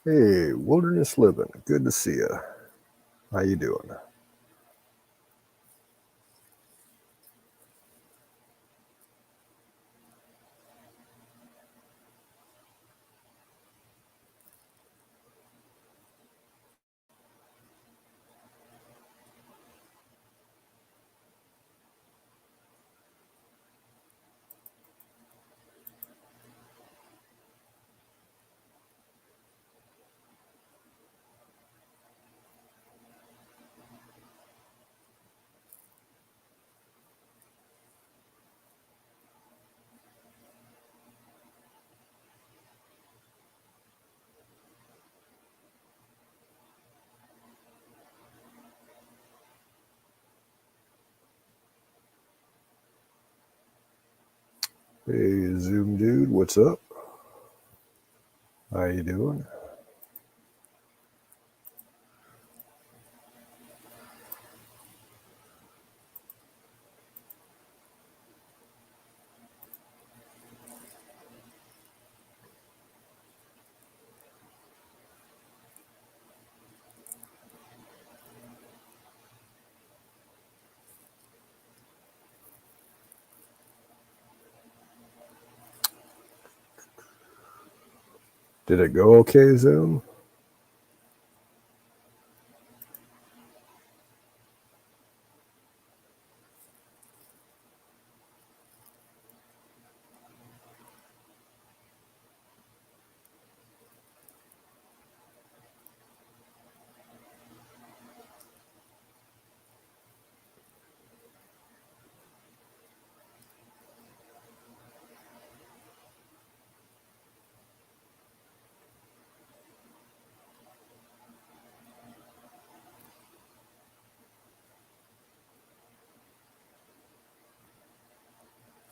Hey, Wilderness Living. Good to see you. How you doing? Hey, Zoom dude, what's up? How you doing? Did it go okay, Zoom?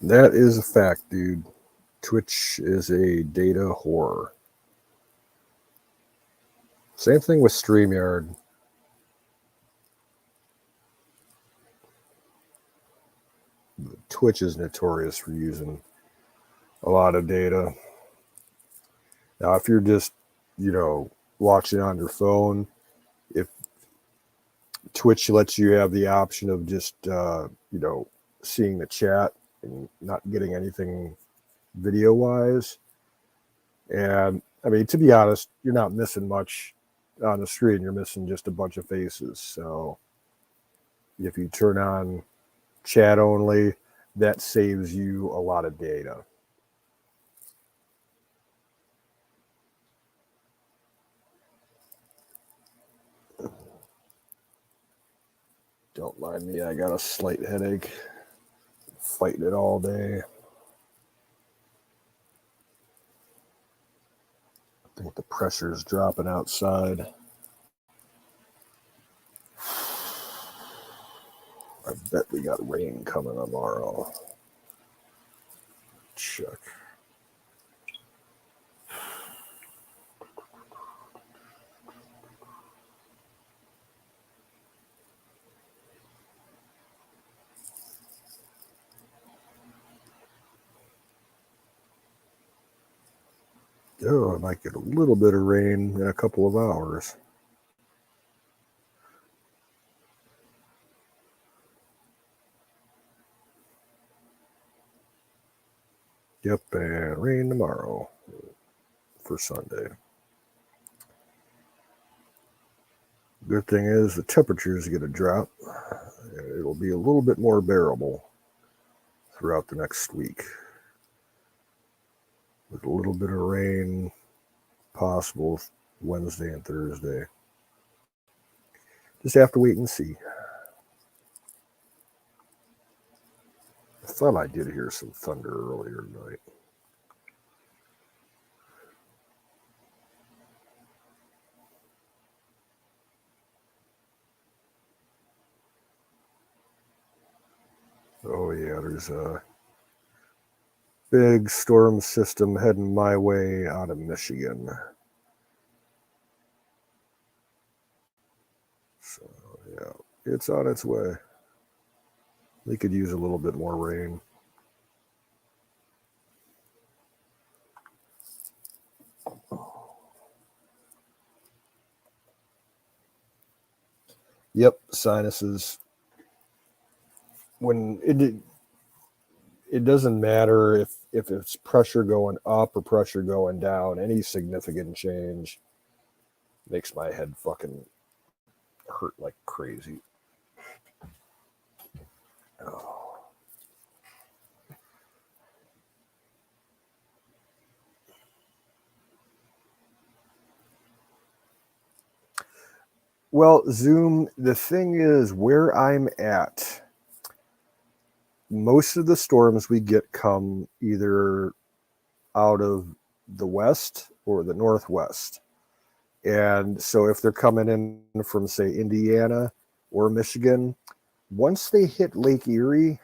That is a fact, dude. Twitch is a data whore. Same thing with StreamYard. Twitch is notorious for using a lot of data. Now, if you're just, watching on your phone, if Twitch lets you have the option of just, seeing the chat and not getting anything video wise. And I mean, to be honest, you're not missing much on the screen. You're missing just a bunch of faces. So if you turn on chat only, that saves you a lot of data. Don't mind me, I got a slight headache. Fighting it all day. I think the pressure is dropping outside. I bet we got rain coming tomorrow. Check. Oh, I might get a little bit of rain in a couple of hours. Yep, and rain tomorrow for Sunday. Good thing is the temperatures get a drop. It'll be a little bit more bearable throughout the next week. With a little bit of rain possible Wednesday and Thursday. Just have to wait and see. I thought I did hear some thunder earlier tonight. Oh yeah, there's a big storm system heading my way out of Michigan. So yeah, it's on its way. They could use a little bit more rain. Yep, sinuses. When it doesn't matter if it's pressure going up or pressure going down, any significant change makes my head fucking hurt like crazy. Oh. Well, Zoom, the thing is, where I'm at, most of the storms we get come either out of the west or the northwest. And so if they're coming in from, say, Indiana or Michigan, once they hit Lake Erie,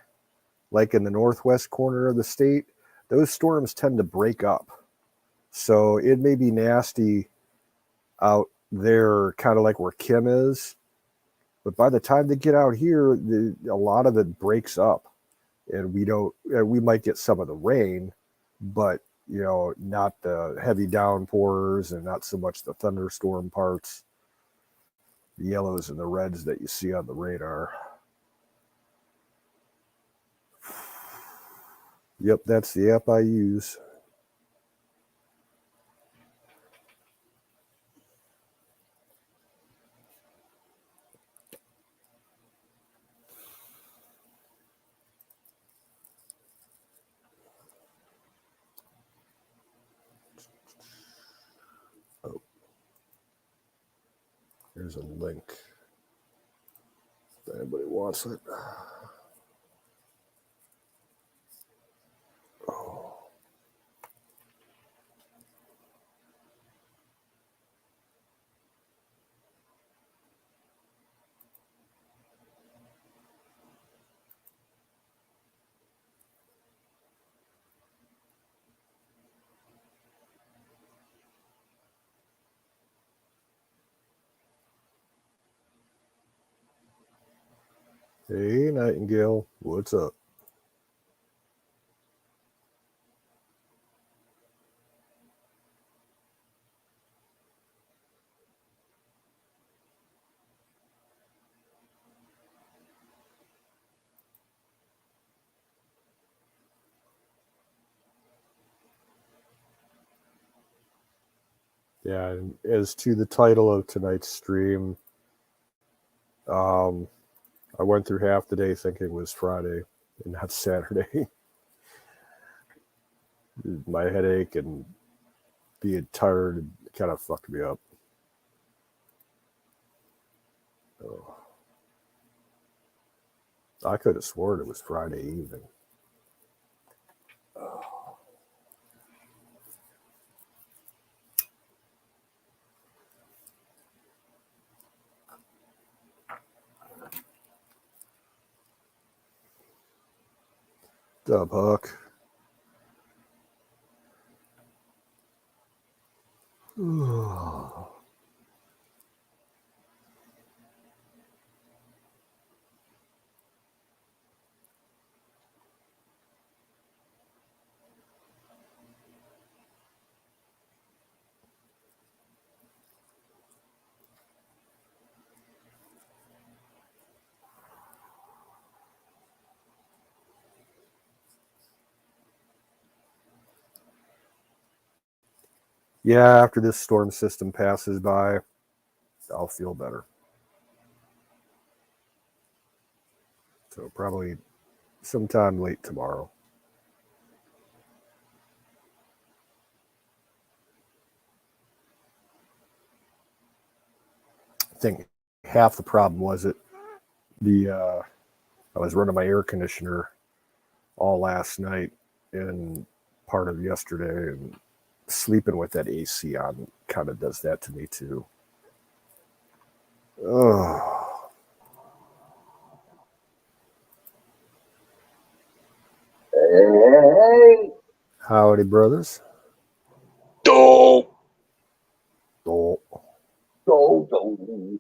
like in the northwest corner of the state, those storms tend to break up. So it may be nasty out there, kind of like where Kim is. But by the time they get out here, a lot of it breaks up. And we might get some of the rain, but not the heavy downpours and not so much the thunderstorm parts, the yellows and the reds that you see on the radar. Yep, that's the app I use. Oh, here's a link. If anybody wants it. Oh. Hey, Nightingale, what's up? Yeah, and as to the title of tonight's stream, I went through half the day thinking it was Friday and not Saturday. My headache and being tired kind of fucked me up. Oh. I could have sworn it was Friday evening. Oh. What's up, Huck? Yeah, after this storm system passes by, I'll feel better. So probably sometime late tomorrow. I think half the problem was I was running my air conditioner all last night and part of yesterday, and sleeping with that AC on kind of does that to me too. Oh. Hey. Howdy, brothers. Do. Oh. Do.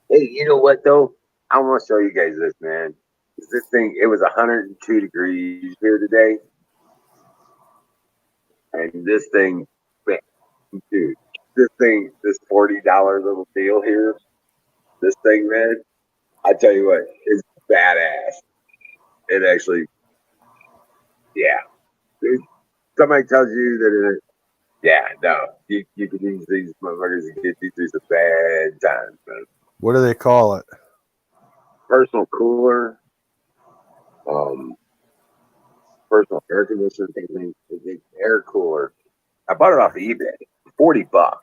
Hey, you know what though? I want to show you guys this, man. This thing, it was 102 degrees here today, and this thing, dude, this $40 little deal here, this thing, man, I tell you what, it's badass. It actually, yeah. If somebody tells you that, yeah, no, you can use these motherfuckers and get you through some bad times, man. What do they call it? Personal cooler, um, personal air conditioner, air cooler. I bought it off of eBay, $40,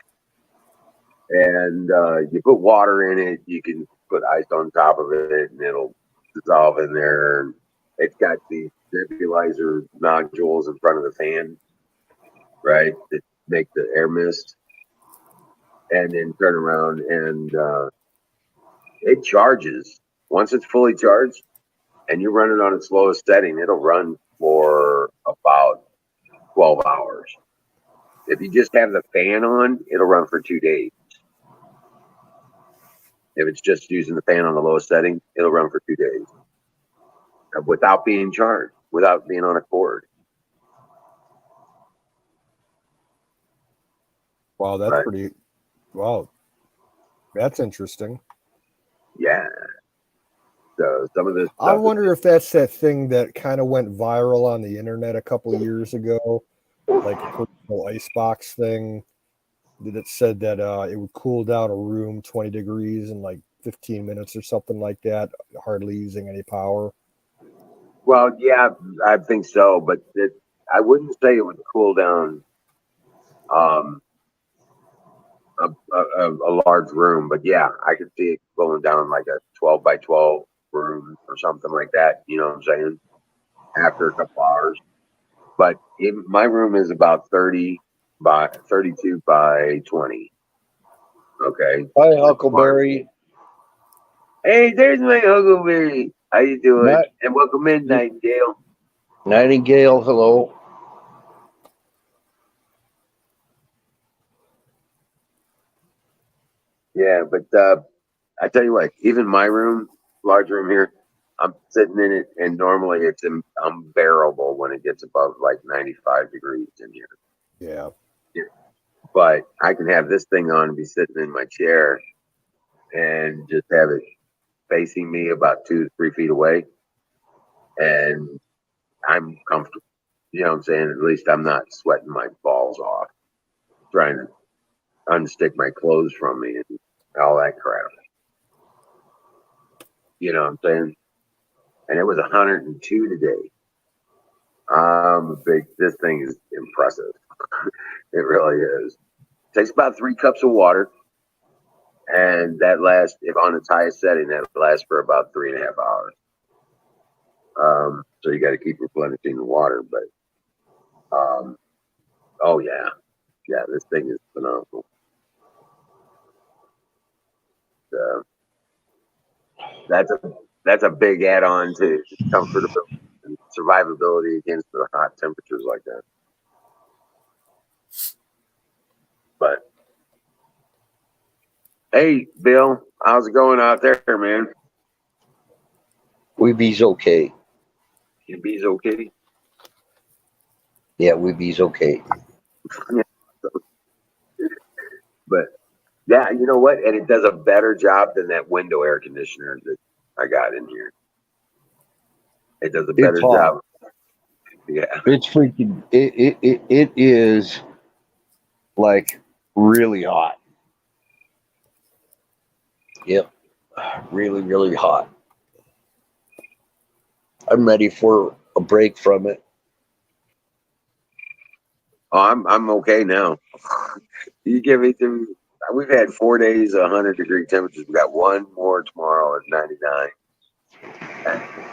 and you put water in it. You can put ice on top of it, and it'll dissolve in there. It's got these nebulizer nodules in front of the fan, right, that make the air mist, and then turn around and it charges. Once it's fully charged and you run it on its lowest setting, it'll run for about 12 hours. If you just have the fan on, it'll run for 2 days. If it's just using the fan on the lowest setting, it'll run for 2 days without being charged, without being on a cord. Wow, that's Right? pretty. Wow, that's interesting. Yeah. So some of this I stuff is, wonder if that's that thing that kind of went viral on the internet a couple years ago, like a personal icebox thing. That it said that it would cool down a room 20 degrees in like 15 minutes or something like that, hardly using any power. well, yeah, I think so, but I wouldn't say it would cool down um, a large room, but yeah, I could see it going down like a 12 by 12 room or something like that. You know what I'm saying? After a couple hours. But my room is about 30 by 32 by 20. Okay. Hi, With one. Huckleberry. Hey, there's my Huckleberry. How you doing? Not And welcome in, Nightingale. Nightingale. Hello. Yeah, but I tell you what, even my room, large room here, I'm sitting in it, and normally it's unbearable when it gets above like 95 degrees in here. Yeah. Yeah. But I can have this thing on and be sitting in my chair and just have it facing me about 2 to 3 feet away, and I'm comfortable. You know what I'm saying? At least I'm not sweating my balls off trying to unstick my clothes from me and all that crap. You know what I'm saying? And it was 102 today. This thing is impressive. It really is. Takes about 3 cups of water, and that lasts, if on its highest setting, that lasts for about 3.5 hours. So you got to keep replenishing the water, but oh yeah, this thing is phenomenal. Uh, that's a big add-on to comfortability and survivability against the hot temperatures like that. But hey, Bill, how's it going out there, man? We be's okay. Your bees okay? Yeah, we be's okay. But yeah, you know what? And it does a better job than that window air conditioner that I got in here. It does a It's better hot. job. Yeah. It's freaking. It is like really hot. Yep, really really hot. I'm ready for a break from it. Oh, I'm okay now. You give me through. We've had 4 days of 100-degree temperatures. We got one more tomorrow at 99,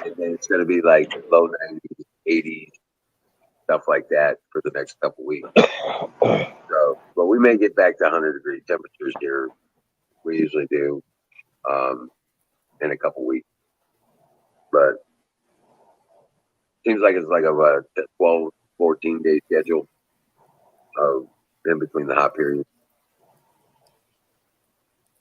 and then it's going to be like low 90s, 80s, stuff like that for the next couple weeks. So, but we may get back to 100-degree temperatures here. We usually do in a couple weeks, but seems like it's like a 12, 14-day schedule of in between the hot periods.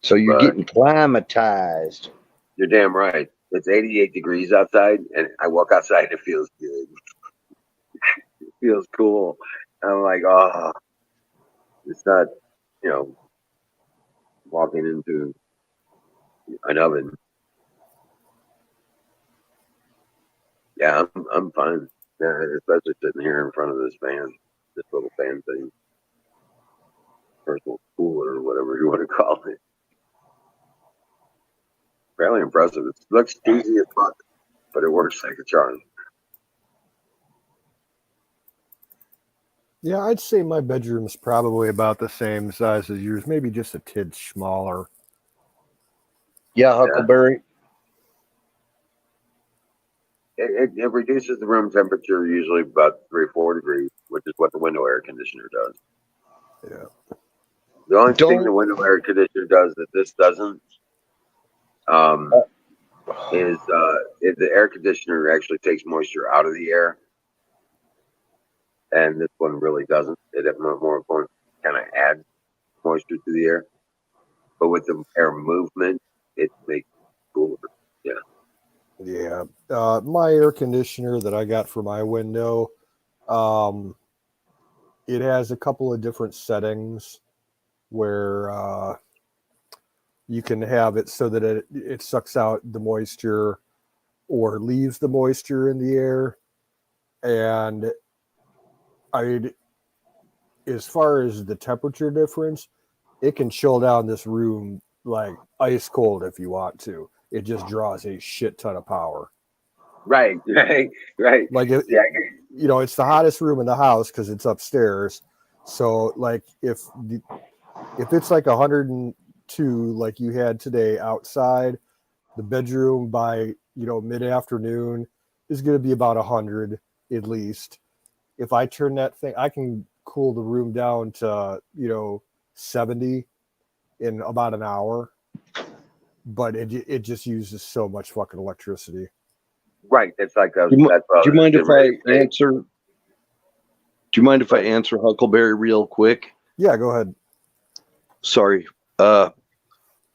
So you're But getting climatized. you're damn right. It's 88 degrees outside, and I walk outside and it feels good. It feels cool. I'm like, oh, it's not, you know, walking into an oven. Yeah, I'm fine. Yeah, especially sitting here in front of this little fan thing, personal cooler or whatever you want to call it. Fairly impressive. It looks easy as fuck, but it works like a charm. Yeah, I'd say my bedroom's probably about the same size as yours, maybe just a tid smaller. Yeah, Huckleberry. It reduces the room temperature usually about 3 or 4 degrees, which is what the window air conditioner does. Yeah. The only thing the window air conditioner does that this doesn't is the air conditioner actually takes moisture out of the air, and this one really doesn't. It more important kind of adds moisture to the air, but with the air movement, it makes it cooler. Yeah. Yeah. My air conditioner that I got for my window, it has a couple of different settings where you can have it so that it sucks out the moisture or leaves the moisture in the air. And as far as the temperature difference, it can chill down this room like ice cold if you want to. It just draws a shit ton of power. Right. Like, Yeah. it's the hottest room in the house because it's upstairs. So, like, if it's like 102, like you had today outside, the bedroom by mid-afternoon is going to be about 100 at least. If I turn that thing, I can cool the room down to 70 in about an hour, but it just uses so much fucking electricity. Right. It's like Do you mind if I answer? Do you mind if I answer Huckleberry real quick? Yeah, go ahead. Sorry,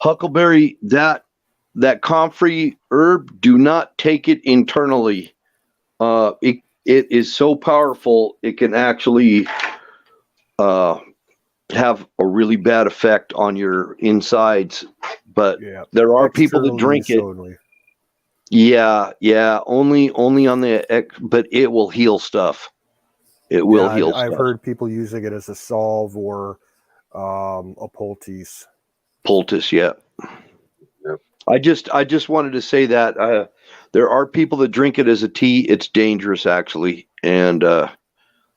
Huckleberry. That comfrey herb, do not take it internally. It is so powerful, it can actually have a really bad effect on your insides. But there are people that drink it. Only. Yeah, only on the, but it will heal stuff. It will heal stuff. I've heard people using it as a solve or a poultice. Poultice, yeah. I just wanted to say that there are people that drink it as a tea. It's dangerous, actually, and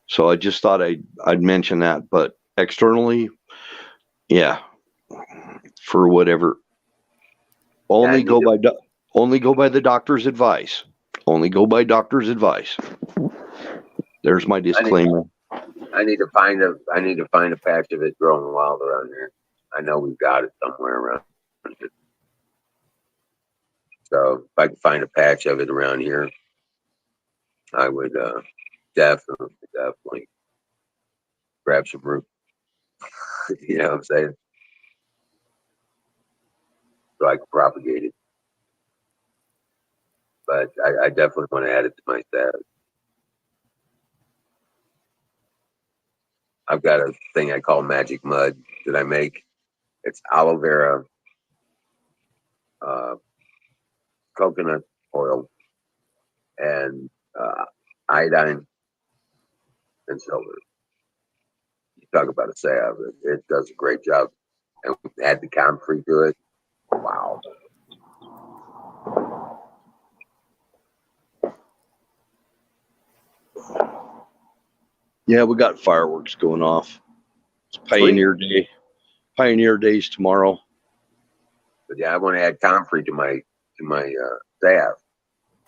so I just thought I'd mention that. But externally, yeah, for whatever. Only go by the doctor's advice. Only go by doctor's advice. There's my disclaimer. I need to find a patch of it growing wild around here. I know we've got it somewhere around here. So if I can find a patch of it around here, I would definitely grab some root. You know what I'm saying? So I can propagate it. But I definitely want to add it to my stash. I've got a thing I call magic mud that I make. It's aloe vera, coconut oil, and iodine and silver. You talk about a salve. It does a great job. And add the comfrey to it. Wow. Yeah, we got fireworks going off. It's Pioneer Day. Pioneer Day's tomorrow. But yeah, I want to add comfrey to my staff.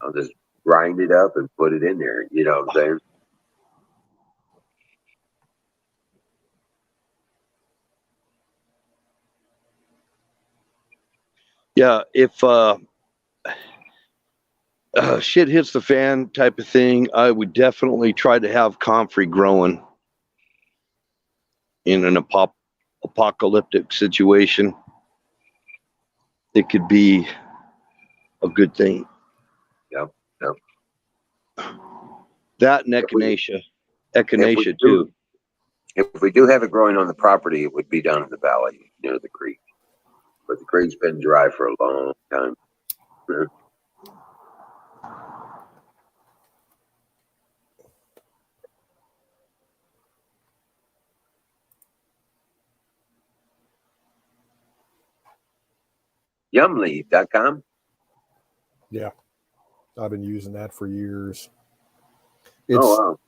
I'll just grind it up and put it in there. You know what I'm saying? Yeah, if shit hits the fan type of thing, I would definitely try to have comfrey growing in an apocalyptic situation. It could be a good thing. Yep. That and echinacea too. If we do have it growing on the property, it would be down in the valley near the creek. but the creek's been dry for a long time. Yumleaf.com. Yeah, I've been using that for years. Wow.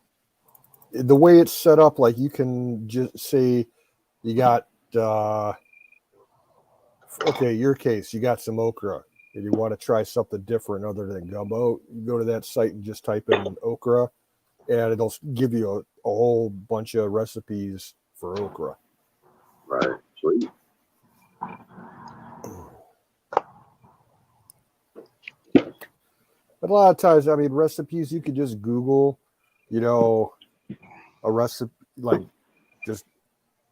The way it's set up, like you can just say you got okay, your case, you got some okra and you want to try something different other than gumbo, you go to that site and just type in okra and it'll give you a whole bunch of recipes for okra. Right. Sweet. But a lot of times, I mean, recipes you could just Google, you know, a recipe, like just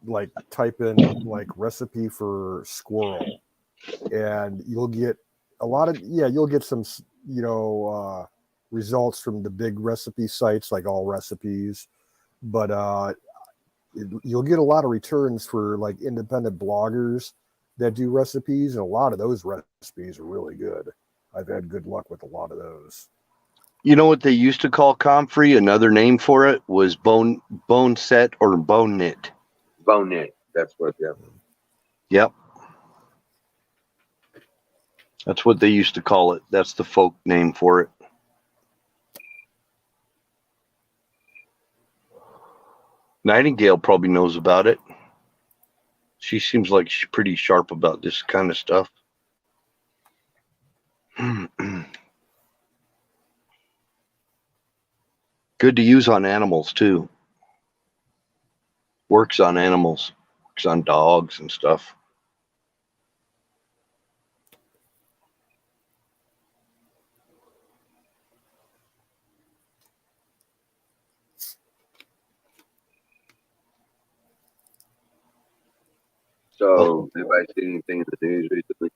like type in like recipe for squirrel and you'll get a lot of, you'll get some, results from the big recipe sites like All Recipes, but you'll get a lot of returns for like independent bloggers that do recipes, and a lot of those recipes are really good. I've had good luck with a lot of those. You know what they used to call comfrey? Another name for it was bone set or bone knit. Bone knit. That's what. Yeah. Yep. That's what they used to call it. That's the folk name for it. Nightingale probably knows about it. She seems like she's pretty sharp about this kind of stuff. Good to use on animals too. Works on animals. Works on dogs and stuff. So, anybody seen anything in the news recently?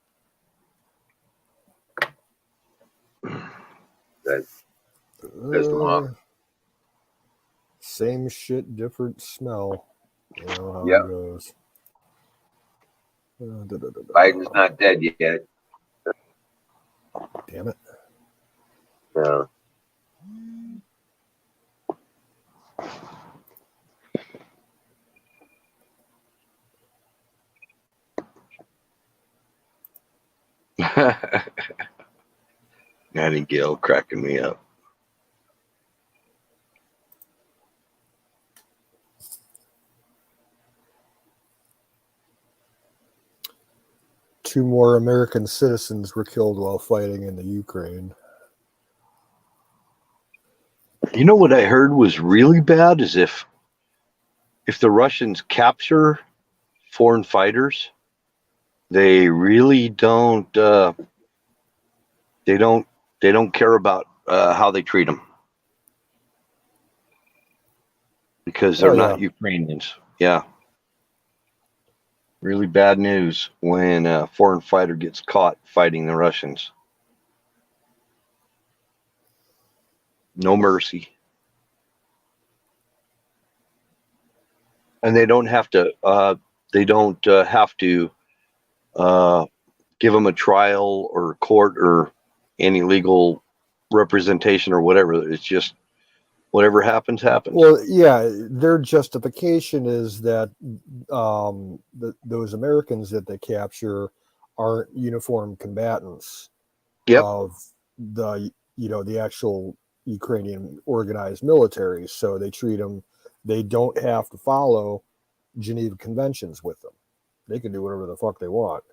That pissed them off. Same shit, different smell. You know how Yep. it goes. Biden's not dead yet. Damn it. No. Nightingale cracking me up. Two more American citizens were killed while fighting in the Ukraine. You know what I heard was really bad is if the Russians capture foreign fighters, they really don't they don't care about how they treat them because they're not Ukrainians. Yeah. Really bad news when a foreign fighter gets caught fighting the Russians. No mercy. And they don't have to give them a trial or court or any legal representation or whatever. It's just whatever happens, happens. Well, yeah, their justification is that those Americans that they capture aren't uniformed combatants of the actual Ukrainian organized military. So they treat them, they don't have to follow Geneva Conventions with them. They can do whatever the fuck they want.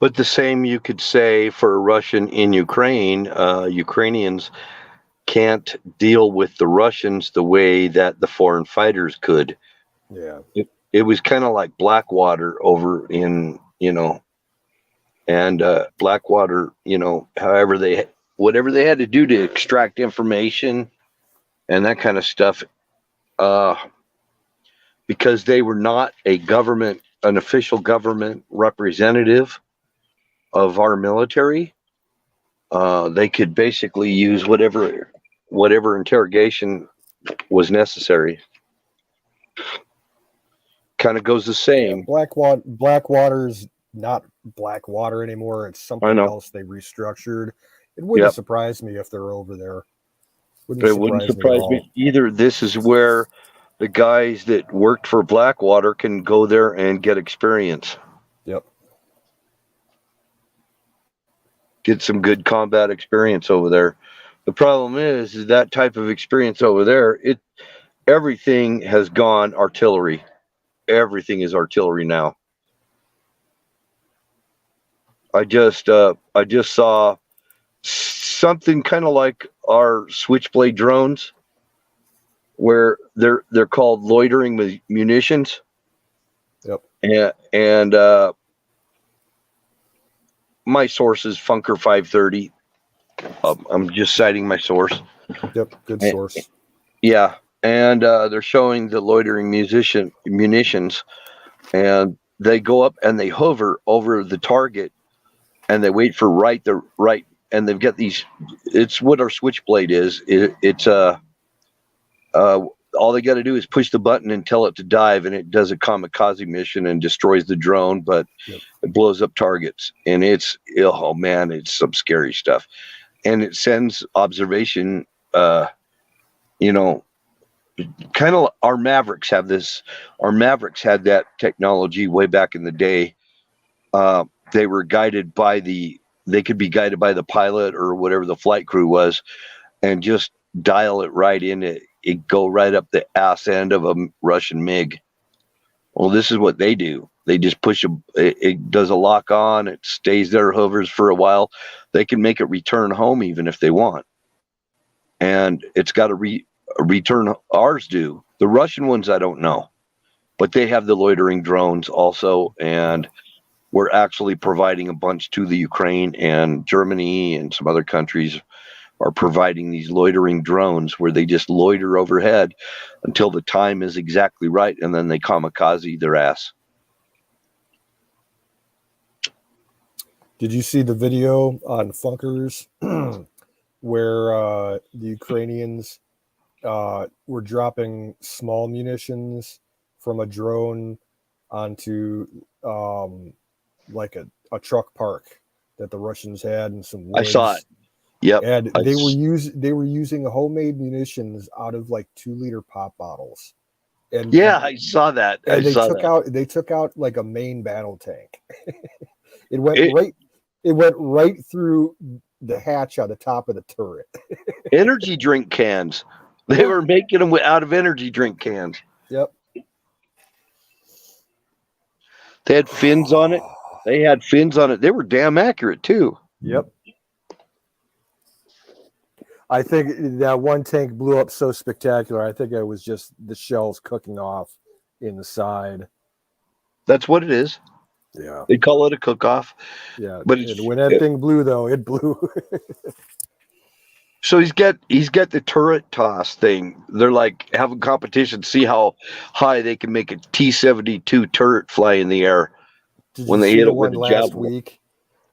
But the same you could say for a Russian in Ukraine. Ukrainians can't deal with the Russians the way that the foreign fighters could. Yeah. It was kind of like Blackwater over in, and Blackwater, whatever they had to do to extract information and that kind of stuff, because they were not an official government representative of our military, they could basically use whatever interrogation was necessary. Kind of goes the same. Yeah, Blackwater's not Blackwater anymore. It's I something know. else they restructured. It wouldn't Yep. surprise me if they're over there. It wouldn't Me at surprise all. me either. This is where the guys that worked for Blackwater can go there and get experience. Yep. Get some good combat experience over there. The problem is that type of experience over there, everything has gone artillery. Everything is artillery now. I just saw something kind of like our Switchblade drones, where they're called loitering munitions. Yep. And my source is Funker 530. I'm just citing my source. Yep. Good source. Yeah, and they're showing the loitering munitions, and they go up and they hover over the target, and they wait for right, and they've got these. It's what our Switchblade is. It's all they got to do is push the button and tell it to dive, and it does a kamikaze mission and destroys the drone, but Yep. it blows up targets. And oh man, it's some scary stuff. And it sends observation, you know, kind of our Mavericks have this. Our Mavericks had that technology way back in the day. They were guided by they could be guided by the pilot or whatever the flight crew was, and just dial it right in. It go right up the ass end of a Russian MiG. Well, this is what they do. They just push it does a lock on. It stays there, hovers for a while. They can make it return home even if they want. And it's got a return. Ours do. The Russian ones, I don't know. But they have the loitering drones also. And we're actually providing a bunch to the Ukraine, and Germany and some other countries are providing these loitering drones where they just loiter overhead until the time is exactly right, and then they kamikaze their ass. Did you see the video on Funkers where the Ukrainians were dropping small munitions from a drone onto like a truck park that the Russians had in some woods? I saw it. Yep. And they were using homemade munitions out of like 2-liter pop bottles. And yeah, I saw that. And they took out like a main battle tank. It went right through the hatch on the top of the turret. Energy drink cans. They were making them out of energy drink cans. Yep. They had fins on it. They were damn accurate too. Yep. I think that one tank blew up so spectacular. I think it was just the shells cooking off in the side. That's what it is. Yeah. They call it a cook-off. Yeah. But when that thing blew, though, it blew. So he's got the turret toss thing. They're like having competition, see how high they can make a T-72 turret fly in the air. When they hit it with last week.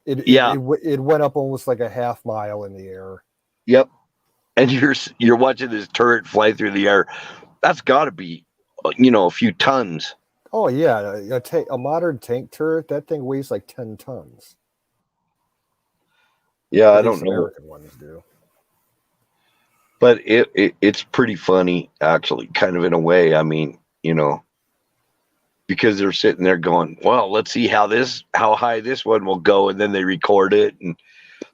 It went up almost like a half mile in the air. Yep. And you're watching this turret fly through the air. That's got to be, a few tons. Oh yeah, a modern tank turret, that thing weighs like 10 tons. Yeah, I don't know. American ones do. But it's pretty funny, actually, kind of in a way. I mean, because they're sitting there going, well, let's see how high this one will go, and then they record it, and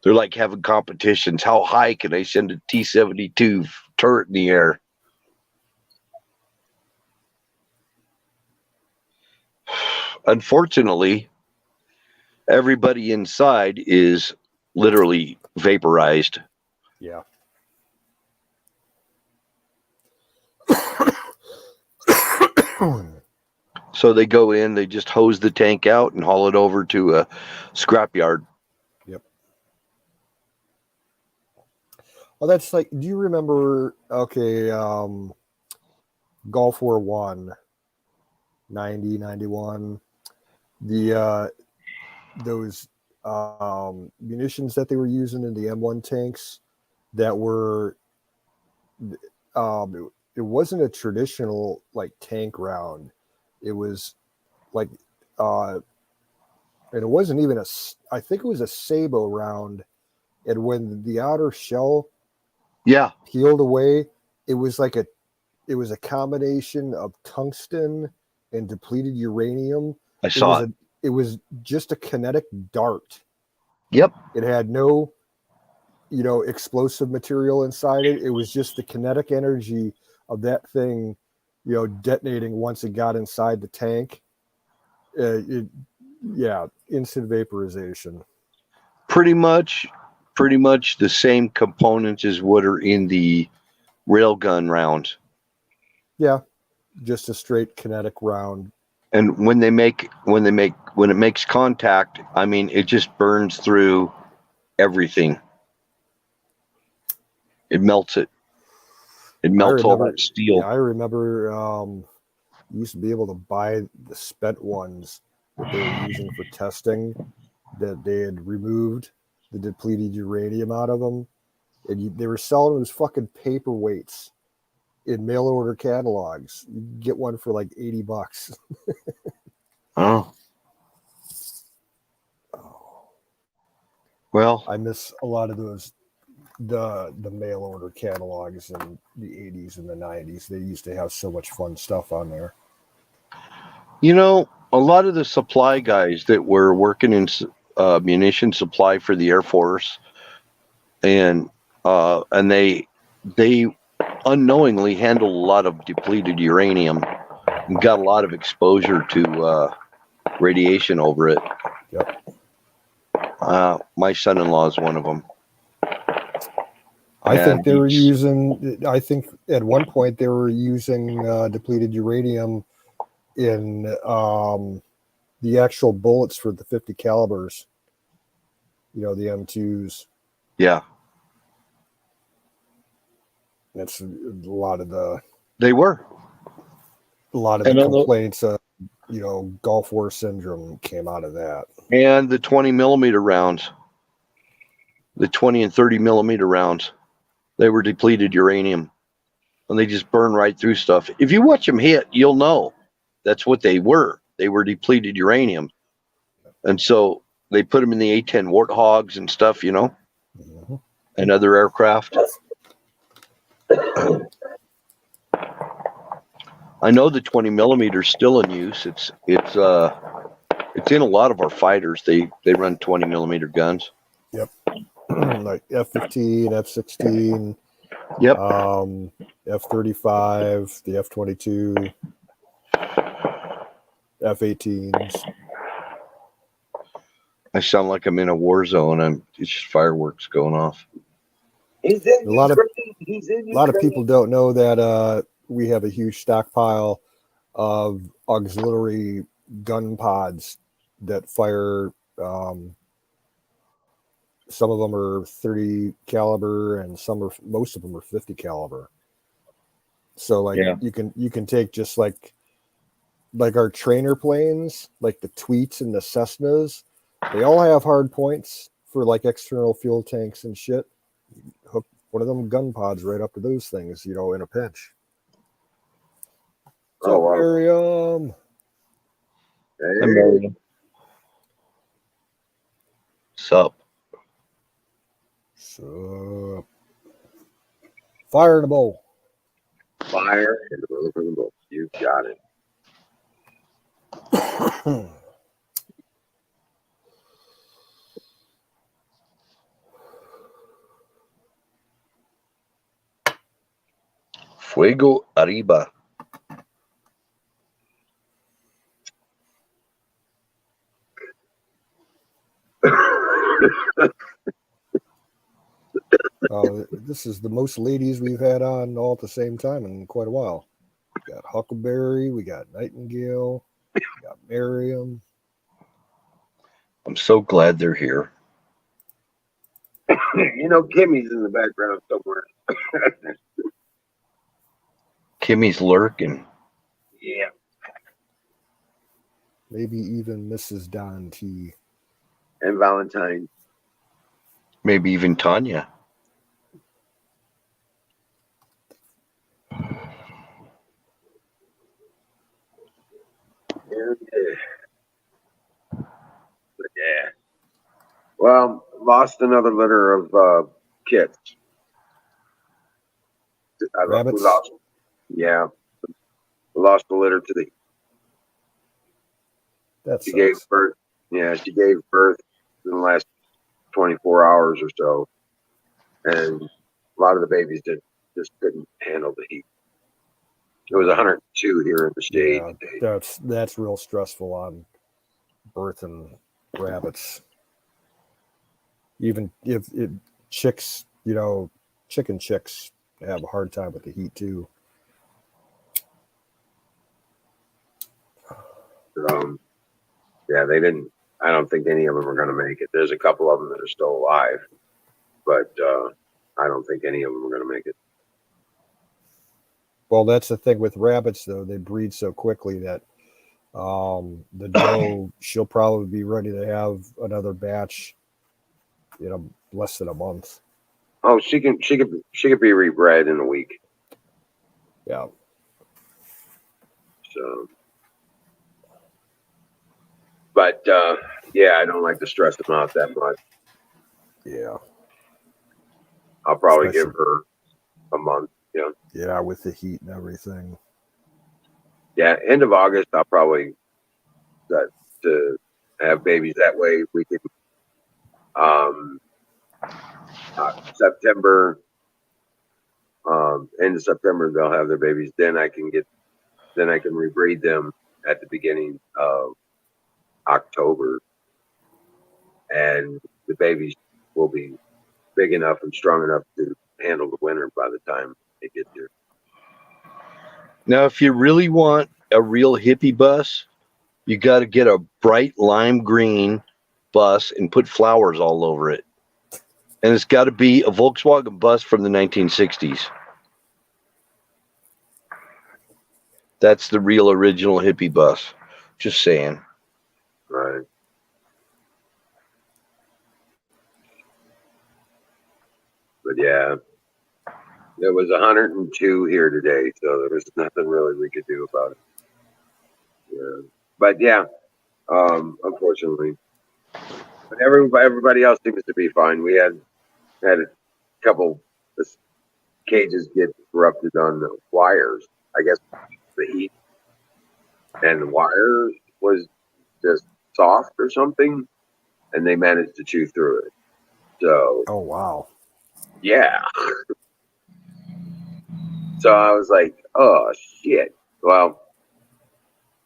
they're like having competitions. How high can I send a T-72 turret in the air? Unfortunately, everybody inside is literally vaporized. Yeah. So they go in, they just hose the tank out and haul it over to a scrapyard. Yep. Well, that's like, do you remember, Gulf War I, 90, 91, those munitions that they were using in the M1 tanks that were, it wasn't a traditional like tank round. It was like and it wasn't even I think it was a Sabo round. And when the outer shell Yeah. peeled away, it was a combination of tungsten and depleted uranium. I saw it. It was just a kinetic dart. Yep. It had no, explosive material inside it. It was just the kinetic energy of that thing, detonating once it got inside the tank. Instant vaporization. Pretty much the same components as what are in the railgun rounds. Yeah, just a straight kinetic round. And when it makes contact, I mean, it just burns through everything. It melts it. It melts all that steel. Yeah, I remember you used to be able to buy the spent ones that they were using for testing, that they had removed the depleted uranium out of them, and they were selling them as fucking paperweights in mail order catalogs. You can get one for like $80. Oh. Well, I miss a lot of those the mail order catalogs in the 80s and the 90s. They used to have so much fun stuff on there. A lot of the supply guys that were working in munition supply for the Air Force, and they unknowingly handled a lot of depleted uranium and got a lot of exposure to radiation over it. Yep. My son-in-law is one of them. I think at one point they were using depleted uranium in the actual bullets for the 50 calibers, the M2s. Yeah. That's a lot of the complaints of, Gulf War syndrome came out of that. And the 20 millimeter rounds, the 20 and 30 millimeter rounds, they were depleted uranium, and they just burn right through stuff. If you watch them hit, you'll know that's what they were. They were depleted uranium. And so they put them in the A-10 Warthogs and stuff, Mm-hmm. and other aircraft. I know the 20 millimeter is still in use. It's in a lot of our fighters. They run 20 millimeter guns. Yep. Like F-15, F-16. Yep. F-35, the F-22, F-18s. I sound like I'm in a war zone. It's just fireworks going off. A lot of people don't know that we have a huge stockpile of auxiliary gun pods that fire. Some of them are 30 caliber, and most of them are 50 caliber. So you can take just like our trainer planes, like the Tweets and the Cessnas. They all have hard points for like external fuel tanks and shit. Hook one of them gun pods right up to those things, in a pinch. What's up, Miriam? Hey, Miriam. Sup? So, fire in the bowl. Fire in the bowl. You got it. Fuego arriba. This is the most ladies we've had on all at the same time in quite a while. We got Huckleberry, we got Nightingale, we got Miriam. I'm so glad they're here. Kimmy's in the background somewhere. Kimmy's lurking. Yeah. Maybe even Mrs. Don T. And Valentine. Maybe even Tanya. Yeah. Well, lost another litter of kits. We Rabbits? lost. Yeah, we lost the litter to the. That She gave sucks. birth. Yeah, she gave birth in the last 24 hours or so, and a lot of the babies just couldn't handle the heat. It was 102 here in the shade Yeah, today. that's real stressful on birthing rabbits. Even if chicks, chicken chicks have a hard time with the heat too. Yeah, they didn't. I don't think any of them are going to make it. There's a couple of them that are still alive, but I don't think any of them are going to make it. Well, that's the thing with rabbits, though. They breed so quickly that the doe, she'll probably be ready to have another batch, less than a month. Oh, she could be rebred in a week. Yeah. So, but yeah, I don't like to stress them out that much. Yeah. I'll probably give her a month. Yeah, with the heat and everything. Yeah, end of August, I'll probably to have babies that way. We can September, end of September, they'll have their babies. Then I can rebreed them at the beginning of October, and the babies will be big enough and strong enough to handle the winter by the time they get there. Now, if you really want a real hippie bus, you got to get a bright lime green bus and put flowers all over it. And it's got to be a Volkswagen bus from the 1960s. That's the real original hippie bus. Just saying. Right. But yeah, it was 102 here today, so there was nothing really we could do about it. Yeah. But yeah, unfortunately, but everybody else seems to be fine. We had a couple of cages get corrupted on the wires. I guess the heat and the wire was just soft or something, and they managed to chew through it. So, oh wow, yeah. So I was like, oh shit. Well,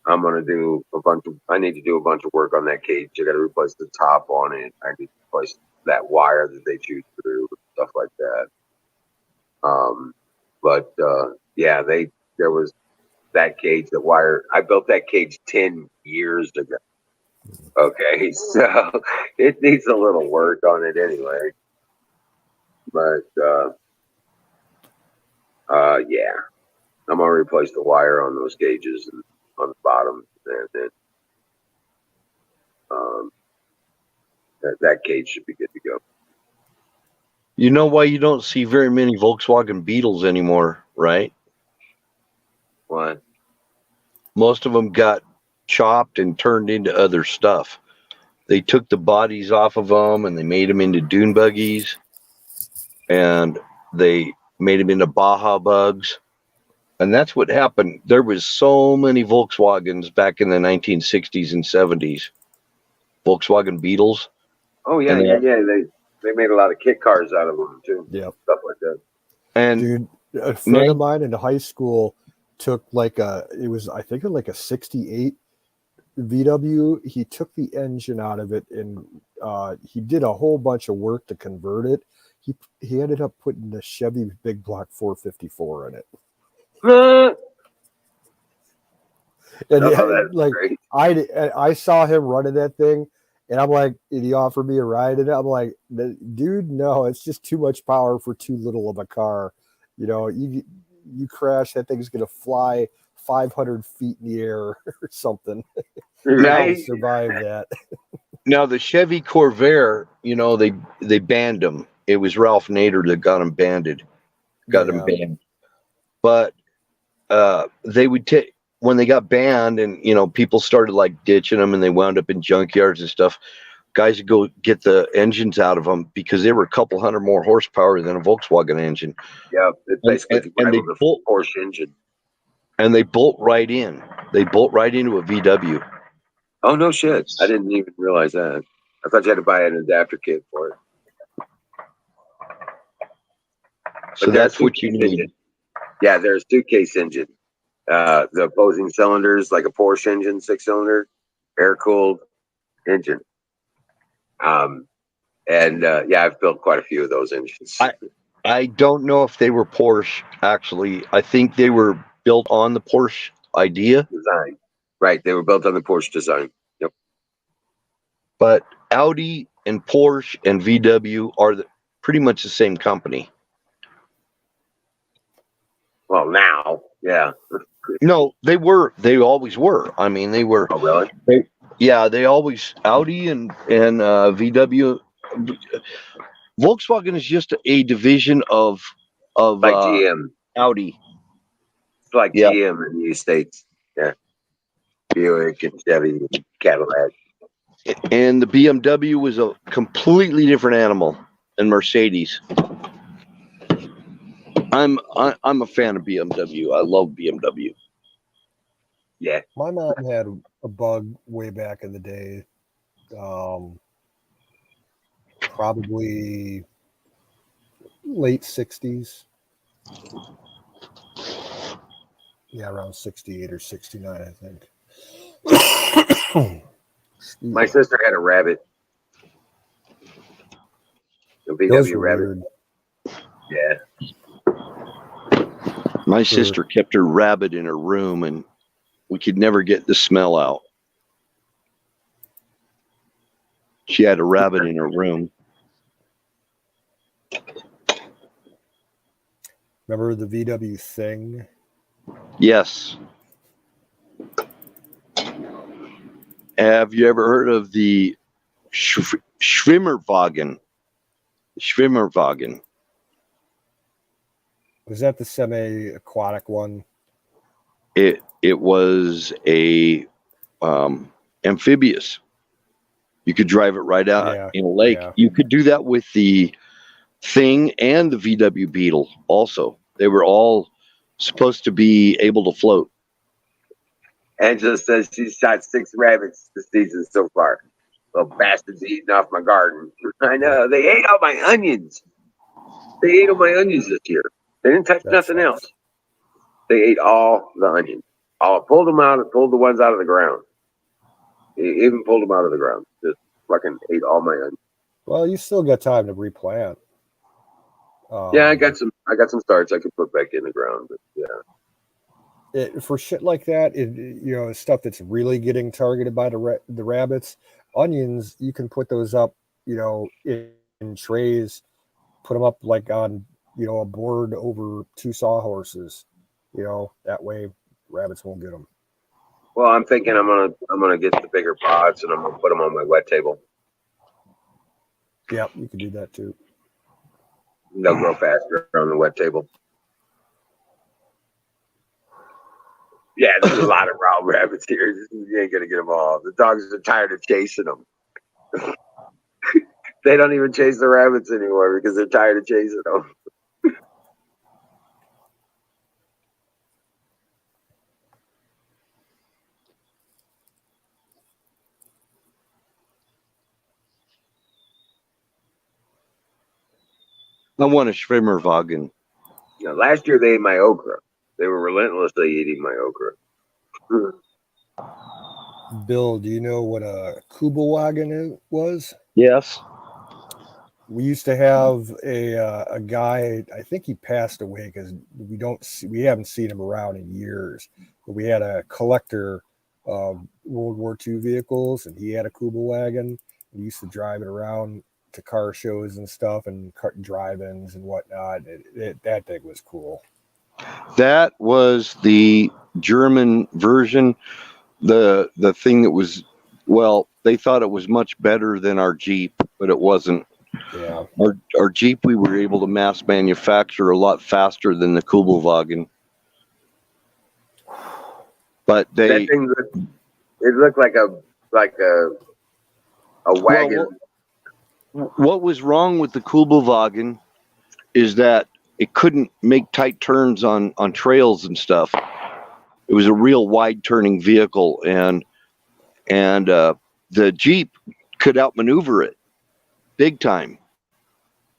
I need to do a bunch of work on that cage. I got to replace the top on it. I need to replace that wire that they chewed through, stuff like that. But yeah, there was that cage, the wire. I built that cage 10 years ago. Okay, so it needs a little work on it anyway. But yeah, I'm gonna replace the wire on those cages and on the bottom, and then that cage should be good to go. You know why you don't see very many Volkswagen Beetles anymore, right? What? Most of them got chopped and turned into other stuff. They took the bodies off of them and they made them into dune buggies, and they made them into Baja bugs. And that's what happened. There was so many Volkswagens back in the 1960s and 70s. Volkswagen Beetles. Oh yeah, yeah. They made a lot of kit cars out of them too. Yeah, stuff like that. And dude, a friend of mine in high school took I think like a 68 VW. He took the engine out of it and he did a whole bunch of work to convert it. He ended up putting the Chevy Big Block 454 in it. And I saw him running that thing, and I'm like, and he offered me a ride in it. I'm like, dude, no, it's just too much power for too little of a car. You crash, that thing's gonna fly 500 feet in the air or something. Right? Survive that. Now the Chevy Corvair, they banned them. It was Ralph Nader that got them banned. But they would take, when they got banned and people started like ditching them and they wound up in junkyards and stuff, guys would go get the engines out of them because they were a couple hundred more horsepower than a Volkswagen engine. Yeah, it basically And they rivals bolt, a Porsche engine. and they bolt right in. They bolt right into a VW. Oh, no shit. I didn't even realize that. I thought you had to buy an adapter kit for it. So that's what you need. Engine. Yeah, there's suitcase engine. The opposing cylinders, like a Porsche engine, 6-cylinder, air-cooled engine. Yeah, I've built quite a few of those engines. I don't know if they were Porsche, actually. I think they were built on the Porsche idea. Design. Right, they were built on the Porsche design. Yep. But Audi and Porsche and VW are pretty much the same company. Well, now, yeah. No, they were. They always were. I mean, they were. Oh, really? They always, Audi and VW. Volkswagen is just a division of like GM. Audi. It's like GM in the States. Yeah. Buick and Chevy and Cadillac. And the BMW was a completely different animal than Mercedes. I'm a fan of BMW. I love BMW. Yeah. My mom had a Bug way back in the day. Probably late 60s. Yeah, around 68 or 69, I think. My sister had a Rabbit. A VW Rabbit. Yeah. My sister kept her Rabbit in her room, and we could never get the smell out. She had a Rabbit in her room. Remember the VW Thing? Yes. Have you ever heard of the Schwimmerwagen? Schwimmerwagen. Was that the semi-aquatic one? It was a amphibious. You could drive it right out in a lake. Yeah. You could do that with the Thing and the VW Beetle also. They were all supposed to be able to float. Angela says she shot 6 rabbits this season so far. Little bastards eating off my garden. I know. They ate all my onions. They ate all my onions this year. They didn't touch nothing else. They ate all the onions. Pulled them out and pulled the ones out of the ground. They even pulled them out of the ground. Just fucking ate all my onions. Well, you still got time to replant. Yeah, I got some starts I could put back in the ground, but yeah. For shit like that, stuff that's really getting targeted by the rabbits, onions, you can put those up, in trays, put them up like on, a board over 2 sawhorses, that way rabbits won't get them. Well, I'm thinking I'm gonna get the bigger pots and I'm gonna put them on my wet table. Yeah, you can do that too. They'll grow faster on the wet table. Yeah, there's a lot of wild rabbits here. You ain't gonna get them all. The dogs are tired of chasing them. They don't even chase the rabbits anymore because they're tired of chasing them. I want a Schwimmerwagen. Last year they ate my okra. They were relentlessly eating my okra. Bill, do you know what a Kubelwagen was? Yes. We used to have a guy. I think he passed away because we haven't seen him around in years. But we had a collector of World War II vehicles, and he had a Kubelwagen. We used to drive it around to car shows and stuff, and drive-ins and whatnot. That thing was cool. That was the German version. The thing that was, they thought it was much better than our Jeep, but it wasn't. Yeah. Our Jeep, we were able to mass manufacture a lot faster than the Kubelwagen. But that thing looked like a a wagon. Well, what was wrong with the Kubelwagen is that it couldn't make tight turns on trails and stuff. It was a real wide turning vehicle, and the Jeep could outmaneuver it big time,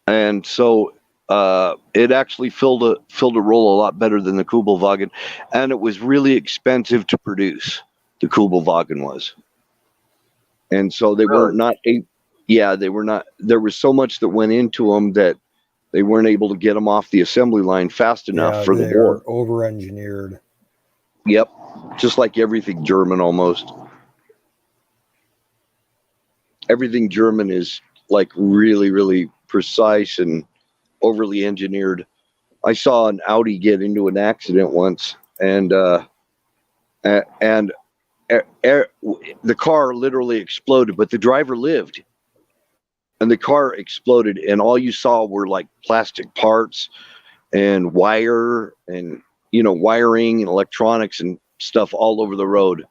and so it actually filled a role a lot better than the Kubelwagen, and it was really expensive to produce. The Kubelwagen was, and so they were Really? not a. Yeah, they were not. There was so much that went into them that they weren't able to get them off the assembly line fast enough Yeah, for the they're war. over-engineered. Yep, just like everything German almost. Everything German is like really, really precise and overly engineered. I saw an Audi get into an accident once, and and the car literally exploded, but the driver lived, and the car exploded, and all you saw were like plastic parts and wire and wiring and electronics and stuff all over the road.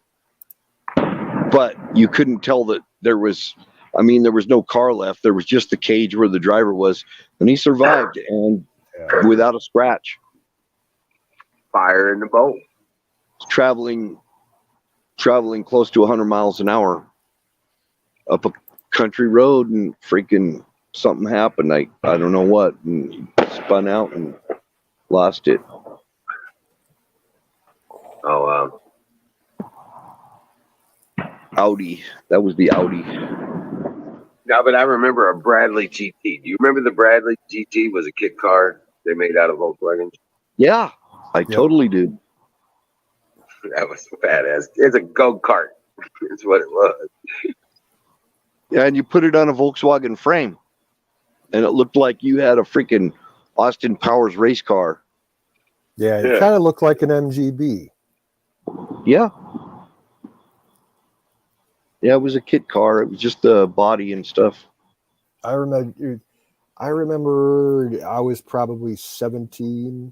But you couldn't tell that there was no car left. There was just the cage where the driver was, and he survived and without a scratch. Fire in the boat. Traveling close to 100 miles an hour up a country road, and freaking something happened. I don't know what, and he spun out and lost it. Oh, wow. Audi. That was the Audi. No, but I remember a Bradley GT. Do you remember the Bradley GT was a kit car they made out of Volkswagen? Yeah, I totally do. That was badass. It's a go-kart. That's what it was. Yeah, and you put it on a Volkswagen frame, and it looked like you had a freaking Austin Powers race car. Yeah, it kind of looked like an MGB. Yeah. Yeah, it was a kit car. It was just the body and stuff. I remember I was probably 17,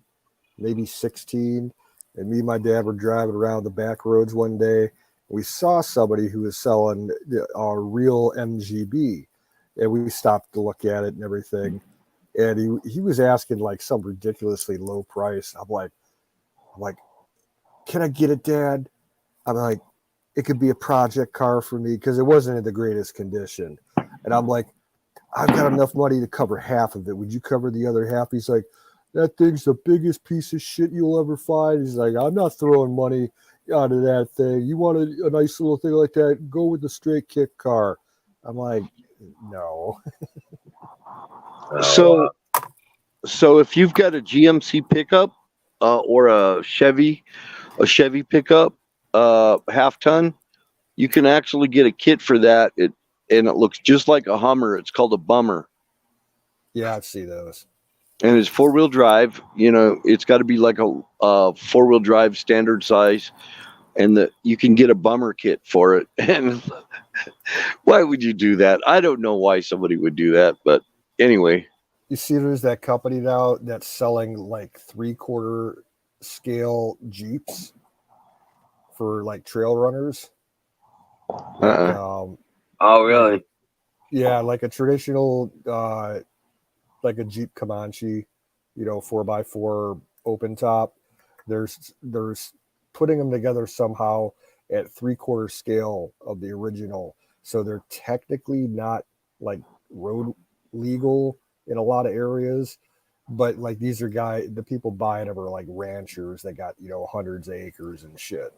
maybe 16, and me and my dad were driving around the back roads one day. We saw somebody who was selling a real MGB, and we stopped to look at it and everything. And he was asking like some ridiculously low price. I'm like, can I get it, Dad? I'm like, it could be a project car for me because it wasn't in the greatest condition. And I'm like, I've got enough money to cover half of it. Would you cover the other half? He's like, that thing's the biggest piece of shit you'll ever find. He's like, I'm not throwing money out of that thing. You want a nice little thing like that? Go with the straight kick car. I'm like, no. So if you've got a GMC pickup or a Chevy pickup, half ton, you can actually get a kit for that. And it looks just like a Hummer. It's called a Bummer. Yeah, I see those. And it's 4-wheel drive. It's got to be like a 4-wheel drive standard size, and you can get a Bummer kit for it. And why would you do that? I don't know why somebody would do that, but anyway. You see, there's that company now that's selling like 3/4 scale Jeeps for like trail runners. Like, oh, really? Yeah, like a traditional, like a Jeep Comanche, 4x4 open top. There's putting them together somehow at 3/4 scale of the original, so they're technically not like road legal in a lot of areas, but like these are the people buying them are like ranchers that got hundreds of acres and shit.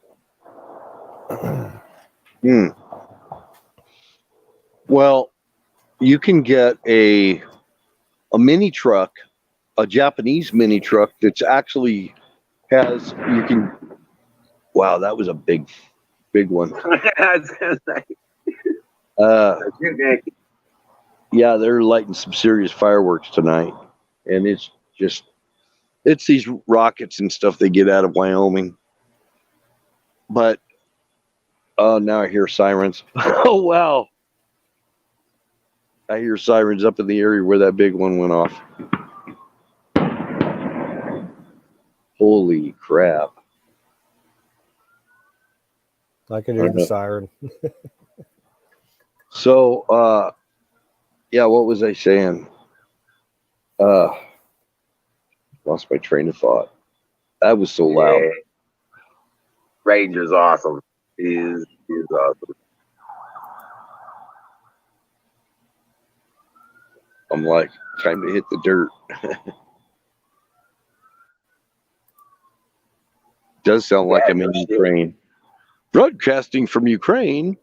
Well, you can get a mini truck, a Japanese mini truck that's actually wow, that was a big one. Yeah, they're lighting some serious fireworks tonight, and it's these rockets and stuff they get out of Wyoming. But now I hear sirens. Oh wow, I hear sirens up in the area where that big one went off. Holy crap. I can hear the siren. So, yeah, what was I saying? Lost my train of thought. That was so loud. Yeah. Ranger's awesome. He's awesome. I'm like, time to hit the dirt. Does sound like I'm in Ukraine. Broadcasting from Ukraine.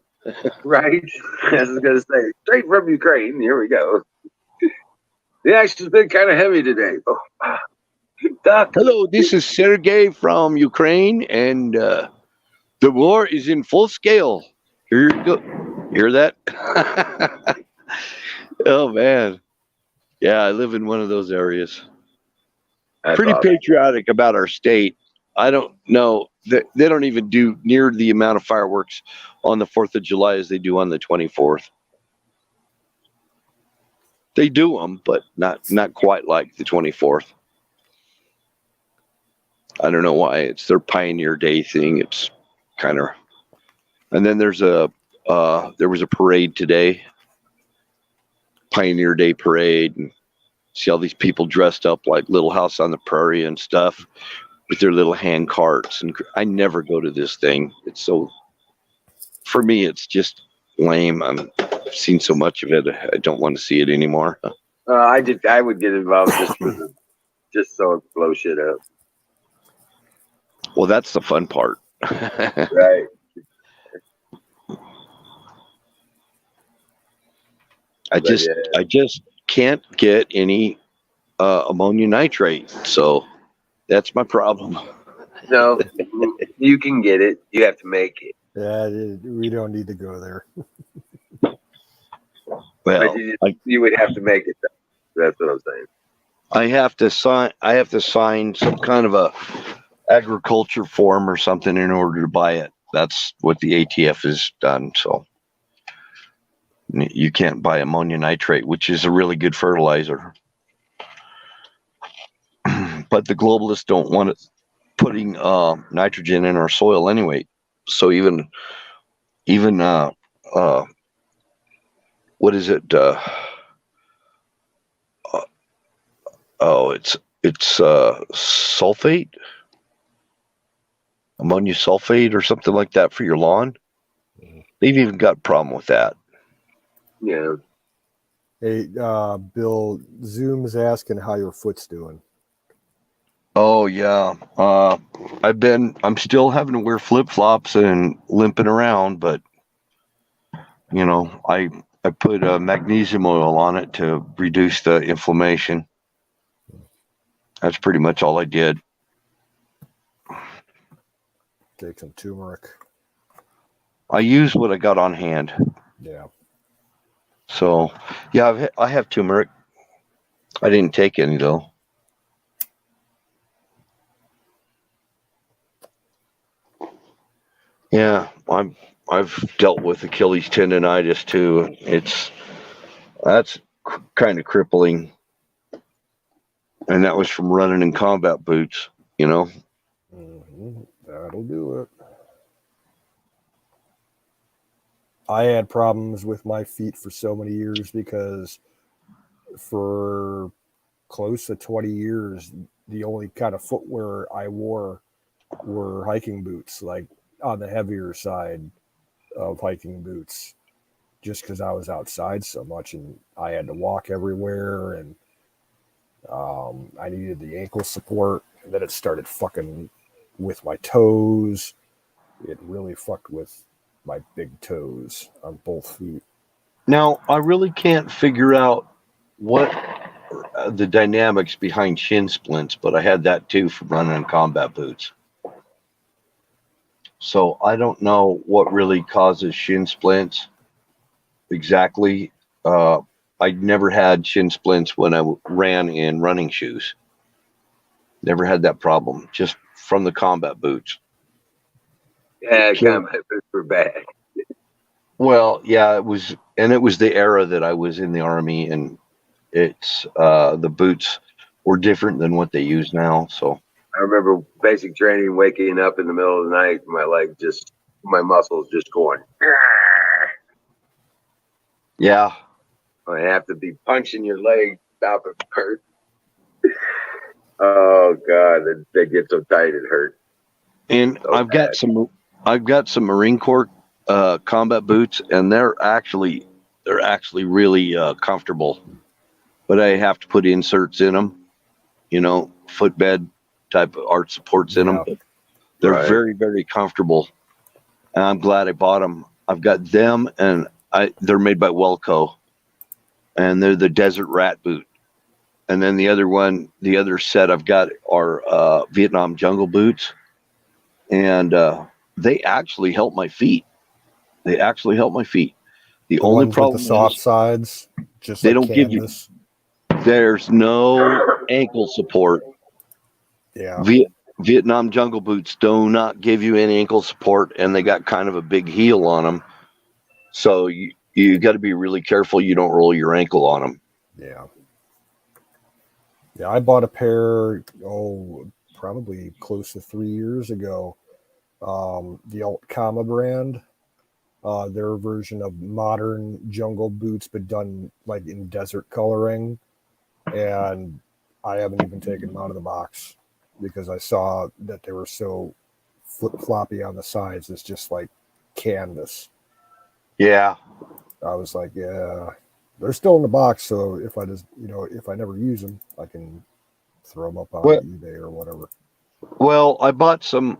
Right? I was going to say, straight from Ukraine. Here we go. The action's been kind of heavy today. Oh, duck. Hello, this is Sergey from Ukraine, and the war is in full scale. Here you go. Hear that? Oh, man. Yeah, I live in one of those areas. That's Pretty awesome. patriotic about our state. I don't know. They don't even do near the amount of fireworks on the 4th of July as they do on the 24th. They do them, but not quite like the 24th. I don't know why. It's their Pioneer Day thing. It's kind of. And then there was a parade today, Pioneer Day parade, and see all these people dressed up like Little House on the Prairie and stuff with their little hand carts. And I never go to this thing. It's so, for me, it's just lame. I've seen so much of it. I don't want to see it anymore. I would get involved just so it blow shit up. Well, that's the fun part. Right. I just can't get any ammonium nitrate, so that's my problem. No, you can get it. You have to make it. Yeah, we don't need to go there. Well, you would have to make it. That's what I'm saying. I have to sign some kind of a agriculture form or something in order to buy it. That's what the ATF has done. So you can't buy ammonium nitrate, which is a really good fertilizer. But the globalists don't want it putting nitrogen in our soil anyway. So even what is it? It's sulfate, ammonia sulfate, or something like that for your lawn. They've even got a problem with that. Yeah. Hey, Bill, Zoom's asking how your foot's doing. Oh yeah, I'm still having to wear flip flops and limping around, but you know, I put magnesium oil on it to reduce the inflammation. That's pretty much all I did. Take some turmeric. I use what I got on hand. Yeah. So, yeah, I have turmeric. I didn't take any though. Yeah, I've dealt with Achilles tendonitis too. That's kind of crippling, and that was from running in combat boots. You know. Mm-hmm. That'll do it. I had problems with my feet for so many years because for close to 20 years, the only kind of footwear I wore were hiking boots, like on the heavier side of hiking boots, just because I was outside so much and I had to walk everywhere, and I needed the ankle support. And then it started fucking with my toes. It really fucked with my big toes on both feet. Now, I really can't figure out what the dynamics behind shin splints, but I had that too from running in combat boots. So I don't know what really causes shin splints exactly. I never had shin splints when I ran in running shoes. Never had that problem, just from the combat boots. Yeah, combat boots were bad. Well, yeah, it was the era that I was in the Army, and it's the boots were different than what they use now. So I remember basic training, waking up in the middle of the night, my muscles just going. Yeah. I have to be punching your leg, stop it hurt. Oh God, they get so tight it hurts. And So I've got some Marine Corps combat boots, and they're actually really comfortable. But I have to put inserts in them, footbed type of arch supports in them. Yeah. But they're Right. very, very comfortable, and I'm glad I bought them. I've got them, and they're made by Welco, and they're the Desert Rat boot. And then the other set I've got are Vietnam Jungle boots, and they actually help my feet. They actually help my feet. The The only ones with the problem soft is sides, just they like don't give you. canvas. There's no ankle support. Yeah. Vietnam Jungle boots do not give you any ankle support, and they got kind of a big heel on them. So you got to be really careful you don't roll your ankle on them. Yeah. Yeah. I bought a pair, probably close to 3 years ago. The Altkama brand, their version of modern jungle boots, but done like in desert coloring. And I haven't even taken them out of the box because I saw that they were so flip floppy on the sides. It's just like canvas. Yeah. I was like, yeah, they're still in the box. So if I just, if I never use them, I can throw them up on Well, eBay or whatever. I bought some.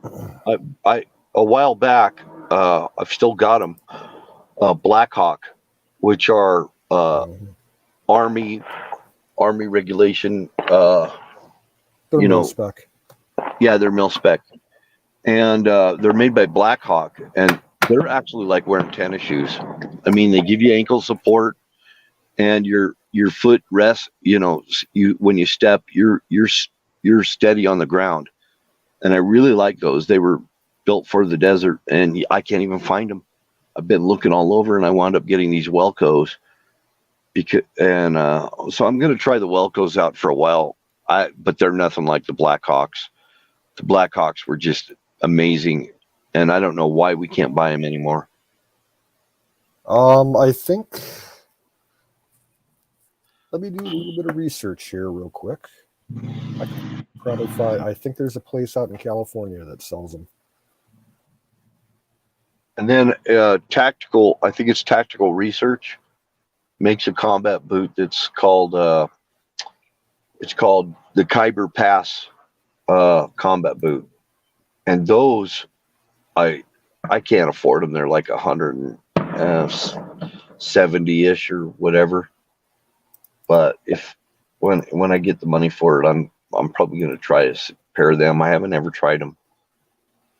I a while back. I've still got them. Blackhawk, which are Mhm. army regulation. They're You mil know, spec. yeah, they're mil spec, and they're made by Blackhawk, and they're actually like wearing tennis shoes. I mean, they give you ankle support, and your foot rests. You when you step, you're steady on the ground, and I really like those. They were built for the desert, and I can't even find them. I've been looking all over, and I wound up getting these Welcos. So I'm going to try the Welcos out for a while. But they're nothing like the Blackhawks. The Blackhawks were just amazing, and I don't know why we can't buy them anymore. I think, let me do a little bit of research here real quick. I could probably find, I think there's a place out in California that sells them. And then I think it's Tactical Research makes a combat boot that's called the Khyber Pass combat boot, and those I can't afford them. They're like 170-ish or whatever. But when I get the money for it, I'm probably going to try a pair of them. I haven't ever tried them.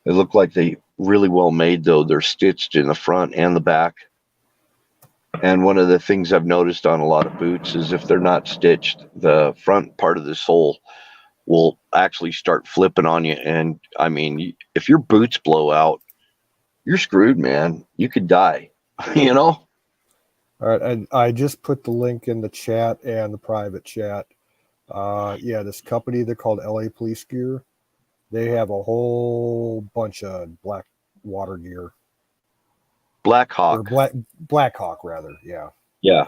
They look like they really well made though. They're stitched in the front and the back. And one of the things I've noticed on a lot of boots is if they're not stitched, the front part of the sole will actually start flipping on you. And I mean, if your boots blow out, you're screwed, man. You could die, All right. And I just put the link in the chat and the private chat. Yeah, this company, they're called LA Police Gear. They have a whole bunch of black water gear. Or Blackhawk. Blackhawk, rather. Yeah. Yeah.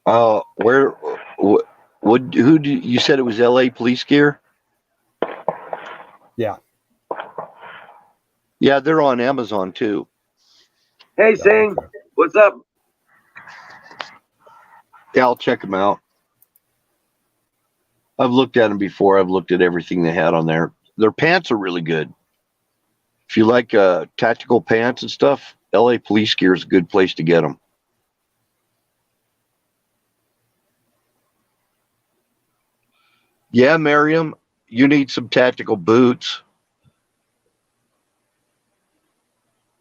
Blackhawk. Where? Who do you said it was? LA Police Gear. Yeah. Yeah, they're on Amazon too. Hey, Sing, Okay. what's up? Yeah, I'll check them out. I've looked at them before. I've looked at everything they had on there. Their pants are really good. If you like tactical pants and stuff, LA Police Gear is a good place to get them. Yeah, Miriam, you need some tactical boots.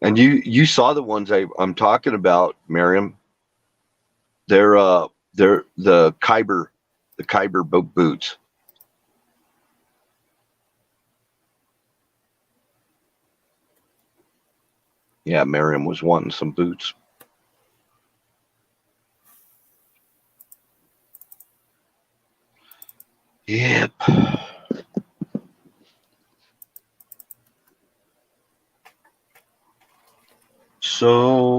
And you saw the ones I'm talking about, Miriam. They're the Khyber boots. Yeah, Miriam was wanting some boots. Yep. So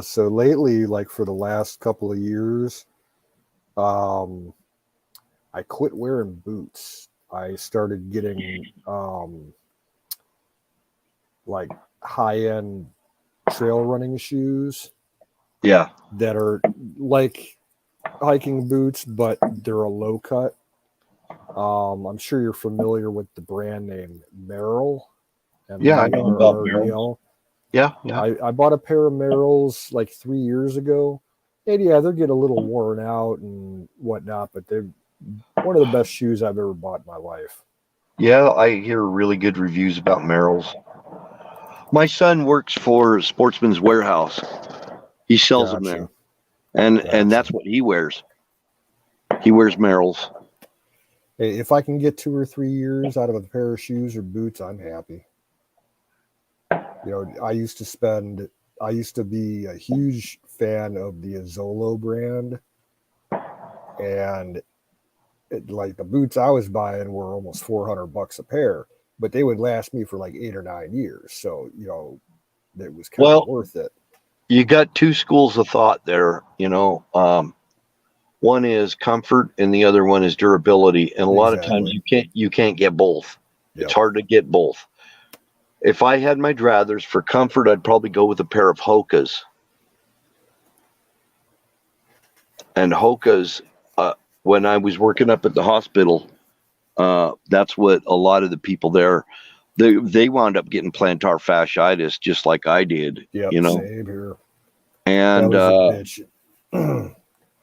Yeah, so lately, like for the last couple of years, I quit wearing boots. I started getting like high-end trail running shoes Yeah. that are like hiking boots, but they're a low cut. I'm sure you're familiar with the brand name Merrell. Yeah, I know about Merrell. Yeah, yeah. I bought a pair of Merrells like 3 years ago. And yeah, they'll get a little worn out and whatnot, but they're one of the best shoes I've ever bought in my life. Yeah, I hear really good reviews about Merrell's. My son works for Sportsman's Warehouse. He sells them Gotcha. there. And Gotcha. that's what he wears. He wears Merrell's. Hey, if I can get 2 or 3 years out of a pair of shoes or boots, I'm happy. You know, I used to be a huge fan of the Azolo brand, and like the boots I was buying were almost $400 a pair, but they would last me for like 8 or 9 years. So, you know, it was kind of worth it. You got two schools of thought there, you know. One is comfort and the other one is durability. And a lot of times you can't get both. Yep. It's hard to get both. If I had my druthers for comfort, I'd probably go with a pair of Hokas. And Hokas, when I was working up at the hospital, that's what a lot of the people there, they wound up getting plantar fasciitis just like I did. Yep, you know, same here. And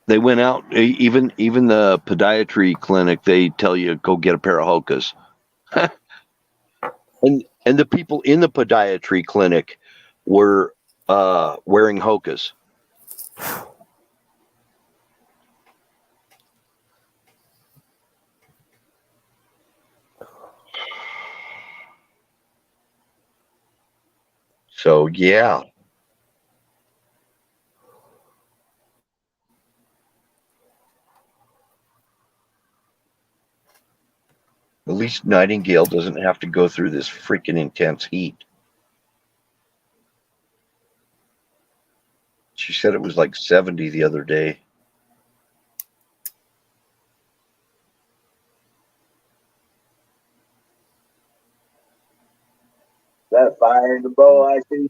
they went out, even the podiatry clinic, they tell you go get a pair of Hokas. and the people in the podiatry clinic were wearing Hokas. So yeah. At least Nightingale doesn't have to go through this freaking intense heat. She said it was like 70 the other day. Is that fire in the bowl I see?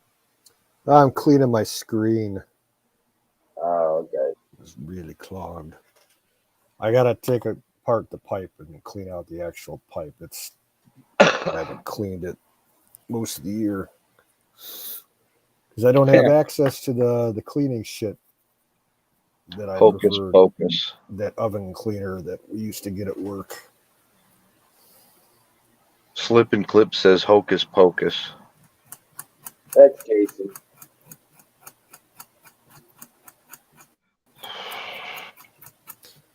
I'm cleaning my screen. Oh, okay. It's really clogged. I gotta take apart the pipe and clean out the actual pipe. I haven't cleaned it most of the year because I don't have access to the cleaning shit that I prefer. Focus. That oven cleaner that we used to get at work. Slip and Clip says Hocus Pocus. That's Jason.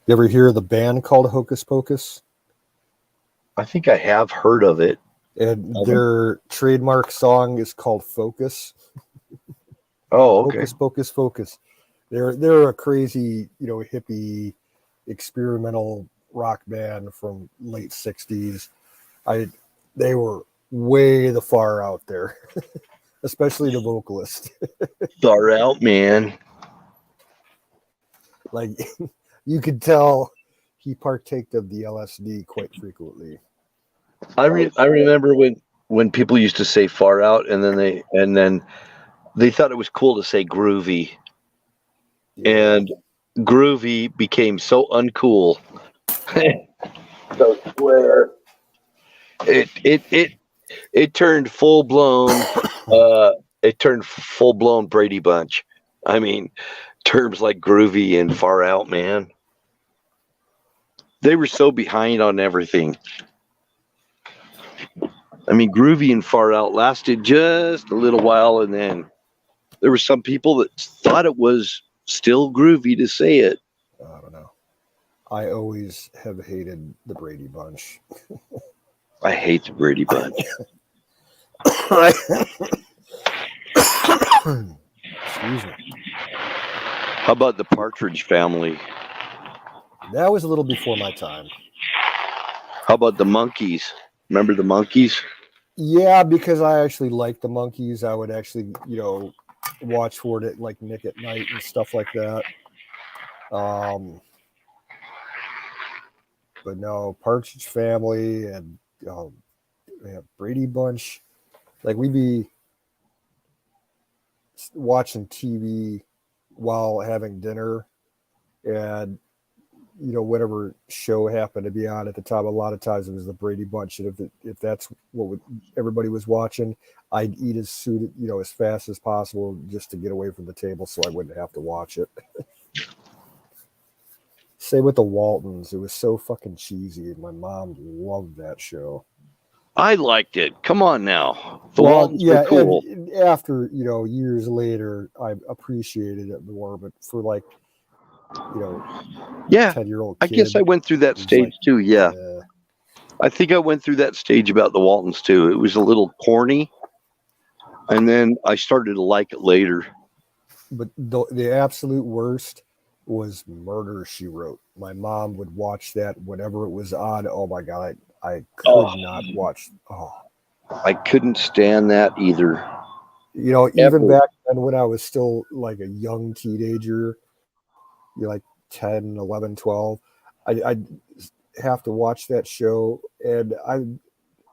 You ever hear of the band called Hocus Pocus? I think I have heard of it. And their trademark song is called Focus. Oh, okay. Focus, Focus, Focus. They're a crazy, you know, hippie experimental rock band from late 60s. They were way the far out there, especially the vocalist. Far out, man. Like you could tell he partaked of the LSD quite frequently. I remember when people used to say far out, and then they thought it was cool to say groovy. Yeah. And groovy became so uncool. So square. It turned full blown. It turned full blown Brady Bunch. I mean, terms like groovy and far out, man. They were so behind on everything. I mean, groovy and far out lasted just a little while, and then there were some people that thought it was still groovy to say it. I don't know. I always have hated the Brady Bunch. I hate the Brady Bunch. Excuse me. How about the Partridge Family? That was a little before my time. How about the Monkees? Remember the Monkees? Yeah, because I actually liked the Monkees. I would actually, you know, watch for it at like Nick at Night and stuff like that. But no, Partridge Family and Brady Bunch. Like we'd be watching TV while having dinner, and whatever show happened to be on at the time. A lot of times it was the Brady Bunch, and if that's what everybody was watching, I'd eat as soon as fast as possible just to get away from the table so I wouldn't have to watch it. Same with the Waltons. It was so fucking cheesy, and my mom loved that show. I liked it. Come on now. The Waltons were cool. And after, years later, I appreciated it more, but for like, 10-year-old kid. I guess I went through that stage too. Yeah. I think I went through that stage about the Waltons too. It was a little corny, and then I started to like it later. But the absolute worst was Murder, She Wrote. My mom would watch that whenever it was on. Oh my God, I could not watch. Oh, I couldn't stand that either. Even back then when I was still like a young teenager, like 10, 11, 12, I'd have to watch that show. And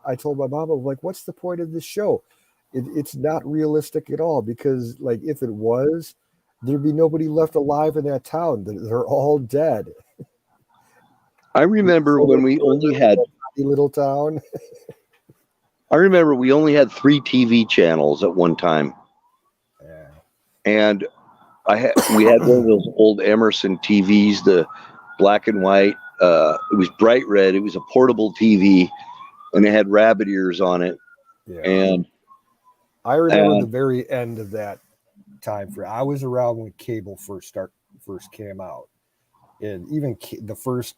I told my mom, I'm like, what's the point of this show? It's not realistic at all, because like if it was, there'd be nobody left alive in that town. They're all dead. I remember when we only had little town. I remember we only had 3 TV channels at one time. Yeah. And we had one of those old Emerson TVs, the black and white. It was bright red. It was a portable TV, and it had rabbit ears on it. Yeah. And I remember the very end of that time frame. I was around when cable first came out, and even the first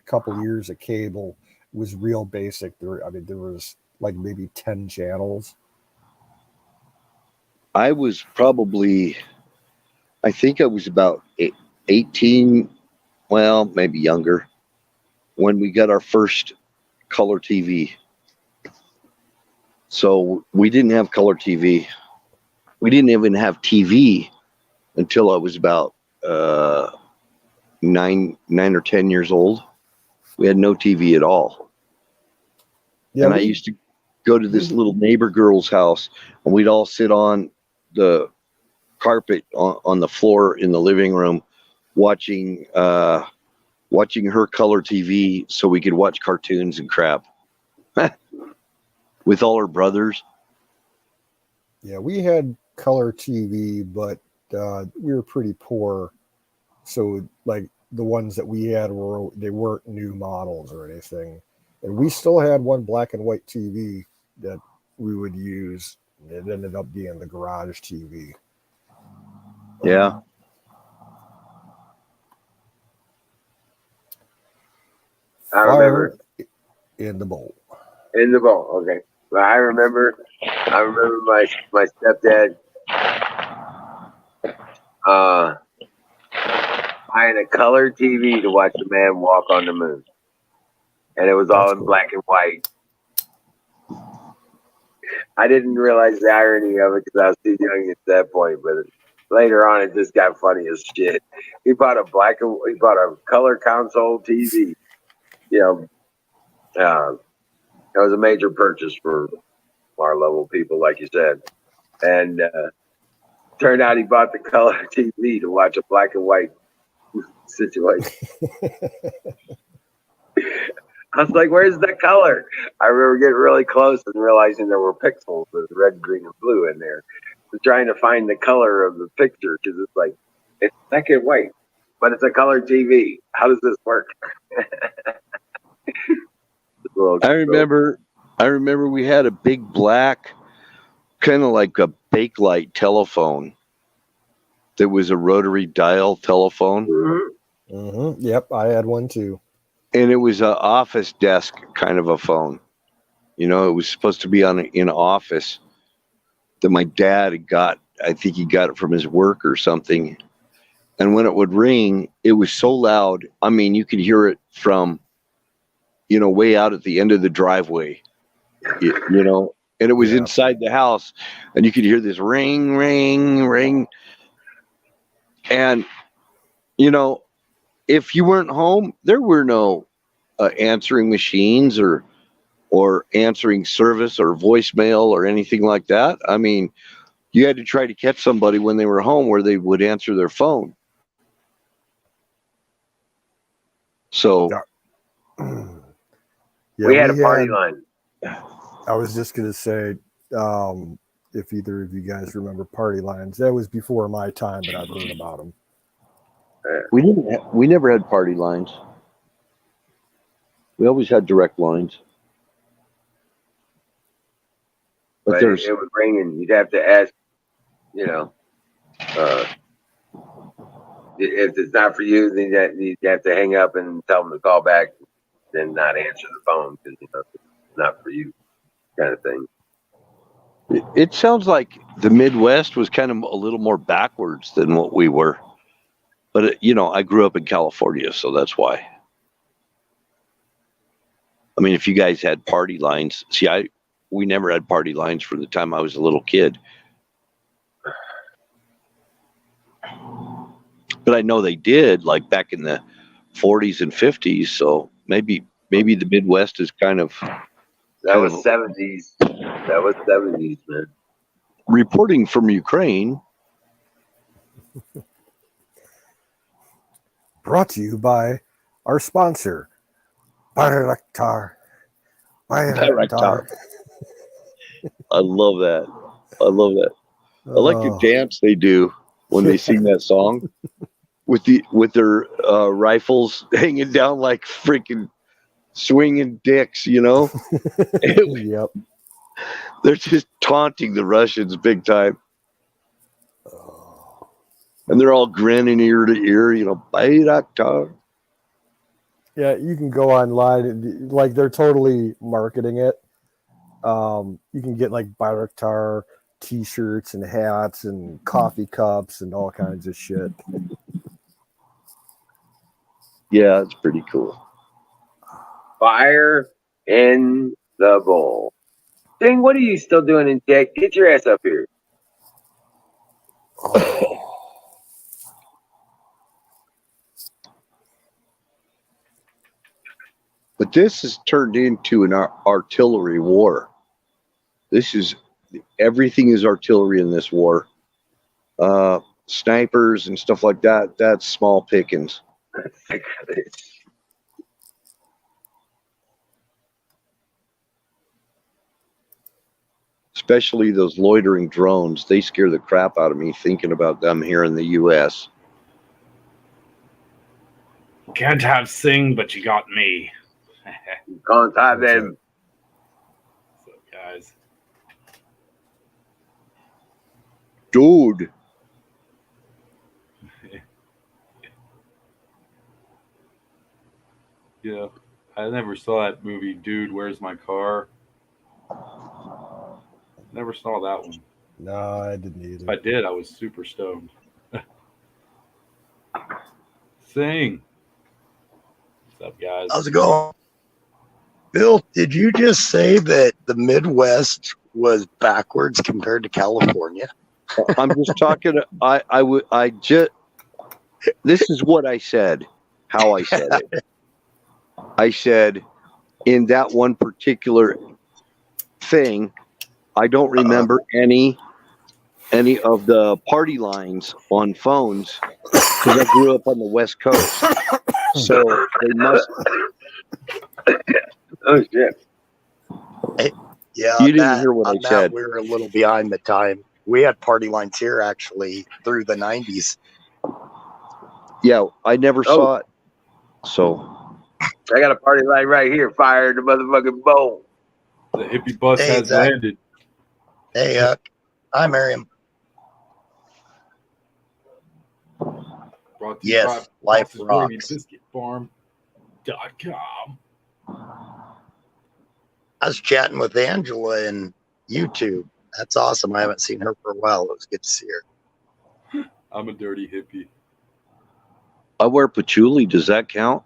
couple years of cable was real basic. There was like maybe 10 channels. I was probably, I think I was about 18, well, maybe younger, when we got our first color TV. So we didn't have color TV. We didn't even have TV until I was about 9 or 10 years old. We had no TV at all. Yeah, and I used to go to this little neighbor girl's house, and we'd all sit on the carpet on the floor in the living room, watching her color TV so we could watch cartoons and crap with all her brothers. Yeah, we had color TV, but we were pretty poor, so like the ones that we had weren't new models or anything. And we still had one black and white TV that we would use. It ended up being the garage TV. Yeah. I remember in the bowl. In the bowl, okay. Well, I remember my stepdad buying a color TV to watch the man walk on the moon. And it was all in black and white. I didn't realize the irony of it because I was too young at that point. But later on, it just got funny as shit. He bought a color console TV. It was a major purchase for our level people, like you said. And turned out he bought the color TV to watch a black and white situation. I was like, where's the color? I remember getting really close and realizing there were pixels with red, green, and blue in there. Trying to find the color of the picture because it's like, it's black and white, but it's a color TV. How does this work? I remember we had a big black, kind of like a Bakelite telephone. There was a rotary dial telephone. Mm-hmm. Mm-hmm. Yep, I had one too. And it was an office desk kind of a phone. It was supposed to be in an office that my dad had got. I think he got it from his work or something. And when it would ring, it was so loud. I mean, you could hear it from, way out at the end of the driveway. and it was Yeah. inside the house, and you could hear this ring, ring, ring. And, you know, if you weren't home, there were no answering machines or answering service or voicemail or anything like that. I mean, you had to try to catch somebody when they were home where they would answer their phone. So Yeah, we had a party line. I was just gonna say, if either of you guys remember party lines, that was before my time, but I've heard about them. we never had party lines. We always had direct lines. But But there's it would ring, and you'd have to ask, you know, if it's not for you, then you have to hang up and tell them to call back, then not answer the phone because it's not for you, kind of thing. it sounds like the Midwest was kind of a little more backwards than what we were. But I grew up in California, so that's why. I mean, if you guys had party lines, we never had party lines from the time I was a little kid. But I know they did, like back in the 40s and 50s. So maybe the Midwest is kind of That was 70s. That was 70s, man. reporting from Ukraine. Brought to you by our sponsor, Bayraktar. Bayraktar. I love that. I like the dance they do when they sing that song with their rifles hanging down like freaking swinging dicks, Yep. They're just taunting the Russians big time. And they're all grinning ear to ear, Bayraktar. Yeah, you can go online, like they're totally marketing it. You can get like Bayraktar t-shirts and hats and coffee cups and all kinds of shit. Yeah, it's pretty cool. Fire in the bowl. Ding, what are you still doing in tech? Get your ass up here. But this has turned into an artillery war. Everything is artillery in this war. Snipers and stuff like that, that's small pickings. Especially those loitering drones. They scare the crap out of me thinking about them here in the U.S. Can't have sing, but you got me. Can't have them. So, guys. Dude. Yeah, I never saw that movie, Dude, Where's My Car? Never saw that one. No, I didn't either. If I did, I was super stoned. Sing. What's up, guys? How's it going? Bill, did you just say that the Midwest was backwards compared to California? I'm just talking. This is what I said, how I said it. I said, in that one particular thing, I don't remember any of the party lines on phones because I grew up on the West Coast. So they must. Oh shit! Yeah, you didn't hear what I said. We were a little behind the time. We had party lines here actually through the 90s. Yeah, I never saw it. So I got a party line right here. Fire in the motherfucking bowl. The hippie bus has landed. Hey, hi, Miriam. Yes, Life Rocks. BiscuitFarm.com. I was chatting with Angela in YouTube. That's awesome. I haven't seen her for a while. It was good to see her. I'm a dirty hippie. I wear patchouli. Does that count?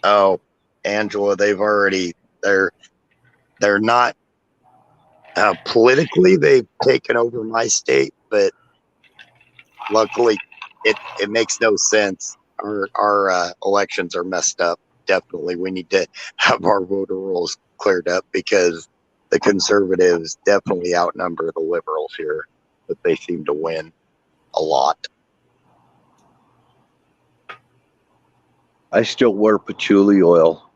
Oh, Angela, they're not politically they've taken over my state, but luckily it makes no sense. Our elections are messed up. Definitely, we need to have our voter rolls cleared up because the conservatives definitely outnumber the liberals here, but they seem to win a lot. I still wear patchouli oil.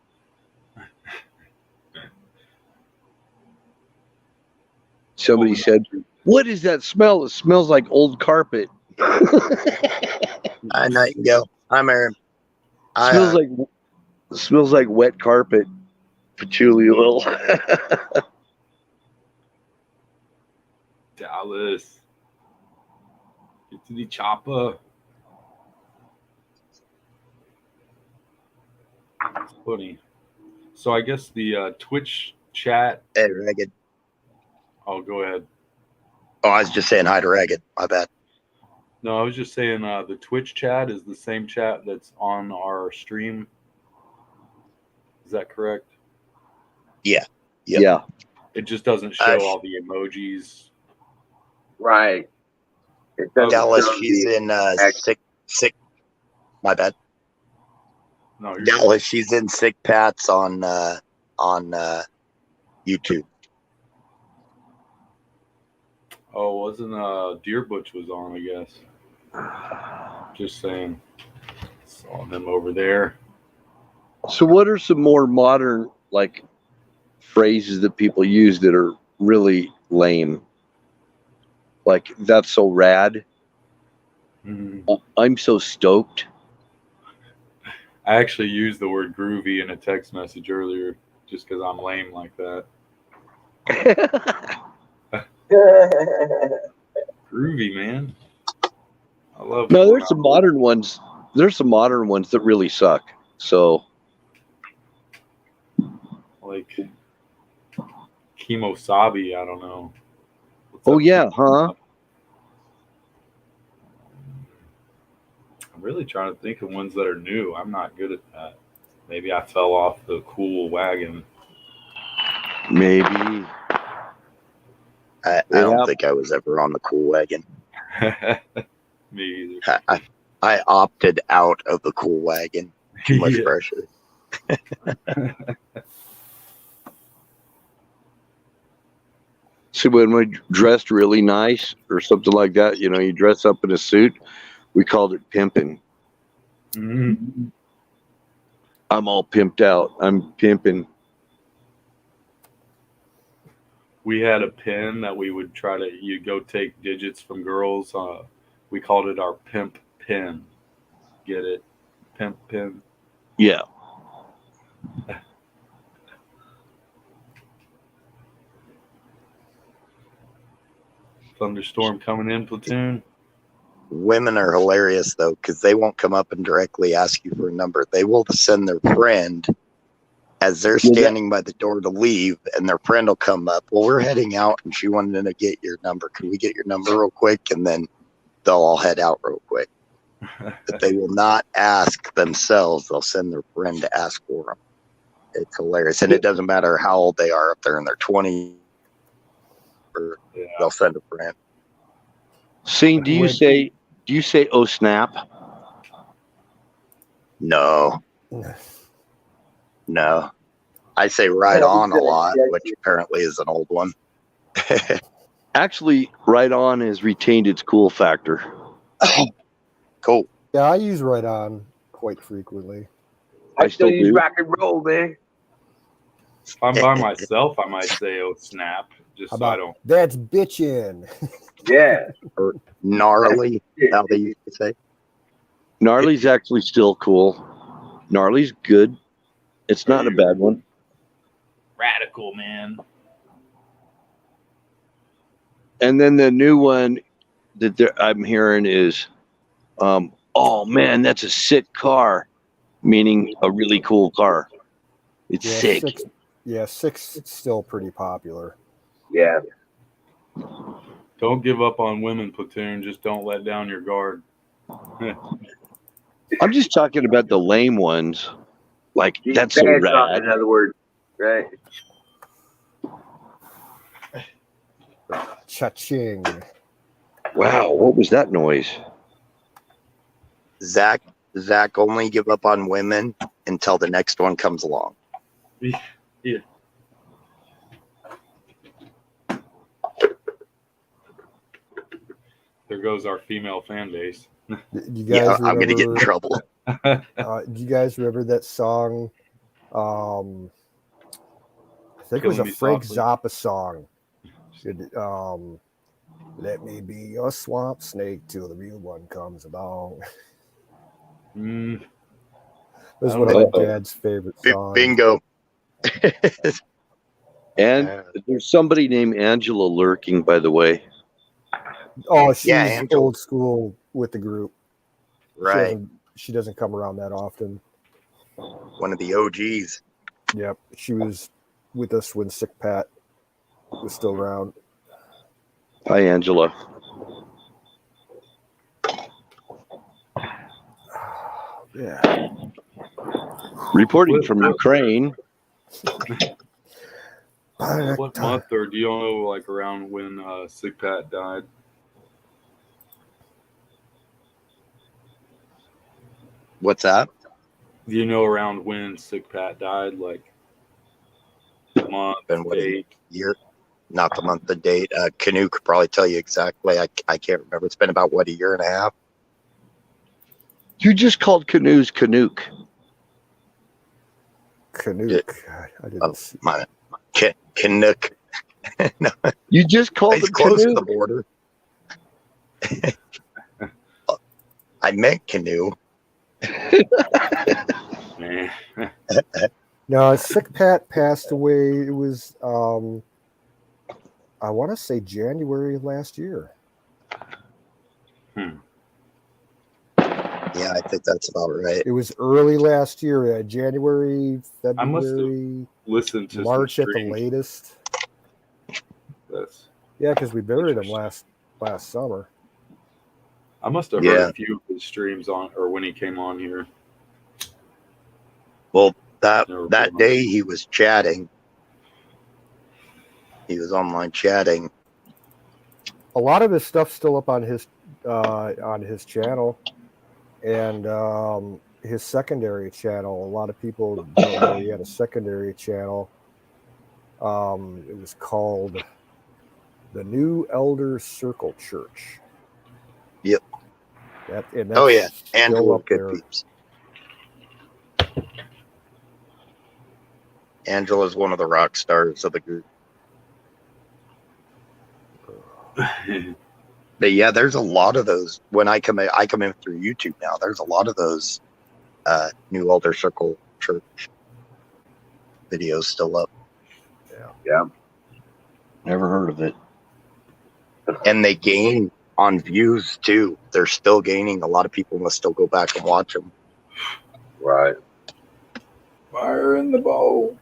Somebody said, "What is that smell? It smells like old carpet." Hi, Nightingale. Hi, Mary. Smells like wet carpet. Patchouli oil. Dallas. Get to the chopper. It's funny. So I guess the Twitch chat. Hey, Ragged. Oh, go ahead. Oh, I was just saying hi to Ragged. My bad. No, I was just saying the Twitch chat is the same chat that's on our stream. Is that correct? Yeah. Yep. Yeah. It just doesn't show all the emojis. Right. It doesn't Dallas, show she's the in act- sick. My bad. No, you're Dallas, she's in sick Pats on YouTube. Oh, wasn't Deer Butch was on, I guess. Just saying. Saw them over there. So, what are some more modern like phrases that people use that are really lame? Like, that's so rad. I'm so stoked. I actually used the word groovy in a text message earlier just because I'm lame like that. Groovy, man. I love No, there's some modern ones. There's some modern ones that really suck. So, like Kimosabi, I don't know. oh yeah, huh? I'm really trying to think of ones that are new. I'm not good at that. Maybe I fell off the cool wagon. Maybe. I don't think I was ever on the cool wagon. Me either. I opted out of the cool wagon. Too much pressure. So when we dressed really nice or something like that, you know, you dress up in a suit, we called it pimping. Mm-hmm. I'm all pimped out. I'm pimping. We had a pen that we would try to, you go take digits from girls. We called it our pimp pen. Get it? Pimp pen. Yeah. Thunderstorm coming in, platoon. Women are hilarious though, because they won't come up and directly ask you for a number. They will send their friend as they're standing by the door to leave, and their friend will come up. Well, we're heading out, and she wanted to get your number. Can we get your number real quick? And then they'll all head out real quick. But they will not ask themselves. They'll send their friend to ask for them. It's hilarious, and it doesn't matter how old they are. If they're in their 20s, or they'll send a friend. Sing, do you say oh snap? No. I say right on a lot, which apparently is an old one. Actually, right on has retained its cool factor. Cool. Yeah, I use right on quite frequently. I still use rock and roll, man. If I'm by myself, I might say oh snap. Just so I don't. That's bitchin'. Yeah. Or gnarly, how they used to say. Gnarly's actually still cool. Gnarly's good. It's not a bad one. Radical, man. And then the new one that I'm hearing is, oh man, that's a sick car, meaning a really cool car. It's sick. Six still pretty popular. Yeah. Don't give up on women, platoon. Just don't let down your guard. I'm just talking about the lame ones. Like, Keep that's so pants on, rad. in other words, right? Cha-ching. Wow, what was that noise? Zach only give up on women until the next one comes along. Yeah. There goes our female fan base. Do you Yeah, guys I'm gonna get in remember? trouble. Do you guys remember that song? I think it was Killing a Me Frank Softly. Zappa song. Let me be your swamp snake till the real one comes along. Mm, It was I one of don't my know. dad's favorite songs. Bingo. And there's somebody named Angela lurking, by the way. Oh, she's Yeah, Angela. old school with the group. Right. She doesn't come around that often. One of the OGs. Yep. She was with us when Sick Pat was still around. Hi, Angela. Yeah. Reporting from Ukraine. What month, or do you know, like, around when Sick Pat died? What's that? Do you know around when Sick Pat died? Like, the month, Been what, a date? year? Not the month, the date. Canoe could probably tell you exactly. I can't remember. It's been about, what, a year and a half? You just called canoes Canuck. Canuck. I didn't see. My Canuck. No, You just called it's them close to Canuck. the border. I meant canoe. Man. No, Sick Pat passed away. It was, I want to say January of last year. Yeah, I think that's about right. It was early last year, January, I must have February, listened to March some at the streams. latest. That's, Yeah, because we buried him last summer. I must have heard a few of his streams on, or when he came on here. Well, that Never day he was chatting. He was online chatting. A lot of his stuff's still up on his channel, and his secondary channel. A lot of people don't know he had a secondary channel. It was called the New Elder Circle Church. Yep. That's Oh yeah, still Angela up good there. peeps. Angela's one of the rock stars of the group. But yeah, there's a lot of those. When I come in through YouTube now. There's a lot of those New Elder Circle Church videos still up. Yeah. Never heard of it. And they gain on views too. They're still gaining. A lot of people must still go back and watch them. Right. Fire in the bowl.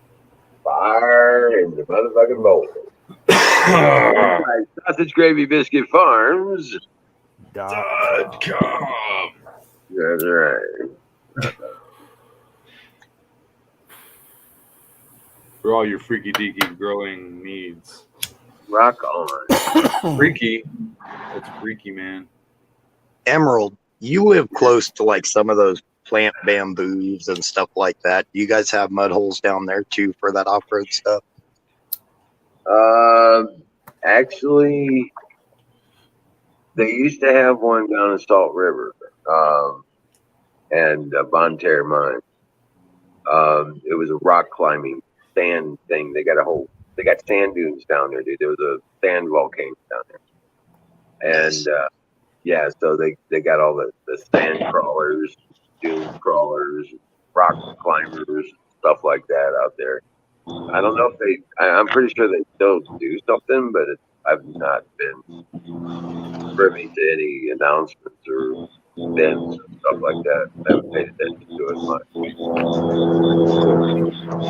Fire in the motherfucking bowl. Sausage Gravy Biscuit Farms. .com. That's right. For all your freaky deaky growing needs. Rock on. Freaky. That's freaky, man. Emerald, you live close to like some of those plant bamboos and stuff like that. Do you guys have mud holes down there too for that off-road stuff? Actually, they used to have one down in Salt River, and Bonterre Mine. It was a rock climbing sand thing. They got sand dunes down there, dude. There was a sand volcano down there, and so they got all the sand crawlers, dune crawlers, rock climbers, stuff like that out there. I don't know if I'm pretty sure they still do something, but I've not been privy to any announcements or events and stuff like that. I haven't paid attention to it much.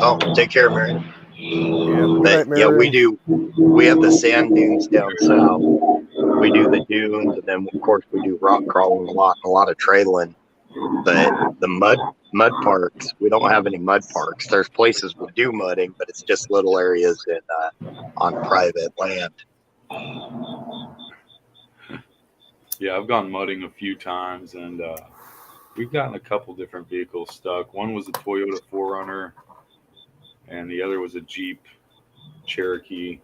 Oh, take care, Mary. Yeah. Good But night, Mary. yeah, we do. We have the sand dunes down south. We do the dunes, and then of course we do rock crawling a lot of trailing. But the mud parks. We don't have any mud parks. There's places we do mudding, but it's just little areas on private land. Yeah, I've gone mudding a few times, and we've gotten a couple different vehicles stuck. One was a Toyota 4Runner, and the other was a Jeep Cherokee.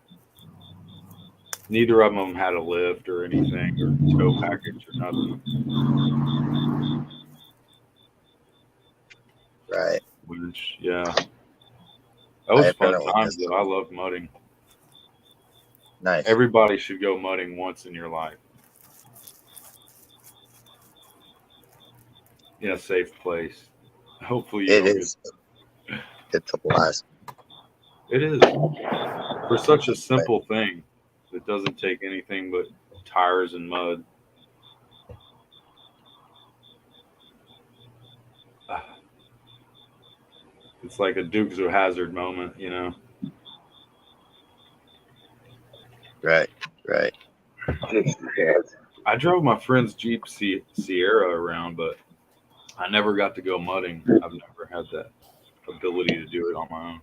Neither of them had a lift or anything, or tow package or nothing. Right. Which, yeah, that was fun apparently times, missed though. I loved mudding. Nice. Everybody should go mudding once in your life. In a safe place. Hopefully you It don't is. It's a blast. It is. For such a simple thing that doesn't take anything but tires and mud. It's like a Dukes of Hazzard moment, you know. Right. Right. I drove my friend's Jeep Sierra around, but I never got to go mudding. I've never had that ability to do it on my own.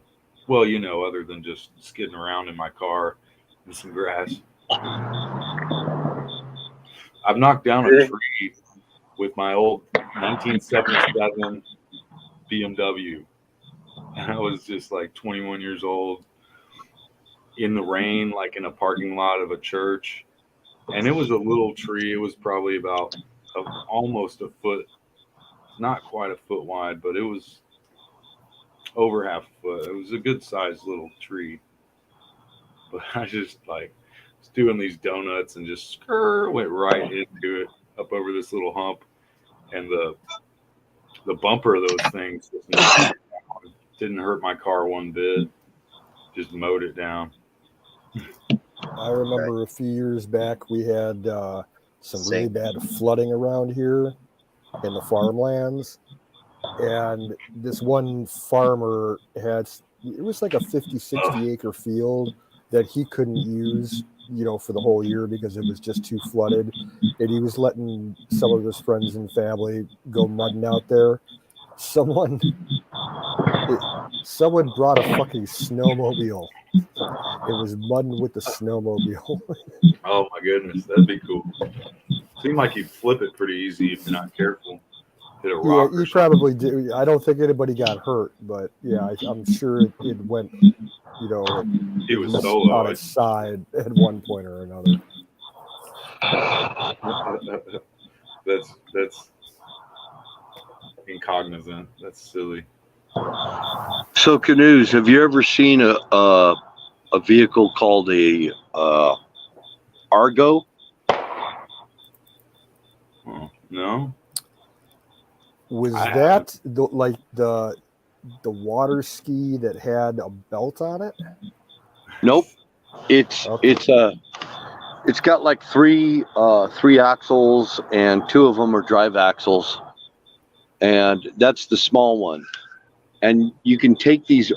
Well, you know, other than just skidding around in my car in some grass. I've knocked down a tree with my old 1977 BMW. And I was just like 21 years old in the rain, like in a parking lot of a church. And it was a little tree. It was probably about almost a foot, not quite a foot wide, but it was over half a foot. It was a good sized little tree. But I just like was doing these donuts and just went right into it up over this little hump. And the bumper of those things didn't hurt my car one bit. Just mowed it down. I remember a few years back we had some really bad flooding around here in the farmlands, and this one farmer had, it was like a 50-60 acre field that he couldn't use, you know, for the whole year because it was just too flooded, and he was letting some of his friends and family go mudding out there. Someone brought a fucking snowmobile. It was mudding with the snowmobile. Oh my goodness, that'd be cool. Seemed like you'd flip it pretty easy if you're not careful. Hit a rock. Yeah, you probably do. I don't think anybody got hurt, but yeah, I'm sure it went, you know, He was solo on its side at one point or another. That's incognizant. That's silly. So, Canoes, have you ever seen a vehicle called a Argo? Oh, no. Was that like the water ski that had a belt on it? Nope. It's got like three axles, and two of them are drive axles, and that's the small one. And you can take these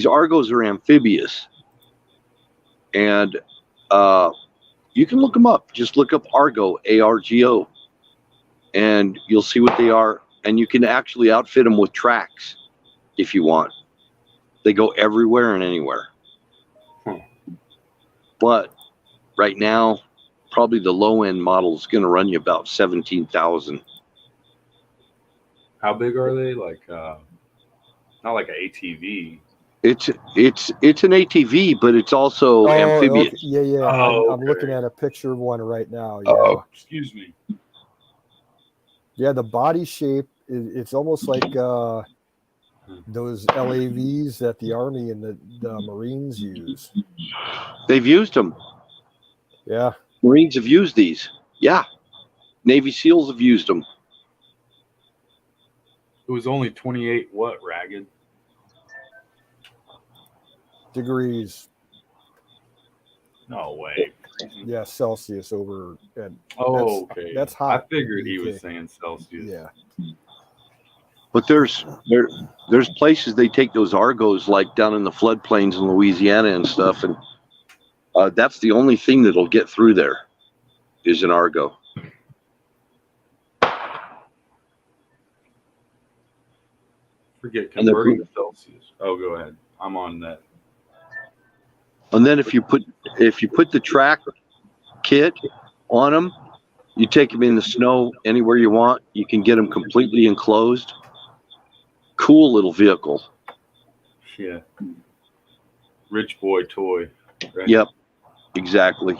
Argos are amphibious, and you can look them up. Just look up Argo, ARGO, and you'll see what they are. And you can actually outfit them with tracks if you want. They go everywhere and anywhere. But right now, probably the low end model is going to run you about 17,000. How big are they? Like not like an ATV. It's an ATV, but it's also amphibious. Okay. Yeah. Oh, I'm looking at a picture of one right now. Yeah. Oh, excuse me. Yeah, the body shape, it's almost like those LAVs that the Army and the Marines use. They've used them. Yeah. Marines have used these. Yeah. Navy SEALs have used them. It was only 28 what, Ragged? Degrees. No way. Yeah, Celsius over at. Oh, okay. That's hot. I figured he was saying Celsius. Yeah. But there's places they take those Argos, like down in the floodplains in Louisiana and stuff, and that's the only thing that'll get through there is an Argo. forget And they're converting to Celsius. Oh, go ahead. I'm on that. And then if you put the track kit on them, you take them in the snow anywhere you want. You can get them completely enclosed. Cool little vehicle. Yeah. Rich boy toy. Right? Yep, exactly.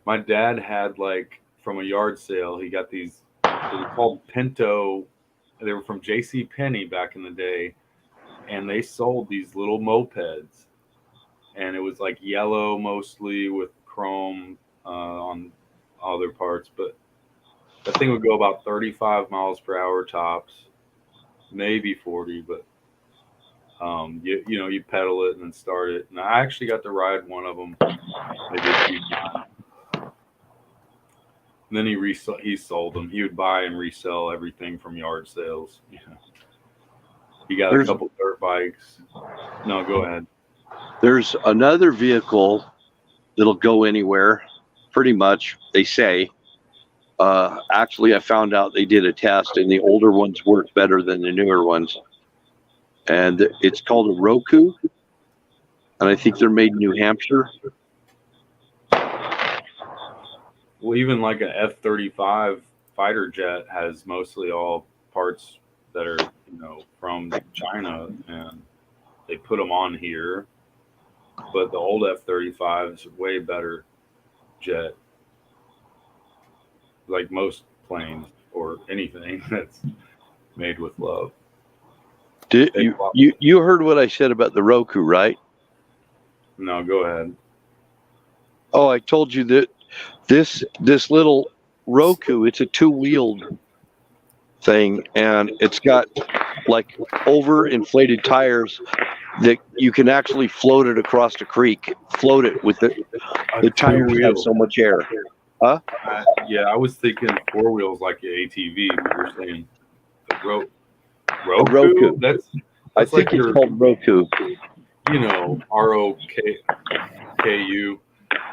My dad had, like, from a yard sale, he got these, they were called Pinto. They were from J.C. Penney back in the day, and they sold these little mopeds, and it was like yellow mostly with chrome on other parts, but that thing would go about 35 miles per hour tops, maybe 40, but you pedal it and then start it. And I actually got to ride one of them maybe a few times. And then he sold them. He would buy and resell everything from yard sales. Yeah. He got a couple dirt bikes. No, go ahead. There's another vehicle that'll go anywhere, pretty much, they say. Actually, I found out they did a test, and the older ones work better than the newer ones. And it's called a Roku, and I think they're made in New Hampshire. Well, even like an F-35 fighter jet has mostly all parts that are, from China, and they put them on here. But the old F-35 is a way better jet, like most planes or anything that's made with love. You heard what I said about the Roku, right? No, go ahead. Oh, I told you that this little Roku, it's a two-wheeled thing, and it's got like overinflated tires that you can actually float it across a creek. Float it with the tires have so much air. Huh? Yeah, I was thinking four wheels like your ATV, but you're saying the Roku? That's I think like it's called Roku. ROKU.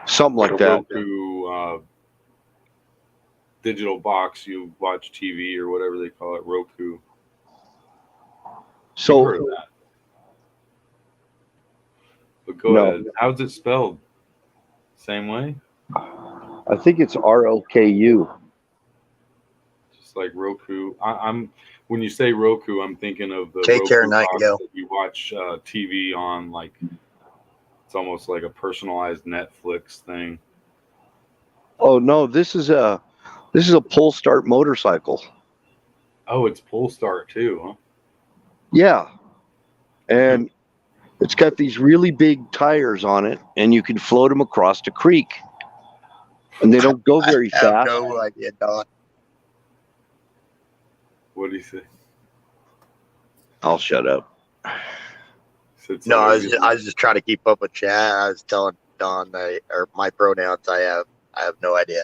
Something like that. Roku digital box you watch TV or whatever they call it, Roku. So, heard of that. But go ahead. How's it spelled? Same way? I think it's ROKU. Just like Roku. I'm when you say Roku, I'm thinking of the Take Roku care, box Nightingale. that you watch TV on. Like it's almost like a personalized Netflix thing. Oh no, this is a pull start motorcycle. Oh, it's pull start too, huh? Yeah, and it's got these really big tires on it, and you can float them across a creek, and they don't go very I have fast. no idea, Don. What do you say? I'll shut up. No, I was just trying to keep up with chat. I was telling Don or my pronouns. I have no idea.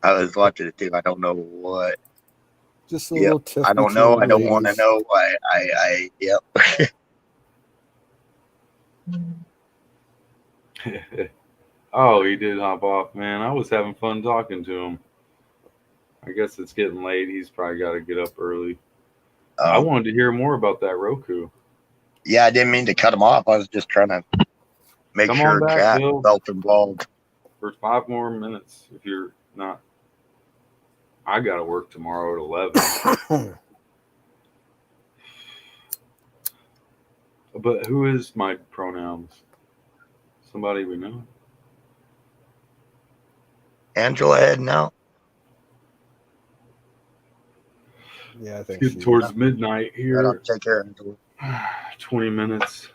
I was watching it too. I don't know what. Just a little tip. I don't know. I don't want to know. Yep. Oh, he did hop off, man. I was having fun talking to him. I guess it's getting late. He's probably got to get up early. I wanted to hear more about that Roku. Yeah, I didn't mean to cut him off. I was just trying to make Come sure on back, chat Bill, felt involved. for 5 more minutes. If you're not, I got to work tomorrow at 11. But who is my pronouns? Somebody we know? Angela heading out. Yeah, I think Get towards midnight here. Take care, Angela. 20 minutes.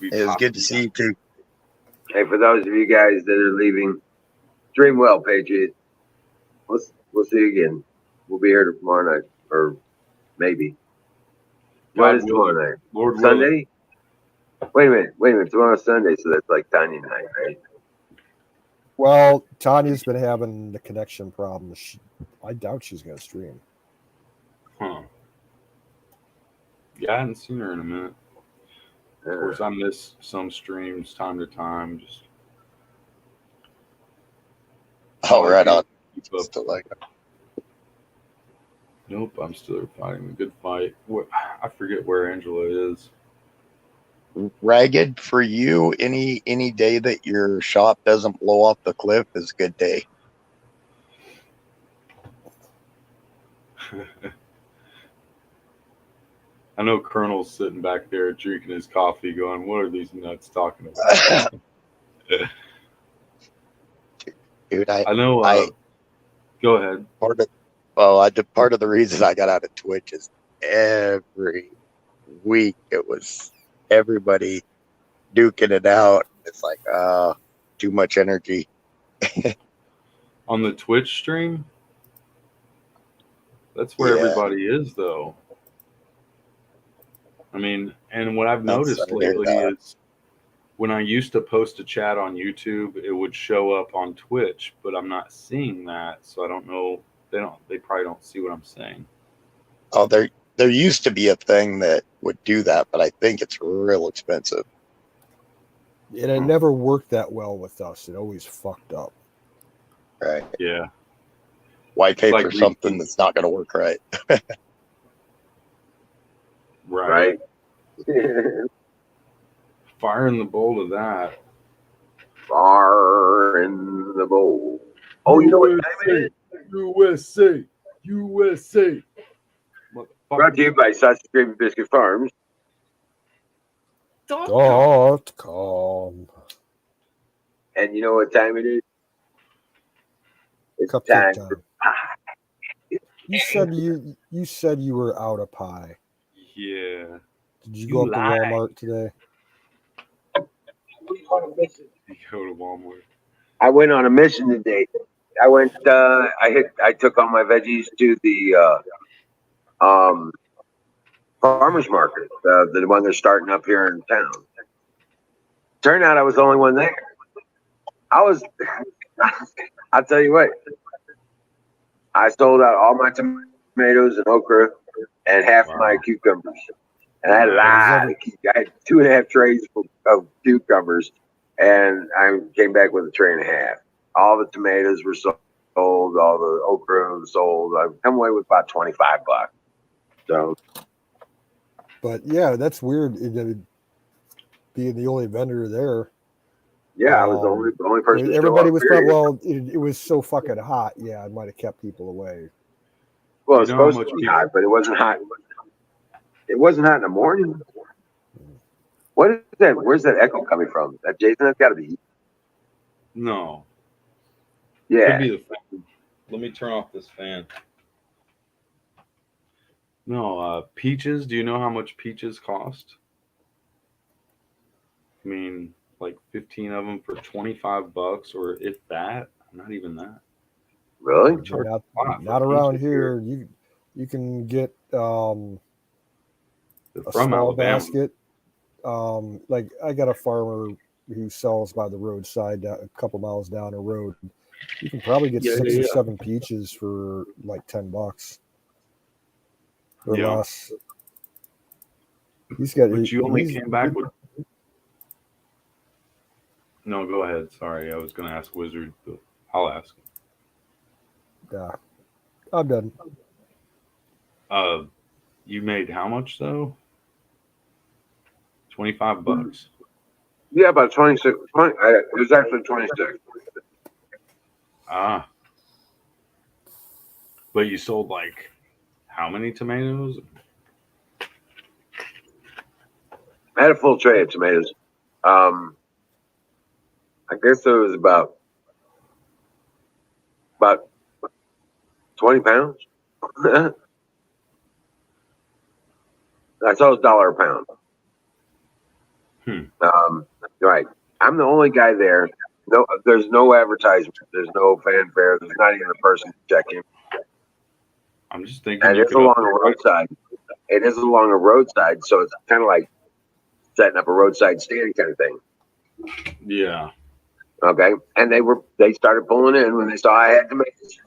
It was good to see you too. Hey, for those of you guys that are leaving, dream well, Patriots. We'll see you again. We'll be here tomorrow night, or maybe. What is tomorrow night? Lord Sunday? Wait a minute. Tomorrow's Sunday, so that's like Tanya night, right? Well, Tanya's been having the connection problems. I doubt she's going to stream. Huh. Yeah, I hadn't seen her in a minute. Of course, I miss some streams time to time. Just right on. Keep up. Still like it. Nope, I'm still fighting. Good fight. I forget where Angela is. Ragged, for you, any day that your shop doesn't blow off the cliff is a good day. I know Colonel's sitting back there drinking his coffee, going, "What are these nuts talking about?" Dude, I know. Go ahead. part of the reason I got out of Twitch is every week it was everybody duking it out. It's like, too much energy. On the Twitch stream, that's where Yeah. everybody is, though. I mean, and what I've That's noticed sorry to hear lately that. is when I used to post a chat on YouTube, it would show up on Twitch, but I'm not seeing that, so I don't know. They probably don't see what I'm saying. Oh, there used to be a thing that would do that, but I think it's real expensive. And it never worked that well with us. It always fucked up. Right. Yeah. Why pay Like for something that's not going to work right? Right. Right. Fire in the bowl of that. Far in the bowl. Oh, you know what time it is? USA. USA. Brought to you by Sausage Gravy Biscuit Farms. .com. And you know what time it is? It's Cupcake time time. for pie. You said you were out of pie. Yeah. Did you go up to Walmart today? You go to Walmart. I went on a mission today. I went. I took all my veggies to the farmers market, the one they're starting up here in town. Turned out I was the only one there. I'll tell you what. I sold out all my tomatoes and okra and half my cucumbers. And I had a lot of I had 2.5 trays of cucumbers, and I came back with a tray and a half. All the tomatoes were sold, all the okra was sold. I come away with about $25. So, but yeah, that's weird. Being the only vendor there. Yeah, I was the only person. Everybody was probably, well, it was so fucking hot. Yeah, it might have kept people away. Well, it's supposed to be hot, but it wasn't hot. It wasn't hot in the morning. What is that? Where's that echo coming from? That Jason? That's got to be. No. Yeah. Could be the fan. Let me turn off this fan. No, peaches. Do you know how much peaches cost? I mean, like 15 of them for $25, or if that, not even that. Really? Not around here. You can get a small basket. Like I got a farmer who sells by the roadside, a couple miles down the road. You can probably get 6 or 7 peaches for like $10 or less. He's got. But you only came back with. No, go ahead. Sorry, I was going to ask Wizard, but I'll ask. Yeah, I'm done. You made how much though? $25. Yeah, about 26. It was actually 26. Ah. But you sold like how many tomatoes? I had a full tray of tomatoes. I guess it was about 20 pounds. I sold $1 a pound. Right. I'm the only guy there. No, there's no advertisement. There's no fanfare. There's not even a person to check in. I'm just thinking. And it's along a roadside. It is along a roadside, so it's kind of like setting up a roadside stand kind of thing. Yeah. Okay. And they started pulling in when they saw I had tomatoes.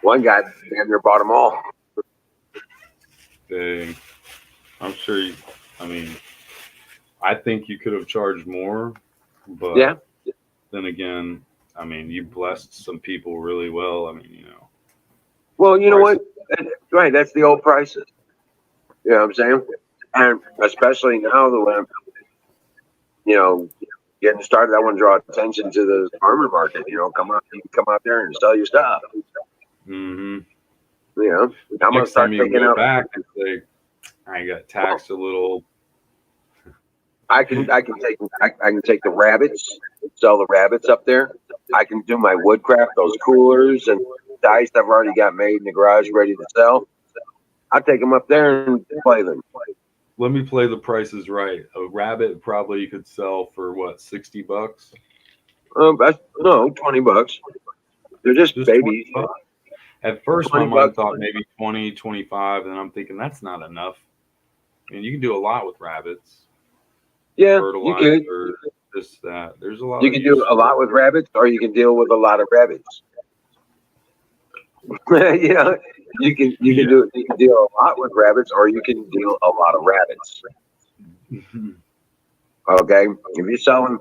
One guy damn near bought them all. Dang. I'm sure. I think you could have charged more, but yeah. Then again, you blessed some people really well. Well, you know what? Right, that's the old prices. You know what I'm saying? And especially now that when, you know, getting started, I want to draw attention to the farmer market. You know, you can come out there and sell your stuff. Mm-hmm. You know, I'm gonna Next time start you taking go up. back and say, I got taxed a little. I can take the rabbits, sell the rabbits up there. I can do my woodcraft, those coolers and dice I've already got made in the garage ready to sell. I'll take them up there and play them. Let me play the prices right. A rabbit probably you could sell for what, $60? No, $20. They're just Just babies. $20. At first, my 20 mind bucks. thought maybe 20, 25, and I'm thinking that's not enough. I mean, you can do a lot with rabbits. Yeah, Fertilizer, you could. this, that. There's a lot You of can use do a for lot with rabbits, or you can deal with a lot of rabbits. You know, you can do you can deal a lot with rabbits, or you can deal a lot of rabbits. Okay, if you're selling,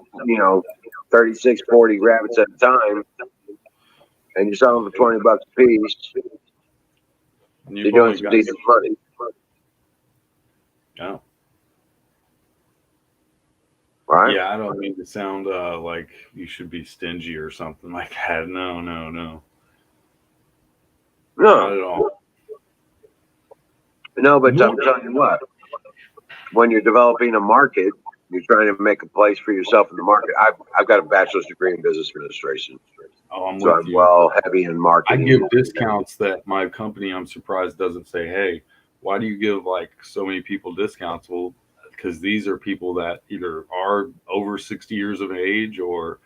36, 40 rabbits at a time, and you're selling for $20 a piece, And you're doing some decent money. Oh. Right? Yeah, I don't mean to sound like you should be stingy or something like that. No. Not No, at all. no, but I'm telling you what, when you're developing a market, you're trying to make a place for yourself in the market. I've got a bachelor's degree in business administration, Oh, I'm so with I'm you. well heavy in I marketing. give discounts that my company, I'm surprised, doesn't say, hey, why do you give like so many people discounts? Well, because these are people that either are over 60 years of age or,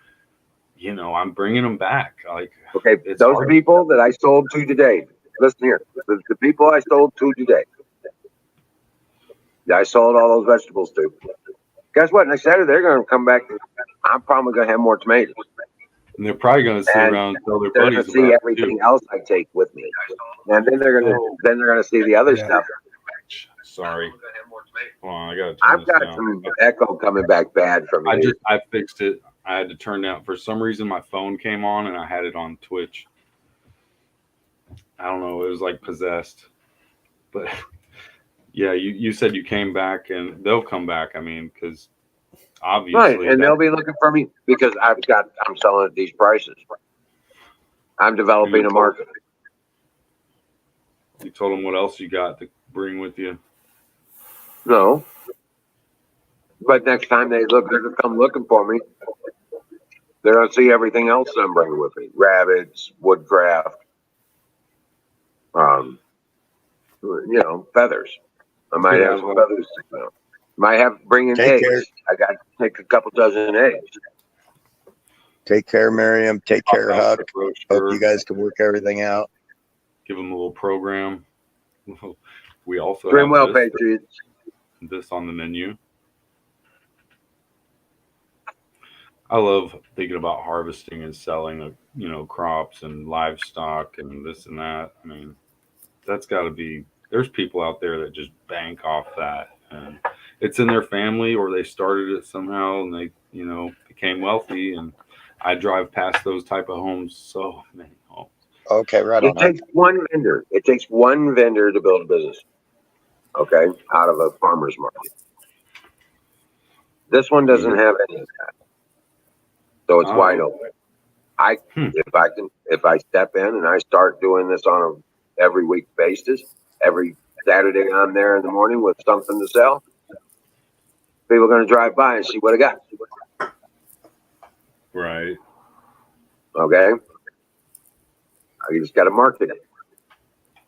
I'm bringing them back. Like, Okay, it's those hard. people that I sold to today, listen here, the people I sold to today, that I sold all those vegetables to, guess what? Next Saturday, they're going to come back. I'm probably going to have more tomatoes. And they're probably going to sit And around and tell their they're going buddies to see about it everything too. else I take with me. And then they're going to see the other Yeah. stuff. Sorry. Hold on, I got to turn I've this got down. some echo coming back bad from you. I fixed it. I had to turn down. For some reason, my phone came on and I had it on Twitch. I don't know. It was like possessed. But yeah, you said you came back and they'll come back. I mean, because obviously. Right, and they'll be looking for me because I'm selling at these prices. I'm developing a market. You told them what else you got to bring with you. No, but next time they're going to come looking for me. They're going to see everything else I'm bringing with me: rabbits, woodcraft, feathers. I might have some feathers. Might bring in Take eggs. care. I got to take a couple dozen eggs. Take care, Miriam. Take care, Huck. Hope you guys can work everything out. Give them a little program. We also Dream have well, Patriots. this on the menu. I love thinking about harvesting and selling, crops and livestock and this and that. I mean, that's got to be. There's people out there that just bank off that, and it's in their family or they started it somehow and they, became wealthy. And I drive past those type of homes so many homes. Okay, right It on. takes one vendor. It takes one vendor to build a business. Okay, out of a farmer's market. This one doesn't have any of that, so it's wide open. If I step in and I start doing this on a every week basis, every Saturday I'm there in the morning with something to sell, people are going to drive by and see what I got. Right. Okay, I just got to market it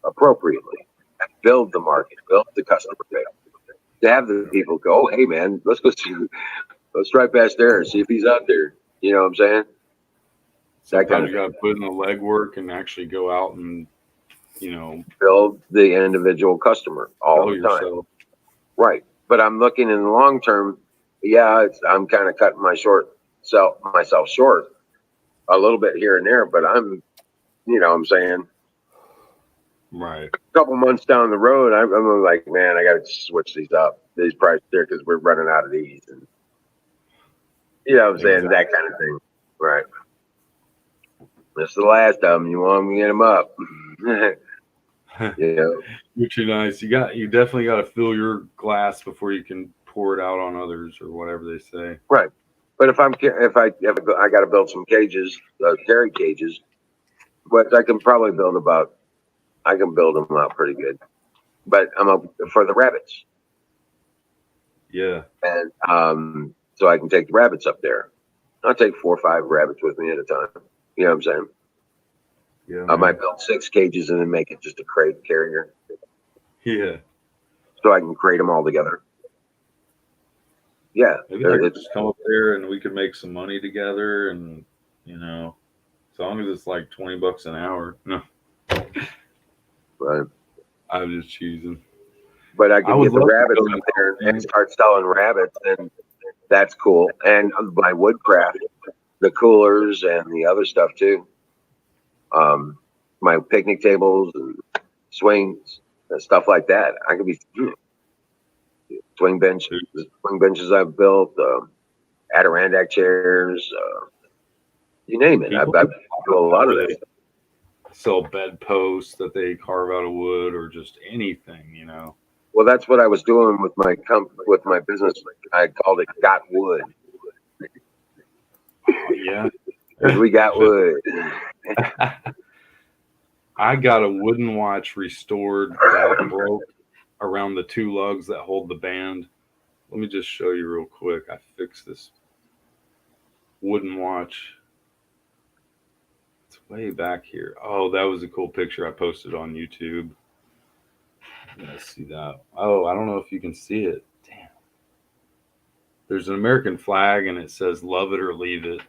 appropriately, build the market, build the customer base. To have the people go, hey man, let's drive past there and see if he's out there. You know what I'm saying? Sometimes you got to put in the legwork and actually go out and, build the individual customer all the time. Yourself. Right. But I'm looking in the long term. Yeah, I'm kind of cutting myself short a little bit here and there, but I'm saying, right. A couple months down the road, I'm like, man, I got to switch these prices there because we're running out of these. And, you know what I'm saying? That kind of thing. Right. This is the last of them. You want me to get them up. Yeah. Which is nice. You definitely got to fill your glass before you can pour it out on others or whatever they say. Right. But if I got to build some cages, carry cages, but I can probably I can build them out pretty good. But I'm up for the rabbits, Yeah. and so I can take the rabbits up there. I'll take 4 or 5 rabbits with me at a time. You know what I'm saying? Yeah. I might build 6 cages and then make it just a crate carrier, Yeah. so I can crate them all together. Yeah, Maybe I could just come up there and we could make some money together, and as long as it's like $20 an hour. No, right. I'm just choosing. But I can would get the love to rabbits go up there and start selling rabbits, and that's cool. And my woodcraft, the coolers and the other stuff too. My picnic tables and swings and stuff like that. I could be swing benches I've built, Adirondack chairs, you name it. I've do a lot of that. Sell bed posts that they carve out of wood or just anything, Well, that's what I was doing with my business. I called it Got Wood. Yeah. Because we got wood. I got a wooden watch restored that broke around the 2 lugs that hold the band. Let me just show you real quick. I fixed this wooden watch. It's way back here. Oh, that was a cool picture I posted on YouTube. Let's see that. Oh, I don't know if you can see it. Damn. There's an American flag and it says "Love it or leave it."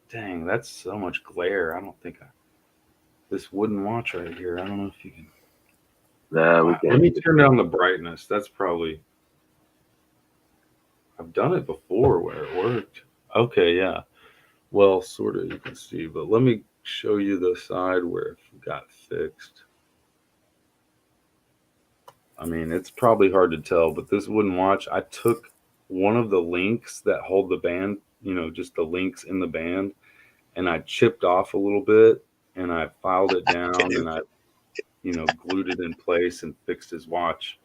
Dang, that's so much glare. I don't think this wooden watch right here. I don't know if you can. Nah, we can't. Let me turn down the brightness. That's probably. I've done it before where it worked. Okay, yeah. Well, sort of you can see, but let me show you the side where it got fixed. I mean, it's probably hard to tell, but this wooden watch, I took one of the links that hold the band, just the links in the band, and I chipped off a little bit and I filed it down and I, glued it in place and fixed his watch.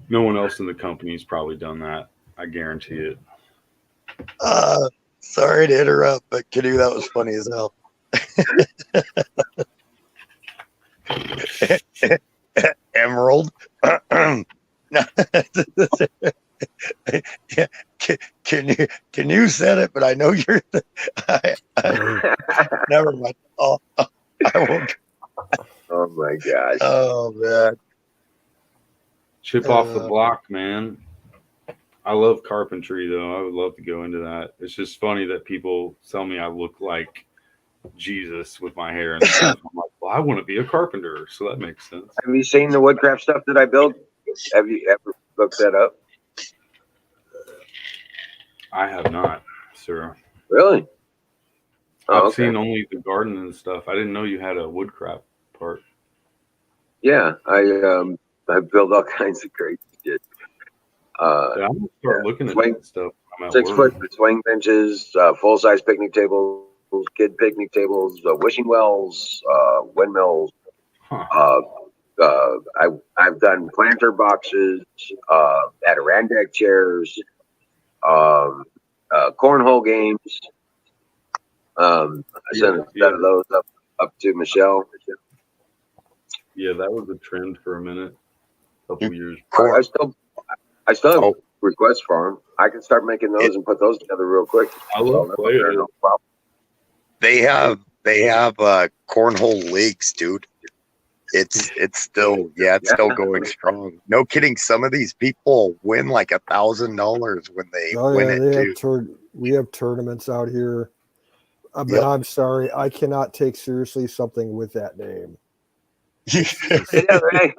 No one else in the company's probably done that. I guarantee it. Sorry to interrupt, but Canoe, that was funny as hell. Emerald. Can you said it, but I know you're never mind. I won't. Oh my gosh. Oh man. Chip off the block, man. I love carpentry though. I would love to go into that. It's just funny that people tell me I look like Jesus with my hair and stuff. I'm like, well, I want to be a carpenter, so that makes sense. Have you seen the woodcraft stuff that I built? Have you ever looked that up? I have not, sir. Really? I've seen only the garden and stuff. I didn't know you had a woodcraft part. Yeah, I build all kinds of crazy shit. I'm gonna start looking at that stuff. 6-foot swing benches, full size picnic tables, kid picnic tables, wishing wells, windmills. Huh. I've done planter boxes, Adirondack chairs, cornhole games. I sent a set of those up to Michelle. Yeah, that was a trend for a minute, a couple years. I still have requests for them. I can start making those and put those together real quick. I love playing it. No problem. They have cornhole leagues, dude. It's still still going strong. No kidding. Some of these people win like $1,000 when they win it too. We have tournaments out here. But I'm sorry, I cannot take seriously something with that name. Yeah, right.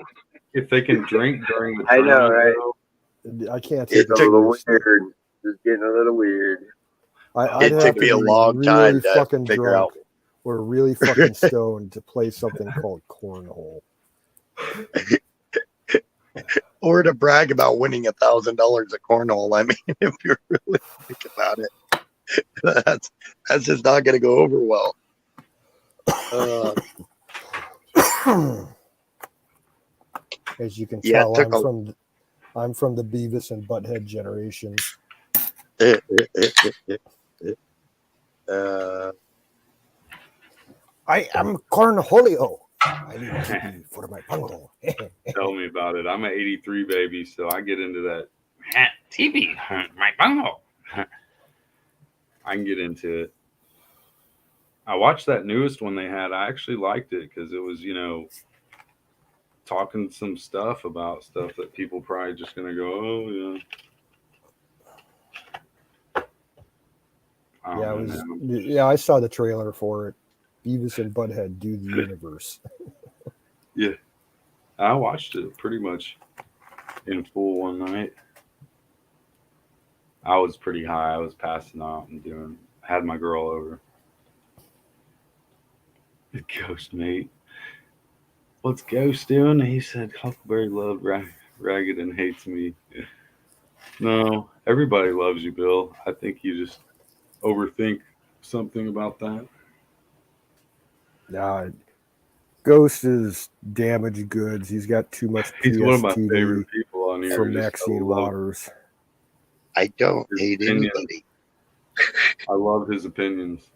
If they can drink during the I know, right? I can't take it. It's a little weird. It's getting a little weird. It took me a long time to figure out. We're really fucking stoned to play something called cornhole. Or to brag about winning $1,000 at cornhole. I mean, if you really think about it, that's just not going to go over well. As you can Yeah, tell, it took I'm from the Beavis and Butthead generation. I am Cornholio. I need TV for my bungle. Tell me about it. I'm an 83 baby, so I get into that TV, my bungle. I can get into it. I watched that newest one they had. I actually liked it because it was, talking some stuff about stuff that people probably just going to go, oh, yeah. Yeah, it was. Yeah, I saw the trailer for it. Beavis and Butthead do the universe. Yeah, I watched it pretty much in full one night. I was pretty high. I was passing out and had my girl over. The Ghost mate. What's Ghost doing? He said Huckleberry loved Ragged and hates me. No, everybody loves you, Bill. I think you just overthink something about that. Nah, Ghost is damaged goods. He's got too much He's one of my PSTV favorite people on here. from Maxine Waters. I don't His hate opinion. anybody. I love his opinions.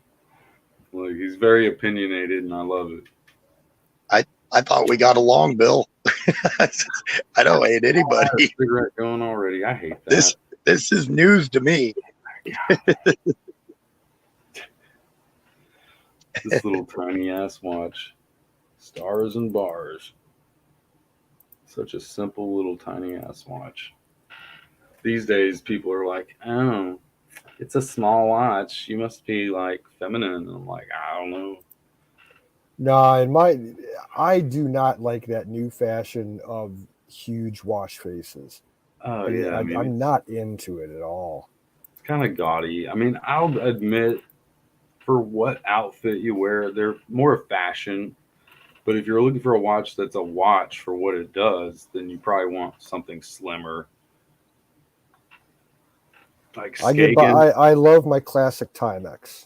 Like, he's very opinionated, and I love it. I thought we got along, Bill. I don't hate I had a anybody. cigarette going already. I hate that. This is news to me. This little tiny ass watch. Stars and bars. Such a simple little tiny ass watch. These days, people are like, oh, it's a small watch. You must be like feminine. And I'm like, I don't know. Nah, I do not like that new fashion of huge watch faces. Oh, yeah. I'm not into it at all. It's kind of gaudy. I mean, I'll admit, for what outfit you wear, they're more fashion. But if you're looking for a watch that's a watch for what it does, then you probably want something slimmer. Like Skagen. I love my classic Timex.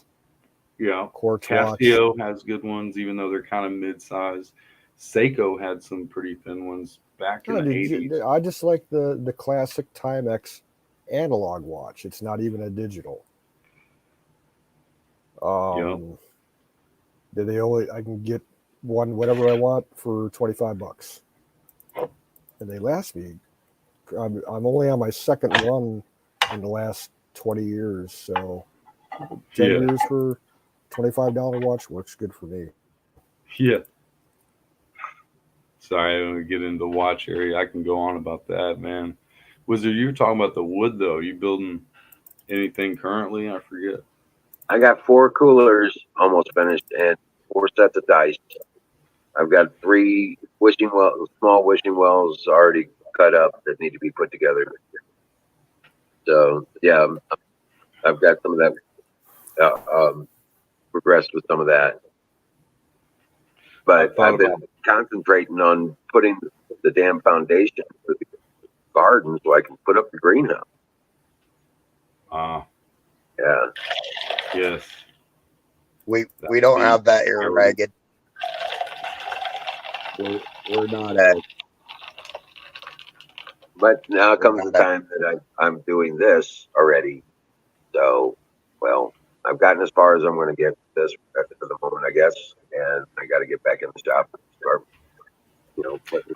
Yeah. Quartz Casio watch. has good ones, even though they're kind of mid-size. Seiko had some pretty thin ones back in the 80s. I just like the classic Timex analog watch. It's not even a digital. I can get one whatever I want for $25, and they last me. I'm only on my second one in the last 20 years, so 10 years for $25 watch works good for me. Yeah. Sorry, I don't get into the watch area. I can go on about that, man. You were talking about the wood, though. You building anything currently? I forget. I got 4 coolers almost finished and 4 sets of dice. I've got 3 small wishing wells already cut up that need to be put together. So, yeah, I've got some of that, progressed with some of that. But I've been concentrating on putting the damn foundation for the garden so I can put up the greenhouse. Yeah. Yes. We don't have that here, Ragged. We're not at. But now comes the time that I'm doing this already. So, well, I've gotten as far as I'm going to get this for the moment, I guess, and I got to get back in the shop and start.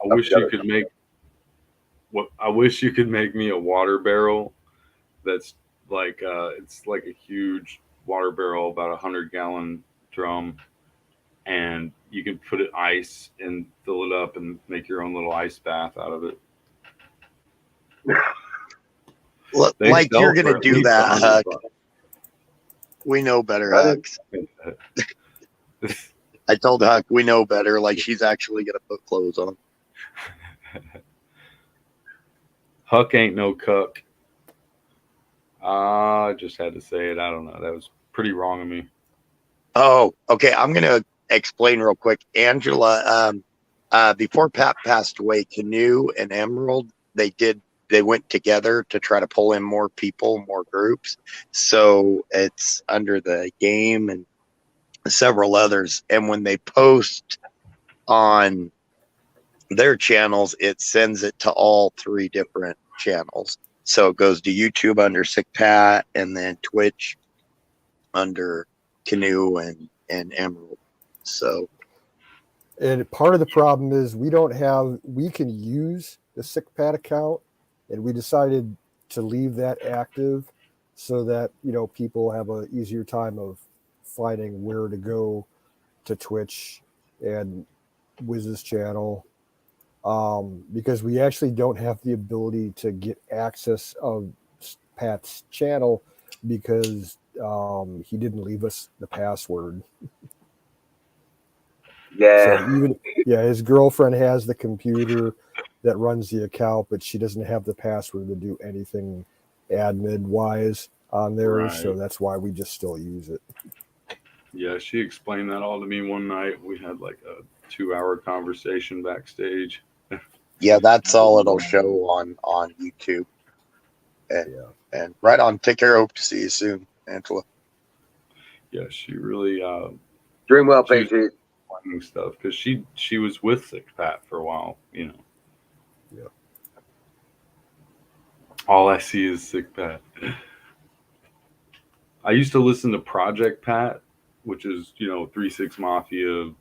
I wish you could make me a water barrel that's like it's like a huge water barrel, about 100-gallon drum, and you can put it ice and fill it up and make your own little ice bath out of it. Like you're gonna do that, Huck. We know better, Huck. I told Huck we know better. Like she's actually gonna put clothes on. Huck ain't no cuck. I just had to say it. I don't know. That was pretty wrong of me. Oh, okay. I'm gonna explain real quick. Angela, before Pat passed away, Canoe and Emerald, they went together to try to pull in more people, more groups. So it's under the game and several others. And when they post on their channels, it sends it to all 3 different channels. So it goes to YouTube under Sick Pat, and then Twitch under Canoe and Emerald. So, and part of the problem is we can use the Sick Pat account, and we decided to leave that active so that, people have a easier time of finding where to go to Twitch and Wiz's channel, because we actually don't have the ability to get access of Pat's channel because he didn't leave us the password. Yeah. So his girlfriend has the computer that runs the account, but she doesn't have the password to do anything admin wise on there. Right. So that's why we just still use it. Yeah, she explained that all to me one night. We had like a 2-hour conversation backstage. yeah, that's all it'll show on YouTube. And right on. Take care. Hope to see you soon, Angela. Yeah, she really Dream well, Patriot. finding stuff because she was with Sick Pat for a while. Yeah. All I see is Sick Pat. I used to listen to Project Pat, which is 3-6 Mafia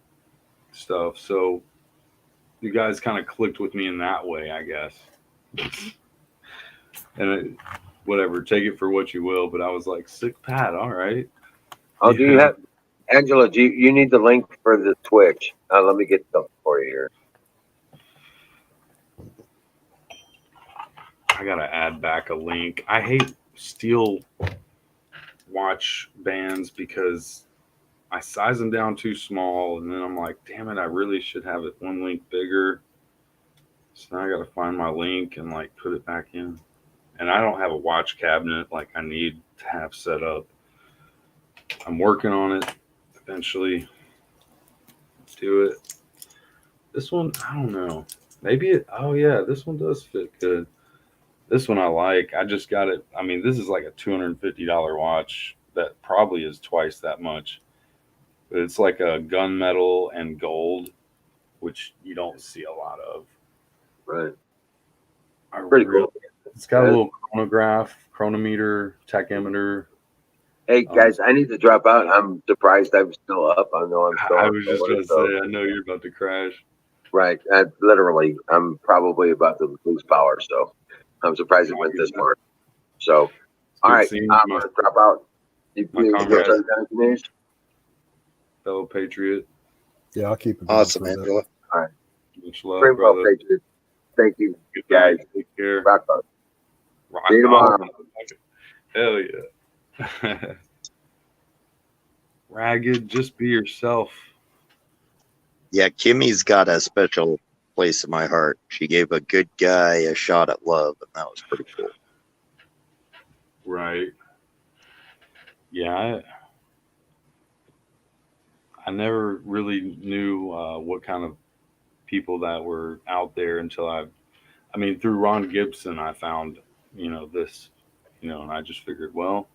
stuff. So you guys kind of clicked with me in that way, I guess. And whatever, take it for what you will. But I was like, Sick Pat, all right. Oh, do you have, Angela? Do you need the link for the Twitch? Let me get something for you here. I gotta add back a link. I hate Steel watch bands because I size them down too small, and then I'm like, damn it, I really should have it one link bigger. So now I gotta find my link and like put it back in. And I don't have a watch cabinet like I need to have set up. I'm working on it. Eventually do it. This one, I don't know. Maybe this one does fit good. This one I like. I just got it. I mean, this is like a $250 watch that probably is twice that much. But it's like a gunmetal and gold, which you don't see a lot of. Right. Pretty cool. It's got a little chronometer, tachometer. Hey guys, I need to drop out. I'm surprised I'm still up. I know I'm still. I was just going to say, I know you're about to crash. Right. I'm probably about to lose power, so I'm surprised it went this far. So, all right, I'm going to drop out. Fellow Patriot. Yeah, I'll keep it. Awesome, Angela. All right. Much love, brother. Patriot. Thank you, Good guys. night. Take care. Rock on. See you tomorrow. Hell yeah. Ragged, just be yourself. Yeah, Kimmy's got a special place in my heart. She gave a good guy a shot at love, and that was pretty cool. Right. Yeah, I never really knew what kind of people that were out there until through Ron Gibson, I found, this, and I just figured, well,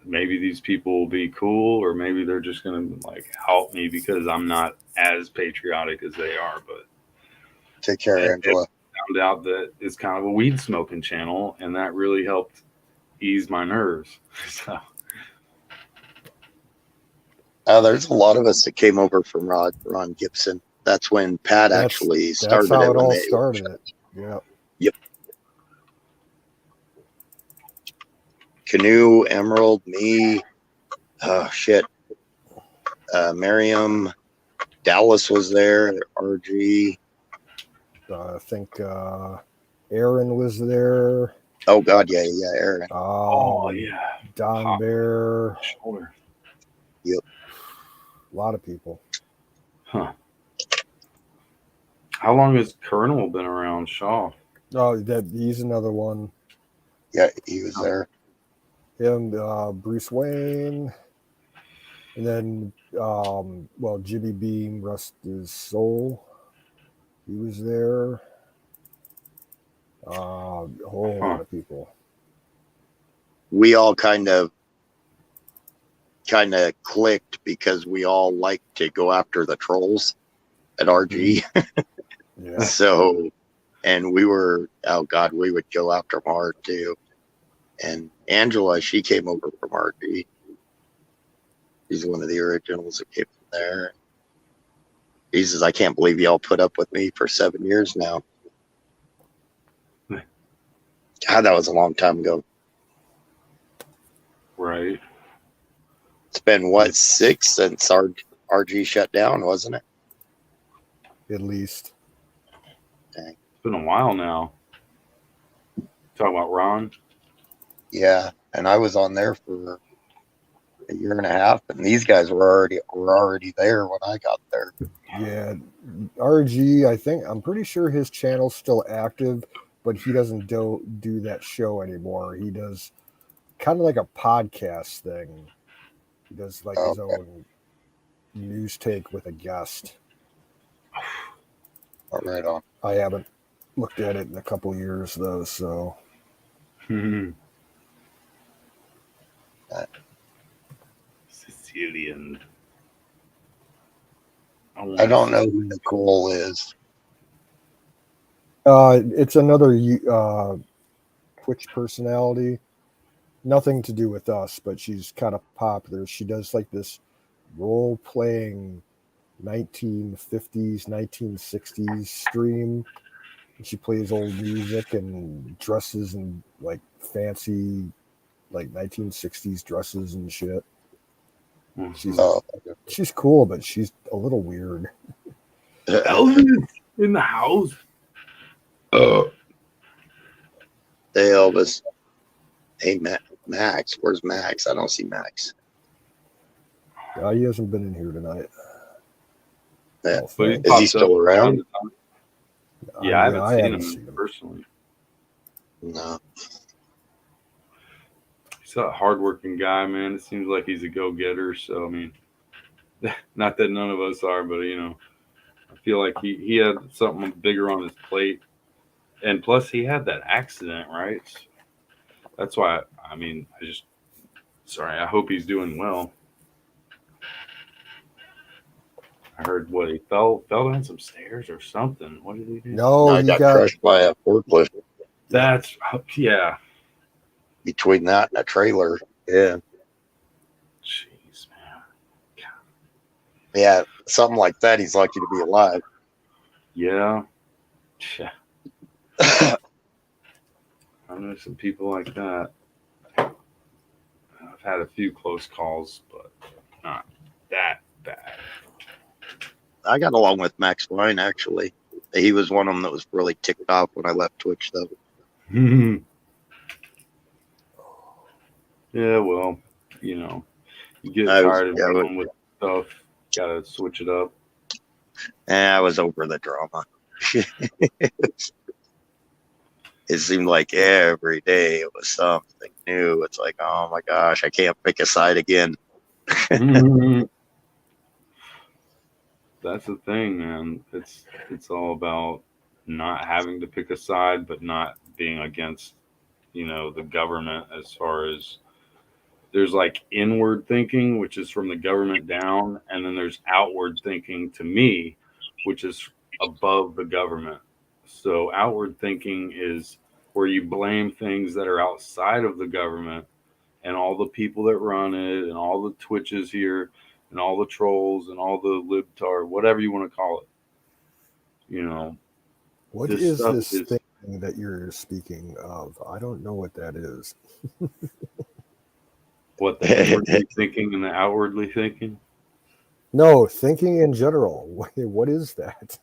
maybe these people will be cool, or maybe they're just going to like help me because I'm not as patriotic as they are. But take care, Angela. Found out that it's kind of a weed smoking channel, and that really helped ease my nerves. So. There's a lot of us that came over from Ron Gibson. That's when Pat actually started. That's how it all started. Yeah. Yep. Canoe, Emerald, me. Oh shit. Miriam, Dallas was there. RG. I think Aaron was there. Oh God, yeah, Aaron. Yeah. Don Bear. Shoulder. Yep. A lot of people. Huh. How long has Colonel been around, Shaw? Oh, he's another one. Yeah, he was there. Him, Bruce Wayne, and then Jimmy Beam, rest his soul. He was there. A whole lot of people. We all kind of kind of clicked because we all like to go after the trolls at RG. Yeah. So, and we were, oh God, we would go after them hard too. And Angela, she came over from RG. She's one of the originals that came from there. He says, I can't believe y'all put up with me for 7 years now. God, that was a long time ago. Right. It's been, what, 6 since RG shut down, wasn't it? At least. Dang. It's been a while now. Talking about Ron? Yeah, and I was on there for a year and a half, and these guys were already there when I got there. Yeah. RG, I'm pretty sure his channel's still active, but he doesn't do that show anymore. He does kind of like a podcast thing. He does like his own news take with a guest. All right on. I haven't looked at it in a couple years though, so Sicilian. I don't know who Nicole is. it's another Twitch personality. Nothing to do with us, but she's kind of popular. She does like this role playing 1950s, 1960s stream. She plays old music and dresses in like fancy, like 1960s dresses and shit. She's cool, but she's a little weird. Elvis in the house. Hey, Elvis. Hey, Max. Where's Max? I don't see Max. He hasn't been in here tonight. Yeah. But is he still around? Yeah, I haven't seen him personally. No. He's a hardworking guy, man. It seems like he's a go-getter. So, I mean, not that none of us are, but, you know, I feel like he had something bigger on his plate. And plus, he had that accident, right? That's why, I mean, I hope he's doing well. I heard he fell down some stairs or something. What did he do? No, he got crushed by a forklift. That's, yeah. Between that and a trailer. Yeah. Jeez, man. God. Yeah, something like that. He's lucky to be alive. Yeah. I know some people like that. I've had a few close calls, but not that bad. I got along with Max Fine, actually. He was one of them that was really ticked off when I left Twitch, though. Yeah, well, you know, you get tired of dealing with stuff. Gotta switch it up. I was over the drama. It seemed like every day it was something new. It's like, oh my gosh, I can't pick a side again. That's the thing, man. It's all about not having to pick a side, but not being against, you know, the government. As far as there's like inward thinking, which is from the government down, and then there's outward thinking to me, which is above the government. So outward thinking is where you blame things that are outside of the government and all the people that run it and all the Twitches here and all the trolls and all the libtard, whatever you want to call it. You know. What is this thing that you're speaking of? I don't know what that is. What, the inwardly thinking and the outwardly thinking? No, thinking in general. What is that?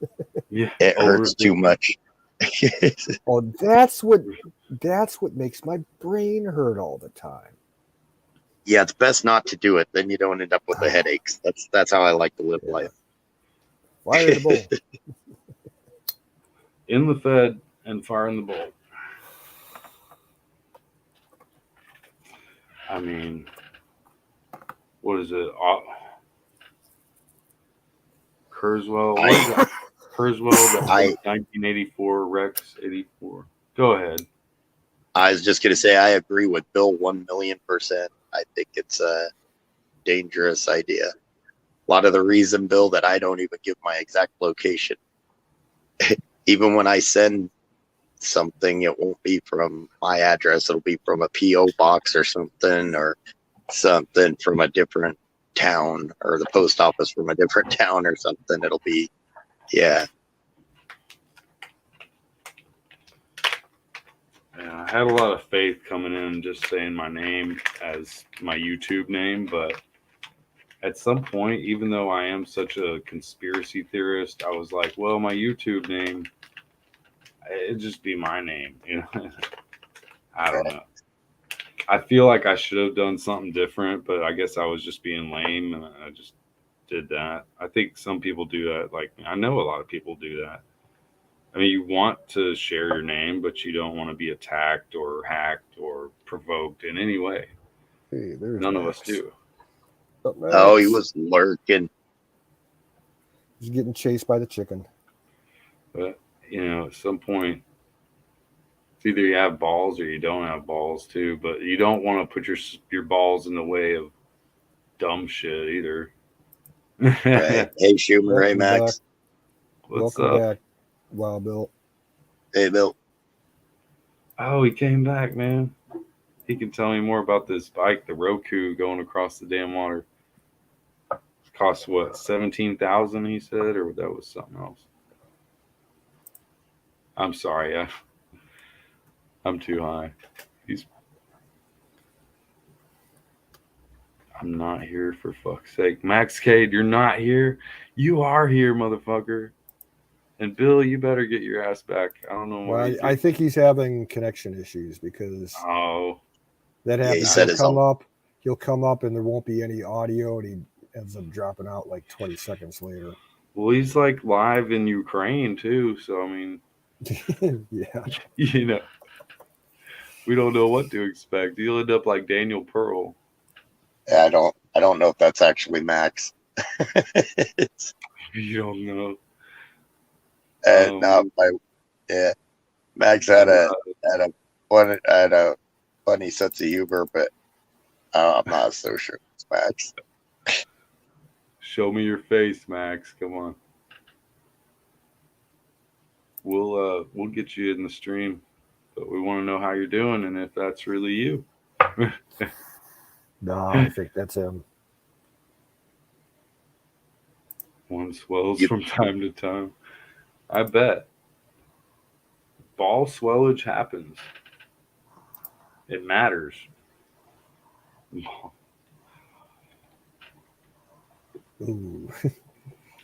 Yeah, it hurts too much. Oh, that's what makes my brain hurt all the time. Yeah, it's best not to do it. Then you don't end up with the headaches. That's how I like to live life. Fire in the bowl. In the Fed and fire in the bowl. I mean, what is it? Kurzweil. What is that? Kurzweil, 1984, Rex 84. Go ahead. I was just going to say I agree with Bill 1,000,000%. I think it's dangerous idea. A lot of the reason, Bill, that I don't even give my exact location. Even when I send something, it won't be from my address. It'll be from a P.O. box or something from a different town, or the post office from a different town or something. It'll be, yeah. Yeah, I had a lot of faith coming in just saying my name as my YouTube name, but at some point, even though I am such a conspiracy theorist, I was like, well, my YouTube name, it'd just be my name, you know. I don't know. I feel like I should have done something different, but I guess I was just being lame and I just did that. I think some people do that. Like, I know a lot of people do that. I mean, you want to share your name, but you don't want to be attacked or hacked or provoked in any way. Hey, there's None Max. of us do. Oh, he was lurking. He's getting chased by the chicken. But, you know, at some point, it's either you have balls or you don't have balls too. But you don't want to put your balls in the way of dumb shit either. Right. Hey, Schumer. Hey, Max. What's Welcome up? back, Wild Bill. Hey, Bill. Oh, he came back, man. He can tell me more about this bike, the Roku, going across the damn water. Cost what, 17,000? He said, or that was something else. I'm sorry, I'm too high. I'm not here, for fuck's sake. Max Cade, you're not here. You are here, motherfucker. And Bill, you better get your ass back. I don't know why. Well, I think he's having connection issues because that happens. He said he'll come up and there won't be any audio, and he ends up dropping out like 20 seconds later. Well, he's like live in Ukraine too, so I mean, yeah, you know, we don't know what to expect. He'll end up like Daniel Pearl. I don't know if that's actually Max. You don't know. Max had a funny sense of humor, but I'm not so sure it's Max. Show me your face, Max. Come on. We'll get you in the stream, but we want to know how you're doing and if that's really you. No, I think that's him. One swells from time to time. I bet. Ball swellage happens. It matters. Ooh.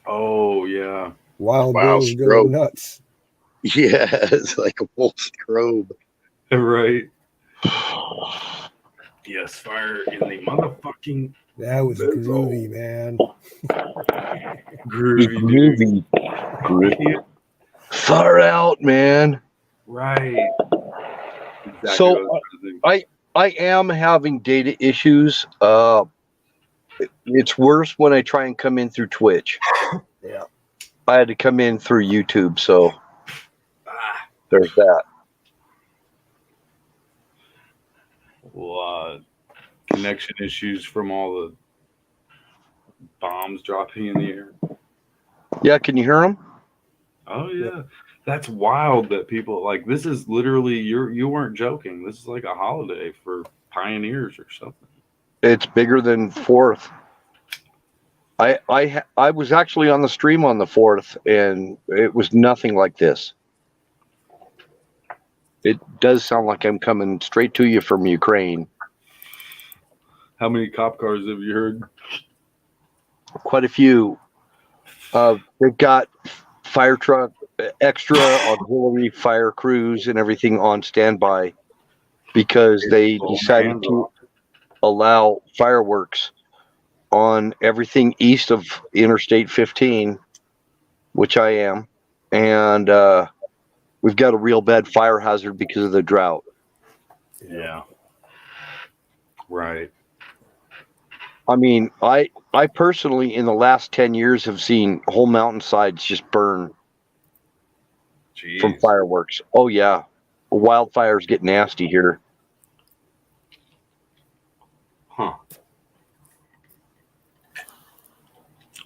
Oh, yeah. Wild Bill's going nuts. Yeah, it's like a full strobe. Right. Yes, fire in the motherfucking... That was groovy, man. Groovy. Far out, man. Right. Exactly. So I am having data issues. It's worse when I try and come in through Twitch. Yeah. I had to come in through YouTube, so there's that. Well, connection issues from all the bombs dropping in the air. Yeah, can you hear them? Oh yeah, that's wild. That people like this is literally you weren't joking. This is like a holiday for pioneers or something. It's bigger than 4th. I was actually on the stream on the 4th, and it was nothing like this. It does sound like I'm coming straight to you from Ukraine. How many cop cars have you heard? Quite a few. They've got fire truck, extra auxiliary fire crews and everything on standby because they decided to allow fireworks on everything east of Interstate 15, which I am. And we've got a real bad fire hazard because of the drought. Yeah. Right. I mean, I personally, in the last 10 years, have seen whole mountainsides just burn from fireworks. Oh, yeah. Wildfires get nasty here. Huh.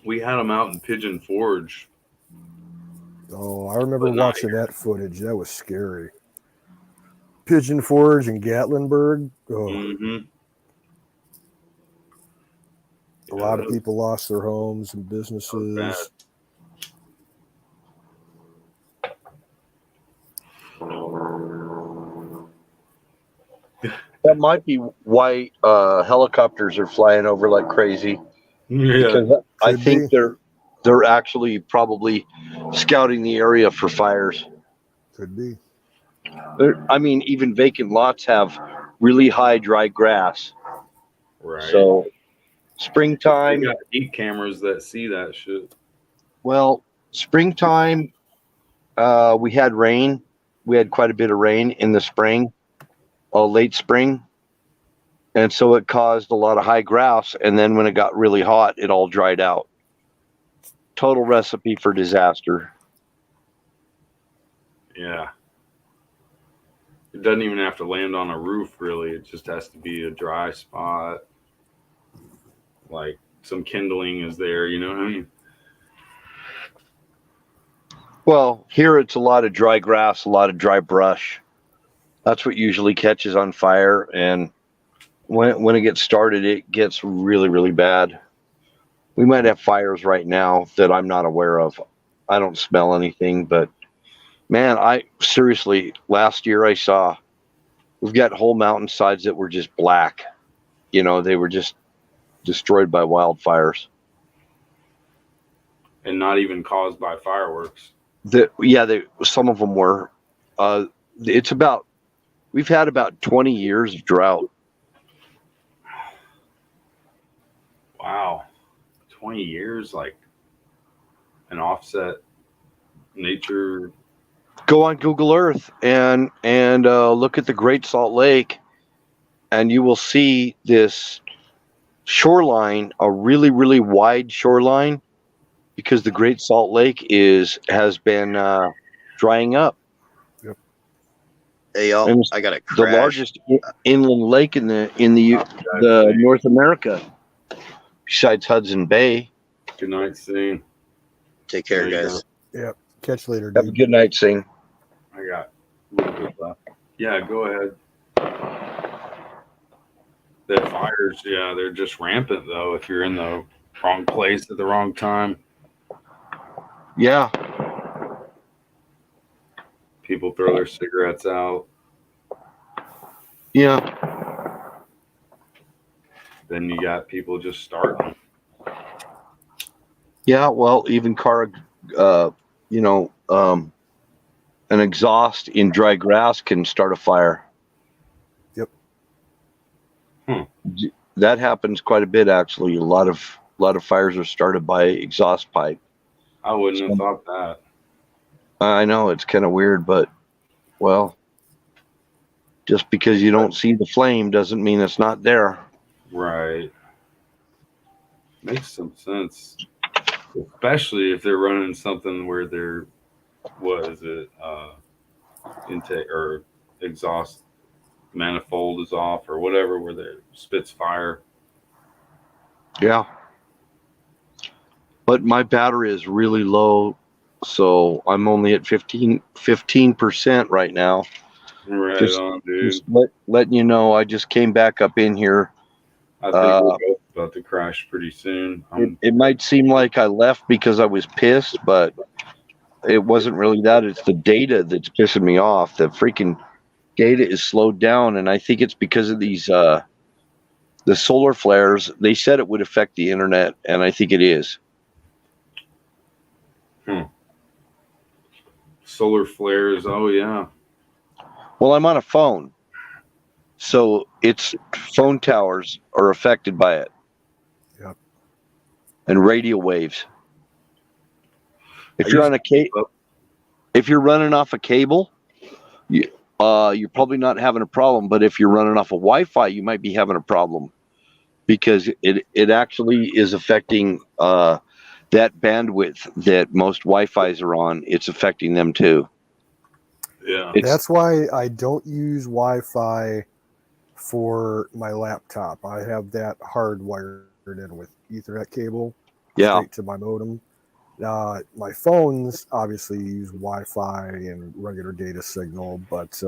We had them out in Pigeon Forge. Oh, I remember But not watching that footage. That was scary. Pigeon Forge and Gatlinburg. Oh, Mm-hmm. a lot of people lost their homes and businesses. That might be why helicopters are flying over like crazy. Yeah. Because I Could think be. they're actually probably scouting the area for fires. Could be. I mean, even vacant lots have really high dry grass. Right. So They springtime, got heat cameras that see that shit. well, springtime, we had rain. We had quite a bit of rain in the spring, late spring. And so it caused a lot of high grass. And then when it got really hot, it all dried out. Total recipe for disaster. Yeah. It doesn't even have to land on a roof, really. It just has to be a dry spot. Like some kindling is there, you know what I mean? Well, here it's a lot of dry grass, a lot of dry brush. That's what usually catches on fire. And when it gets started, it gets really, really bad. We might have fires right now that I'm not aware of. I don't smell anything, but man, I seriously, last year I saw we've got whole mountainsides that were just black. You know, they were just destroyed by wildfires. And not even caused by fireworks. Some of them were. It's about we've had about 20 years of drought. Wow. 20 years, like an offset nature. Go on Google Earth and look at the Great Salt Lake, and you will see this shoreline, a really, really wide shoreline, because the Great Salt Lake has been drying up. Yep. Hey, y'all, And it's I got a the crash. largest inland lake in the North America, besides Hudson Bay. Good night, Sing. Take care, There you guys. Yep. Catch you later, Have a dude. good night, Sing. I got a little bit left. Yeah, go ahead. The fires, yeah, they're just rampant though if you're in the wrong place at the wrong time. Yeah. People throw their cigarettes out. Yeah. Then you got people just starting. Yeah. Well, even an exhaust in dry grass can start a fire. Yep. That happens quite a bit, actually. A lot of fires are started by exhaust pipe. I wouldn't have thought that. I know it's kind of weird, but well, just because you don't see the flame doesn't mean it's not there. Right. Makes some sense. Especially if they're running something where they're, what is it, intake or exhaust manifold is off or whatever, where they spits fire. Yeah. But my battery is really low, so I'm only at 15% right now. Right on, dude. Just letting you know, I just came back up in here. I think we're both about to crash pretty soon. It might seem like I left because I was pissed, but it wasn't really that. It's the data that's pissing me off. The freaking data is slowed down, and I think it's because of these the solar flares. They said it would affect the internet, and I think it is. Solar flares. Oh yeah. Well, I'm on a phone, so its phone towers are affected by it. Yep. And radio waves. If you're on if you're running off a cable, you're probably not having a problem. But if you're running off of Wi-Fi, you might be having a problem because it actually is affecting that bandwidth that most Wi-Fi's are on. It's affecting them too. Yeah. That's why I don't use Wi-Fi for my laptop. I have that hardwired in with Ethernet cable. straight to my modem. My phones obviously use Wi-Fi and regular data signal, but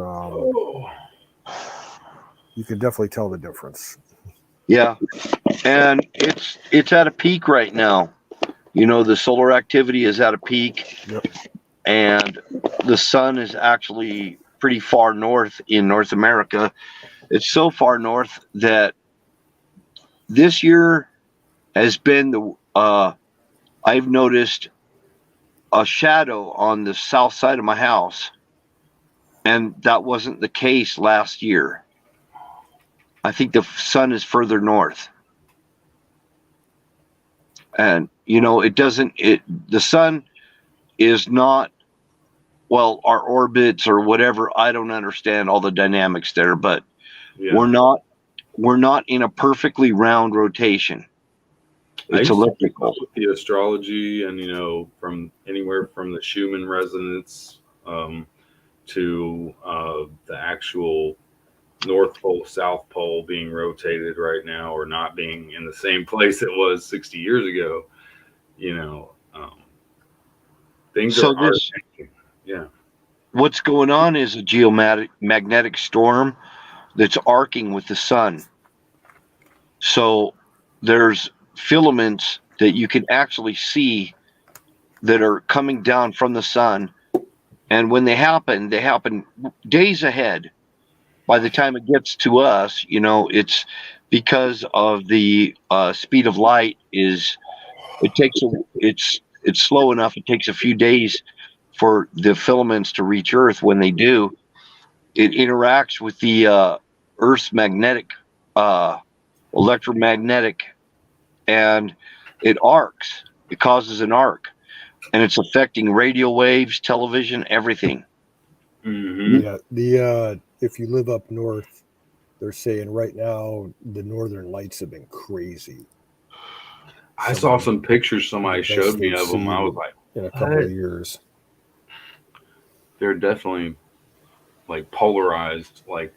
you can definitely tell the difference. Yeah, and it's at a peak right now. The solar activity is at a peak. Yep. And the sun is actually pretty far north in North America. It's so far north that this year has been I've noticed a shadow on the south side of my house, and that wasn't the case last year. I think the sun is further north. And the sun is not, well, our orbits or whatever. I don't understand all the dynamics there, but we're not in a perfectly round rotation. It's elliptical. With the astrology, and from anywhere from the Schumann resonance to the actual North Pole, South Pole being rotated right now, or not being in the same place it was 60 years ago. Things are changing. Yeah. What's going on is a geomagnetic storm that's arcing with the sun. So there's filaments that you can actually see that are coming down from the sun. And when they happen days ahead. By the time it gets to us, it's because of the speed of light it's slow enough. It takes a few days for the filaments to reach Earth. When they do, it interacts with the Earth's magnetic, electromagnetic, and it arcs. It causes an arc, and it's affecting radio waves, television, everything. Mm-hmm. Yeah, if you live up north, they're saying right now the northern lights have been crazy. I saw some pictures somebody showed me of them. I was like, in a couple of years. They're definitely like polarized, like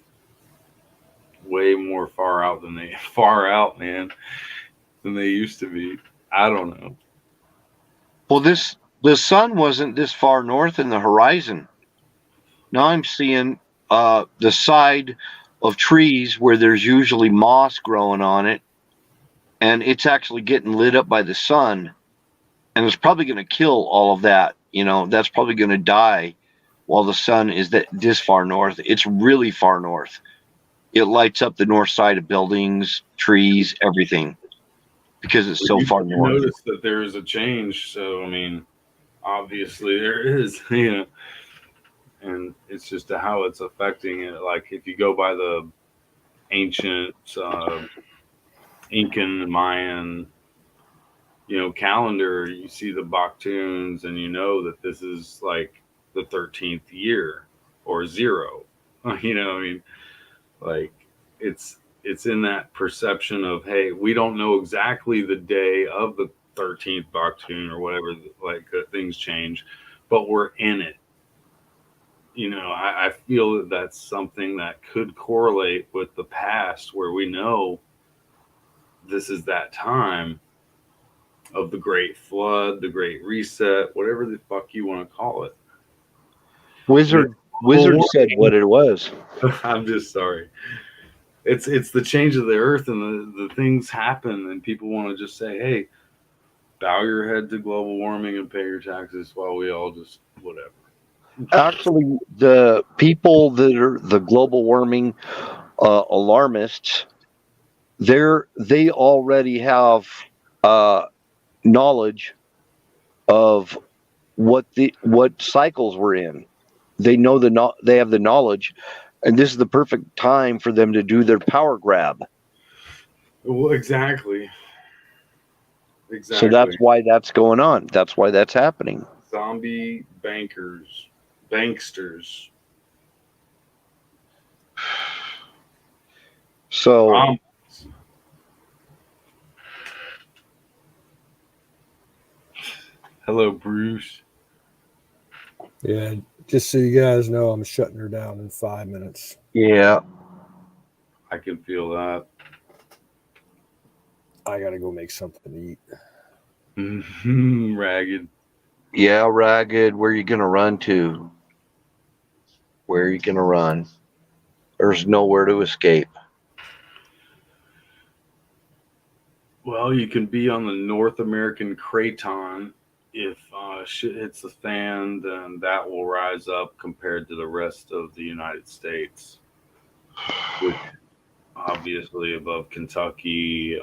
way more far out, man, than they used to be. I don't know. Well, the sun wasn't this far north in the horizon. Now I'm seeing the side of trees where there's usually moss growing on it, and it's actually getting lit up by the sun, and it's probably going to kill all of that. That's probably going to die while the sun is this far north. It's really far north. It lights up the north side of buildings, trees, everything, because it's so far north. Notice that there is a change. So, obviously there is, and it's just how it's affecting it. Like if you go by the ancient Incan and Mayan, calendar, you see the Baktuns, and that this is like the 13th year or 0. Like it's in that perception of, hey, we don't know exactly the day of the 13th Baktun or whatever, things change, but we're in it. I feel that that's something that could correlate with the past, where we know this is that time of the Great Flood, the Great Reset, whatever the fuck you want to call it. Wizard said what it was. I'm just sorry. It's the change of the earth, and the things happen, and people want to just say, hey, bow your head to global warming and pay your taxes while we all just whatever. Actually, the people that are the global warming alarmists, they already have knowledge of what cycles we're in. They know they have the knowledge, and this is the perfect time for them to do their power grab. Well, exactly. So that's why that's going on. That's why that's happening. Zombie banksters. So hello, Bruce. Yeah, just so you guys know, I'm shutting her down in 5 minutes. Yeah, I can feel that. I gotta go make something to eat. Ragged. Yeah, Ragged. Where are you gonna run to? Where are you gonna run? There's nowhere to escape. Well, you can be on the North American Craton. If shit hits the fan, then that will rise up compared to the rest of the United States, which obviously above Kentucky.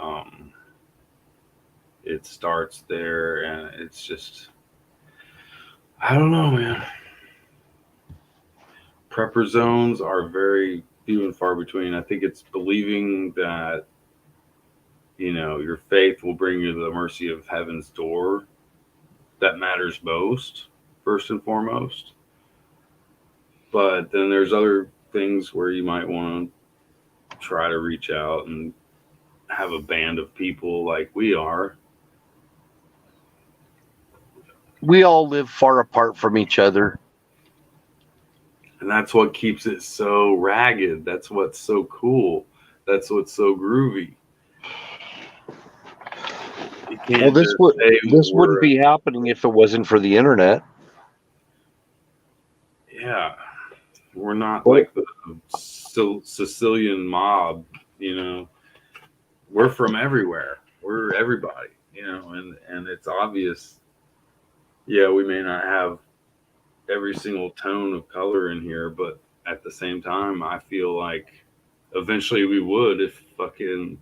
It starts there, and it's just, I don't know, man. Prepper zones are very few and far between. I think it's believing that, your faith will bring you to the mercy of heaven's door that matters most, first and foremost. But then there's other things where you might want to try to reach out and have a band of people like we are. We all live far apart from each other. And that's what keeps it so ragged. That's what's so cool. That's what's so groovy. You can't Well, this just would say this wouldn't we're, be happening if it wasn't for the internet. yeah, we're not Well, like the Sicilian mob, We're from everywhere. We're everybody, and it's obvious. Yeah, we may not have every single tone of color in here, but at the same time, I feel like eventually we would if fucking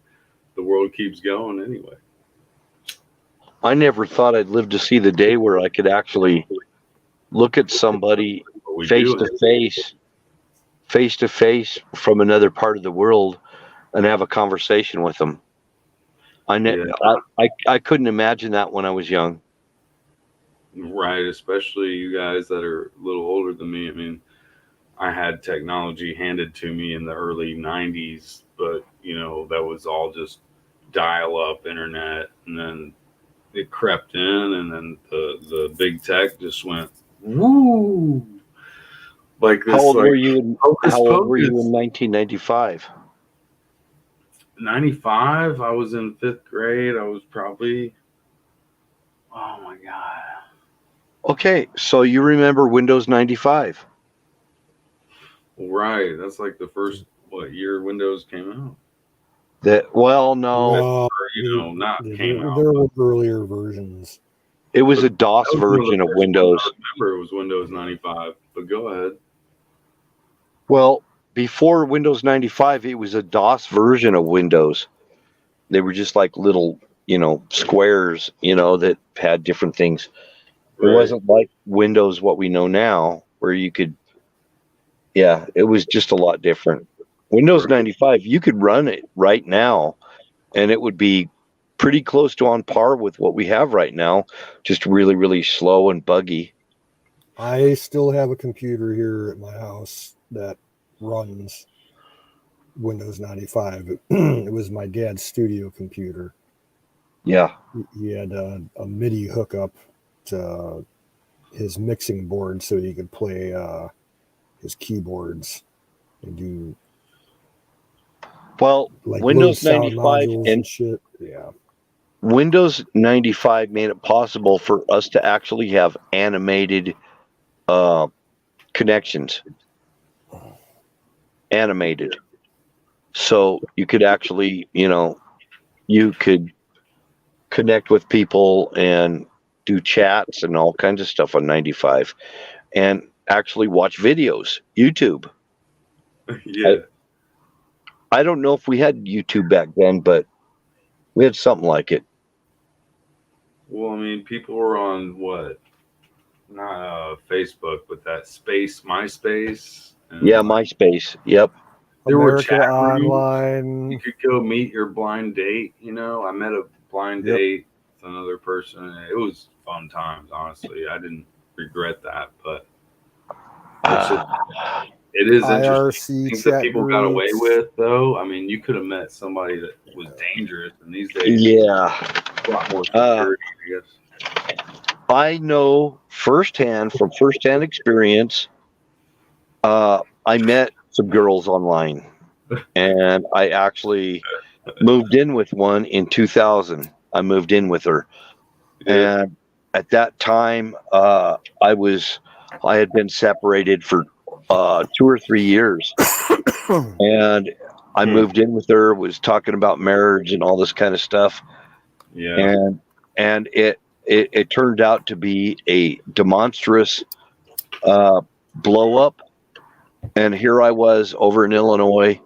the world keeps going anyway. I never thought I'd live to see the day where I could actually look at somebody But we face do. to face from another part of the world and have a conversation with them. Yeah. I couldn't imagine that when I was young. Right, especially you guys that are a little older than me. I mean, I had technology handed to me in the early 90s, but, that was all just dial up internet. And then it crept in, and then the big tech just went, woo! Like this, How old like, were you in hocus How old were you pocus. in 1995? 95, I was in 5th grade. I was probably, oh my God. Okay, so you remember Windows 95? Right. That's like the first, year Windows came out? No, Well, Not came out. there were earlier versions. it was a DOS That was one of the version of first ones Windows. I remember it was Windows 95, but go ahead. Well, before Windows 95, it was a DOS version of Windows. They were just like little, squares, that had different things. It Right. wasn't like Windows what we know now, where you could, yeah, it was just a lot different. Windows 95, you could run it right now, and it would be pretty close to on par with what we have right now, just really, really slow and buggy. I still have a computer here at my house that runs Windows 95. It was my dad's studio computer. Yeah. He had a MIDI hookup to his mixing board so he could play his keyboards and do Well, like Windows sound 95 modules and and shit. Yeah. Windows 95 made it possible for us to actually have animated connections. Animated. So you could actually, you could connect with people and do chats and all kinds of stuff on 95 and actually watch videos, YouTube. Yeah. I don't know if we had YouTube back then, but we had something like it. Well, I mean, people were on what? Not Facebook, but that MySpace. And Yeah, MySpace. Yep. There were America chat rooms. You Online. could go meet your blind date. I met a blind Yep. date with another person. It was fun times, honestly. I didn't regret that, but it is interesting. IRC Things that chat people got away groups. with, though. I mean, you could have met somebody that was dangerous, and these days, Yeah. a lot more security, I guess. I know from firsthand experience, I met some girls online, and I actually moved in with one in 2000. I moved in with her. And at that time, I had been separated for 2 or 3 years, and I moved in with her. Was talking about marriage and all this kind of stuff, Yeah. and it turned out to be a demonstrous blow up. And here I was over in Illinois,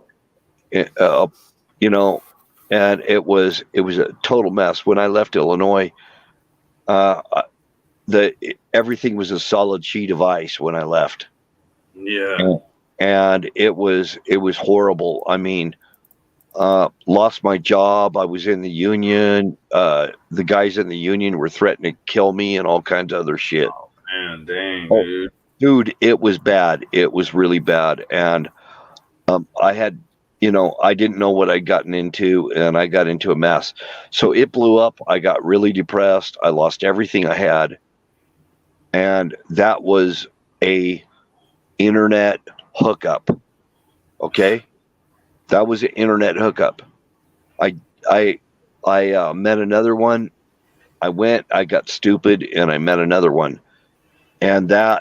you know, and it was a total mess. When I left Illinois, everything was a solid sheet of ice when I left. Yeah. And it was horrible. I mean, lost my job. I was in the union. The guys in the union were threatening to kill me and all kinds of other shit. Oh, man, dang, Dude, it was bad. It was really bad. And I had, I didn't know what I'd gotten into, and I got into a mess. So it blew up. I got really depressed. I lost everything I had. And that was a internet hookup. Okay? That was an internet hookup. I met another one. I got stupid, and I met another one. And that